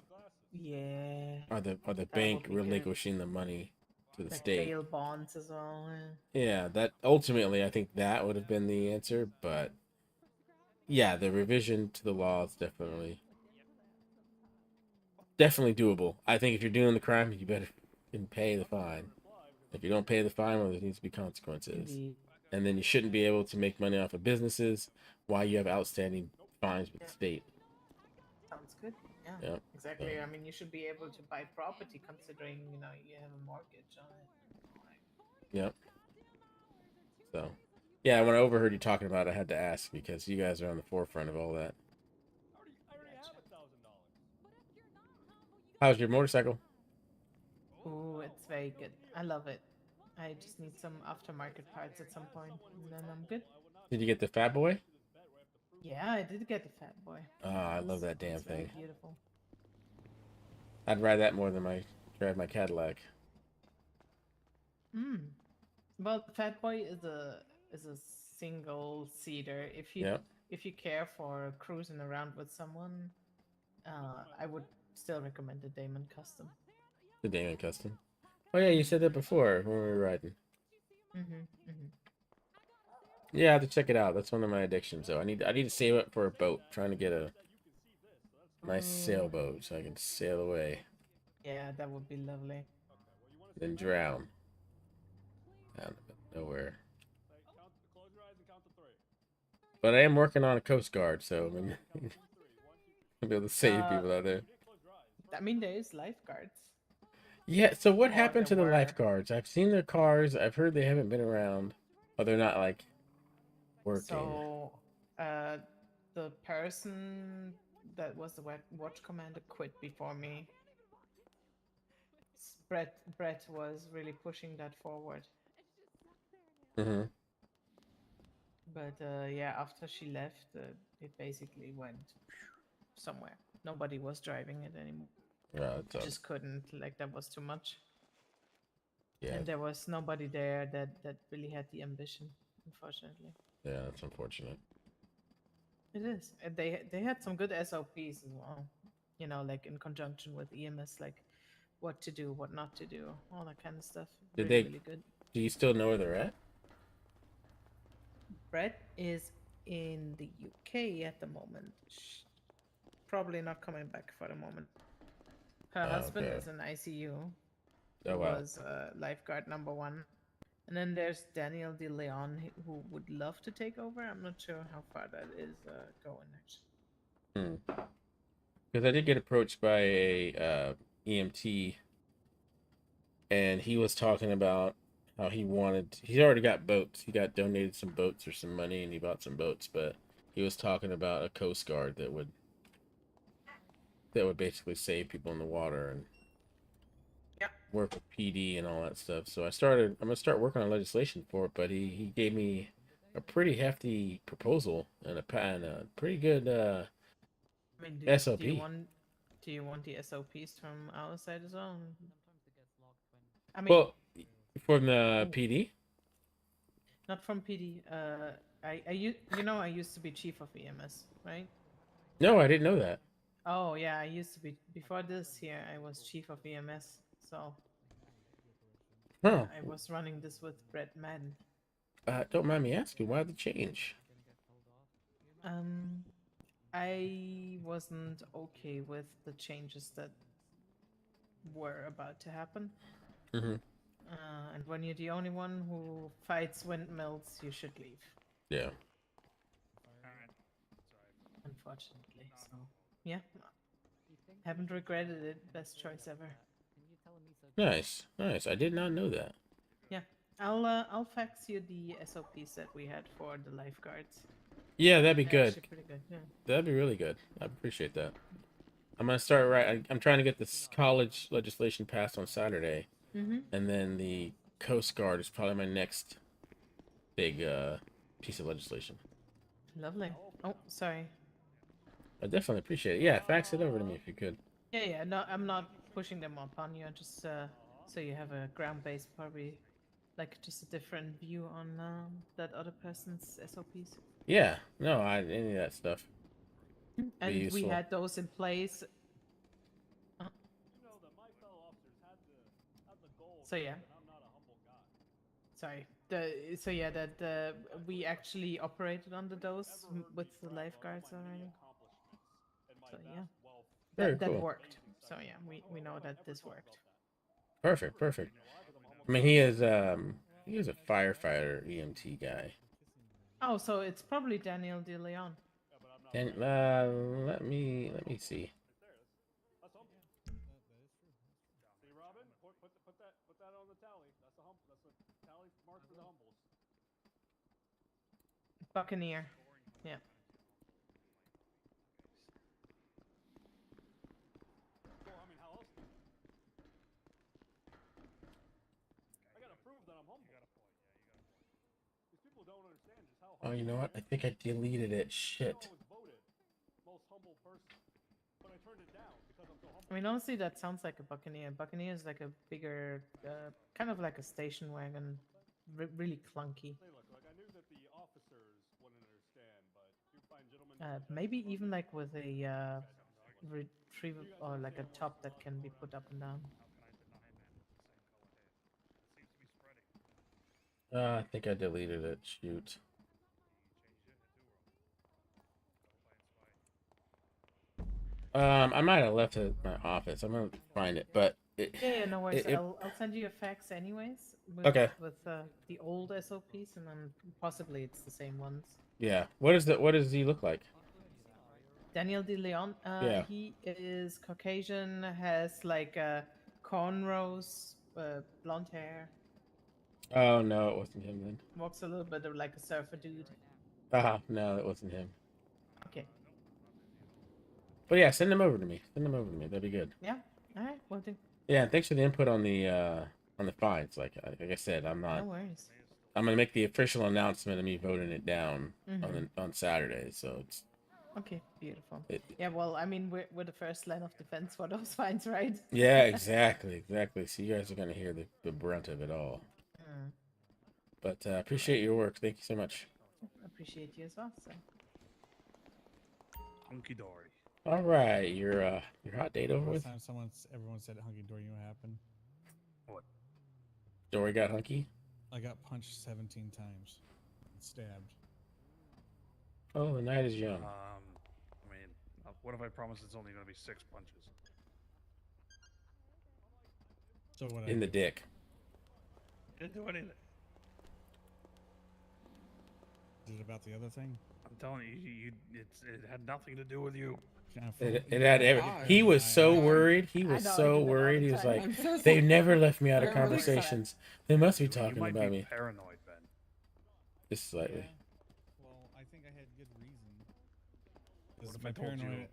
are the bank relinquishing the money to the like state. bail bonds as well. Yeah, that ultimately I think that would have been the answer, but yeah, the revision to the law is definitely doable. I think if you're doing the crime, you better can pay the fine. If you don't pay the fine, well, there needs to be consequences. Indeed. And then you shouldn't be able to make money off of businesses while you have outstanding fines with the state. Sounds good. Yeah. Yep. Exactly. So, I mean, you should be able to buy property considering you have a mortgage on it. yep. So, yeah, when I overheard you talking about it, I had to ask because you guys are on the forefront of all that. How's your motorcycle? Oh, it's very good. I love it. I just need some aftermarket parts at some point, and then I'm good. Did you get the Fat Boy? Yeah, I did get the Fat Boy. Oh, I love that damn It's very thing. beautiful. I'd ride that more than drive my Cadillac. Well, the Fat Boy is a single seater. If you care for cruising around with someone, I would still recommend the Damon Custom. The Damon Custom. Oh yeah, you said that before when we were riding. Yeah, I have to check it out. That's one of my addictions, though. I need to save up for a boat. I'm trying to get a nice sailboat so I can sail away. Yeah, that would be lovely. Then drown. Down nowhere. But I am working on a Coast Guard, so I'll be able to save people out there. I mean, there is lifeguards. Yeah, so what happened to the lifeguards? I've seen their cars. I've heard they haven't been around. Oh, they're not, like, working. So, the person that was the watch commander quit before me. Brett was really pushing that forward. But yeah, after she left, it basically went somewhere. Nobody was driving it anymore. Yeah, I just couldn't. Like, that was too much. Yeah. And there was nobody there that really had the ambition, unfortunately. Yeah, that's unfortunate. It is. And they had some good SOPs as well. Like in conjunction with EMS, like what to do, what not to do, all that kind of stuff. Really good. Do you still know where they're at? Brett is in the UK at the moment. Probably not coming back for the moment. Her husband is in ICU. Oh, wow. Was lifeguard number 1. And then there's Daniel De Leon who would love to take over. I'm not sure how far that is going, actually. Because I did get approached by a EMT, and he was talking about how he's already got boats. He got donated some boats or some money, and he bought some boats. But he was talking about a Coast Guard that would basically save people in the water and work with PD and all that stuff. So I'm gonna start working on legislation for it. But he gave me a pretty hefty proposal and a pretty good I mean, SOP. do you want the SOPs from our side as well? I mean, Well, from the PD. not from PD. I used to be chief of EMS, right? No, I didn't know that. Oh yeah, I used to be before this here. I was chief of EMS, so Huh. I was running this with Brett Madden. Don't mind me asking, why the change? I wasn't okay with the changes that were about to happen. Mm-hmm. And when you're the only one who fights windmills, you should leave. Yeah. Unfortunately, so yeah, haven't regretted it. Best choice ever. Nice. I did not know that. Yeah, I'll fax you the SOPs that we had for the lifeguards. Yeah, that'd be They're good. actually pretty good. Yeah. That'd be really good. I appreciate that. I'm gonna start I'm trying to get this college legislation passed on Saturday, and then the Coast Guard is probably my next big piece of legislation. Lovely. Oh, sorry. I definitely appreciate it. Yeah, fax it over to me if you could. Yeah. No, I'm not pushing them upon you. Just so you have a ground-based, probably like just a different view on that other person's SOPs. Yeah. No, any of that stuff. And we had those in place. So yeah. Sorry. That we actually operated under those with the lifeguards already. So yeah. That cool. worked. So yeah, we know that this worked. Perfect. I mean, he is a firefighter EMT guy. Oh, so it's probably Daniel DeLeon. And let me see. See, Robin, put that on the tally. That's a tally mark for the humbles. Buccaneer. Yeah. Well, I mean, how else? I gotta prove that I'm humble. These people don't understand just how. Oh, you know what? I think I deleted it. Shit. Most humble person, but I turned it down because I'm so humble. I mean, honestly, that sounds like a Buccaneer. Buccaneer is like a bigger, kind of like a station wagon, really clunky. Hey, look, I knew that the officers wouldn't understand, but you find gentlemen. Maybe even like with a retriever or like a top that can be put up and down. I think I deleted it. Shoot. I might have left it at my office. I'm gonna find it, but Yeah, no worries. I'll send you a fax anyways. With the old SOPs, and then possibly it's the same ones. Yeah. What does he look like? Daniel DeLeon. Yeah. He is Caucasian, has like cornrows, blonde hair. Oh no, it wasn't him then. Walks a little bit of like a surfer dude. No, that wasn't him. Okay. But yeah, send them over to me. That'd be good. Yeah. All right. Will do. Yeah, and thanks for the input on the fines. Like I said, I'm not. No worries. I'm gonna make the official announcement of me voting it down on Saturday. So it's. Okay. Beautiful. Yeah. Well, I mean, we're the first line of defense for those fines, right? Yeah. Exactly. So you guys are gonna hear the brunt of it all. But appreciate your work. Thank you so much. Appreciate you as well. So. Hunky dory. All right, your hot date over with. Last time everyone said hunky dory, you know what happened? What? Dory got hunky. I got punched 17 times, and stabbed. Oh, the night is young. I mean, what if I promise it's only going to be 6 punches? So what? In the dick. Didn't do anything. Is it about the other thing? I'm telling you, it had nothing to do with you. It had he was so worried. He was so worried. He was like, they never left me out of conversations. They must be talking might about be me. paranoid, Ben. Just slightly. Well, I think I had good reason. What if my I told you paranoia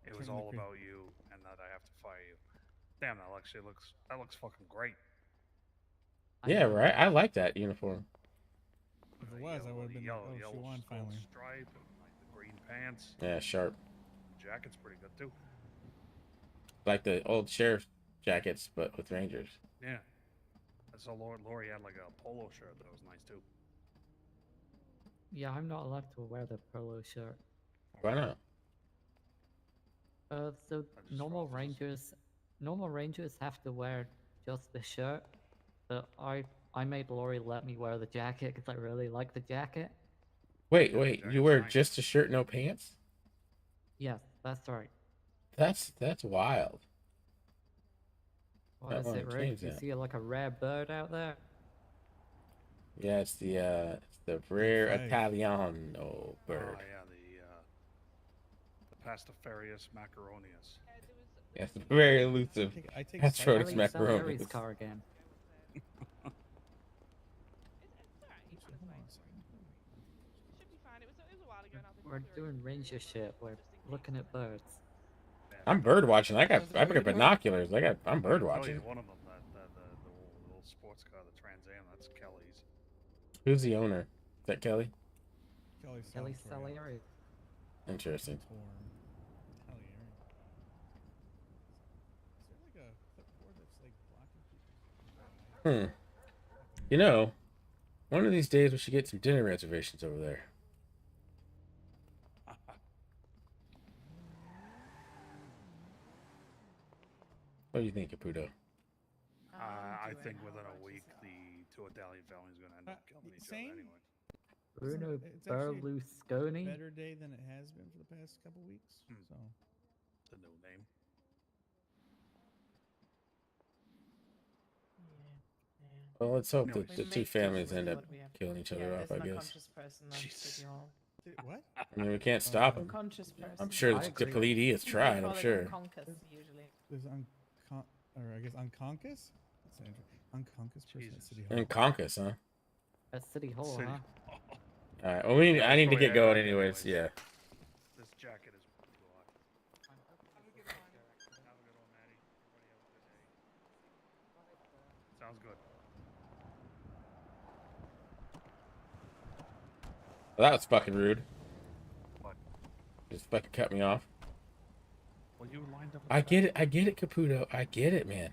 it was turned all into about you and that I have to fire you? Damn, that looks fucking great. Yeah, right. I like that uniform. If it was, I would have been like, oh, she yellow won finally. stripe and like the green pants. Yeah, sharp. The jacket's pretty good too. Like the old sheriff jackets, but with Rangers. Yeah. I saw Lori had like a polo shirt that was nice too. Yeah, I'm not allowed to wear the polo shirt. Why not? So normal rangers have to wear just the shirt, but I made Lori let me wear the jacket because I really like the jacket. Wait, you wear just a shirt, no pants? Yes, that's right. That's wild. What is it, Rick? You see like a rare bird out there? Yeah, it's the rare Italiano bird. Oh yeah, the pastiferius macaronius. Yes, very elusive. I take Pastronis macaroni. Car again. We're doing ranger shit. We're looking at birds. I'm bird watching. I got binoculars. I'm bird watching. One of them, the little sports car, the Trans Am, that's Kelly's. Who's the owner? Is that Kelly? Kelly Salieri. Interesting. You know, one of these days we should get some dinner reservations over there. What do you think, Caputo? I think within a week, the two Italian families are going to end up killing each other anyway. Bruno It's actually Berlusconi. Better day than it has been for the past couple weeks. So It's a new name. Well, let's hope that the two families end up killing each other off, I guess. What? I mean, we can't stop them. I'm sure the police has tried, I'm sure. There's or I guess Unconkus? That's an Unconkus person at City Hall. Unconkus, huh? At City Hall, huh? Alright, well, I need to get going anyways, yeah. This jacket is really good. Have a good one, Maddie. Everybody have a good day. Sounds good. Well, that was fucking rude. What? Just fucking cut me off. Well, you lined up. I get it, Caputo. I get it, man.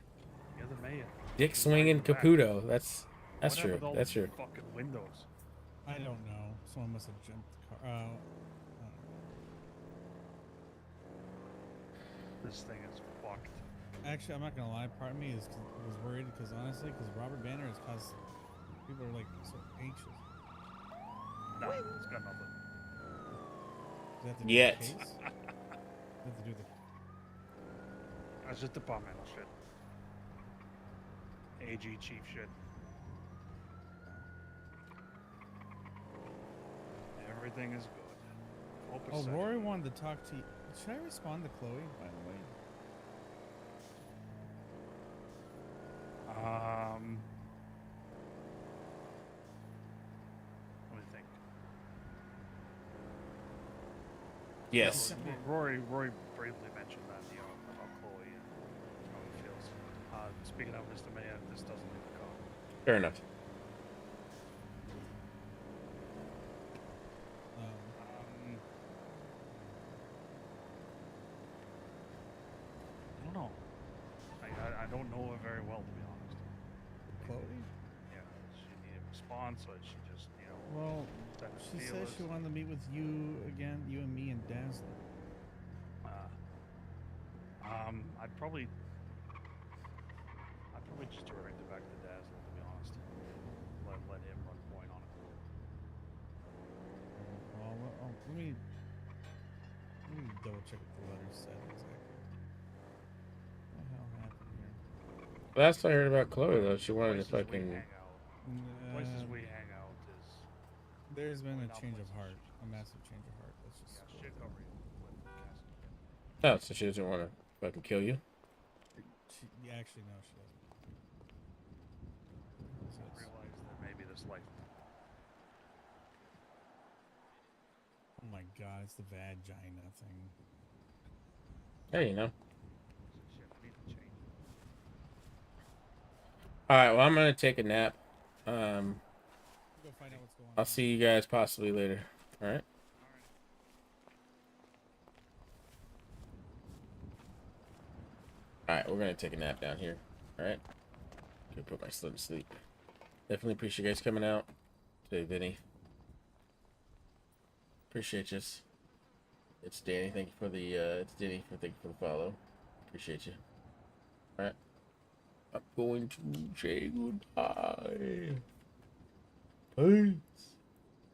You're the mayor. Dick swinging Caputo. That's true. That's true. Fucking windows. I don't know. Someone must have jumped the car. This thing is fucked. Actually, I'm not gonna lie. Part of me was worried because honestly, because Robert Banner has caused people are like so anxious. Nah, it's got nothing. Does that have to do Yet. with the case? Does that have to do with the... That's just departmental shit. AG chief shit. Everything is good. Oh, Rory wanted to talk to you. Should I respond to Chloe, by the way? Let me think. Yes. Rory briefly mentioned that, about Chloe and how he feels. Speaking of Mr. Mayor, this doesn't leave the car. Fair enough. I don't know. I don't know her very well, to be honest. Chloe? Yeah, she needed a response, or she just, Well, she says she wanted to meet with you again, you and me and Dazzler. I'd probably just direct it back to Dazzler, to be honest. Let him run point on it. Well, let me double check what the letter said exactly. What the hell happened here? Last I heard about Chloe, though, she wanted to fucking... Places we hang out is There's been a change of heart, a massive change of heart. That's just. Yeah, shit cover you with casting again. Oh, so she doesn't want to fucking kill you? Yeah, actually, no, she doesn't. So realize that maybe this life. Oh my god, it's the vagina thing. Hey, you know. Shit, I need to change. All right, well, I'm gonna take a nap. Go find out what's going on. I'll see you guys possibly later. All right. All right, we're gonna take a nap down here. All right. Go put my son to sleep. Definitely appreciate you guys coming out today, Vinny. Appreciate you. It's Danny. Thank you for the. It's Danny. Thank you for the follow. Appreciate you. All right. I'm going to say goodbye. Bye.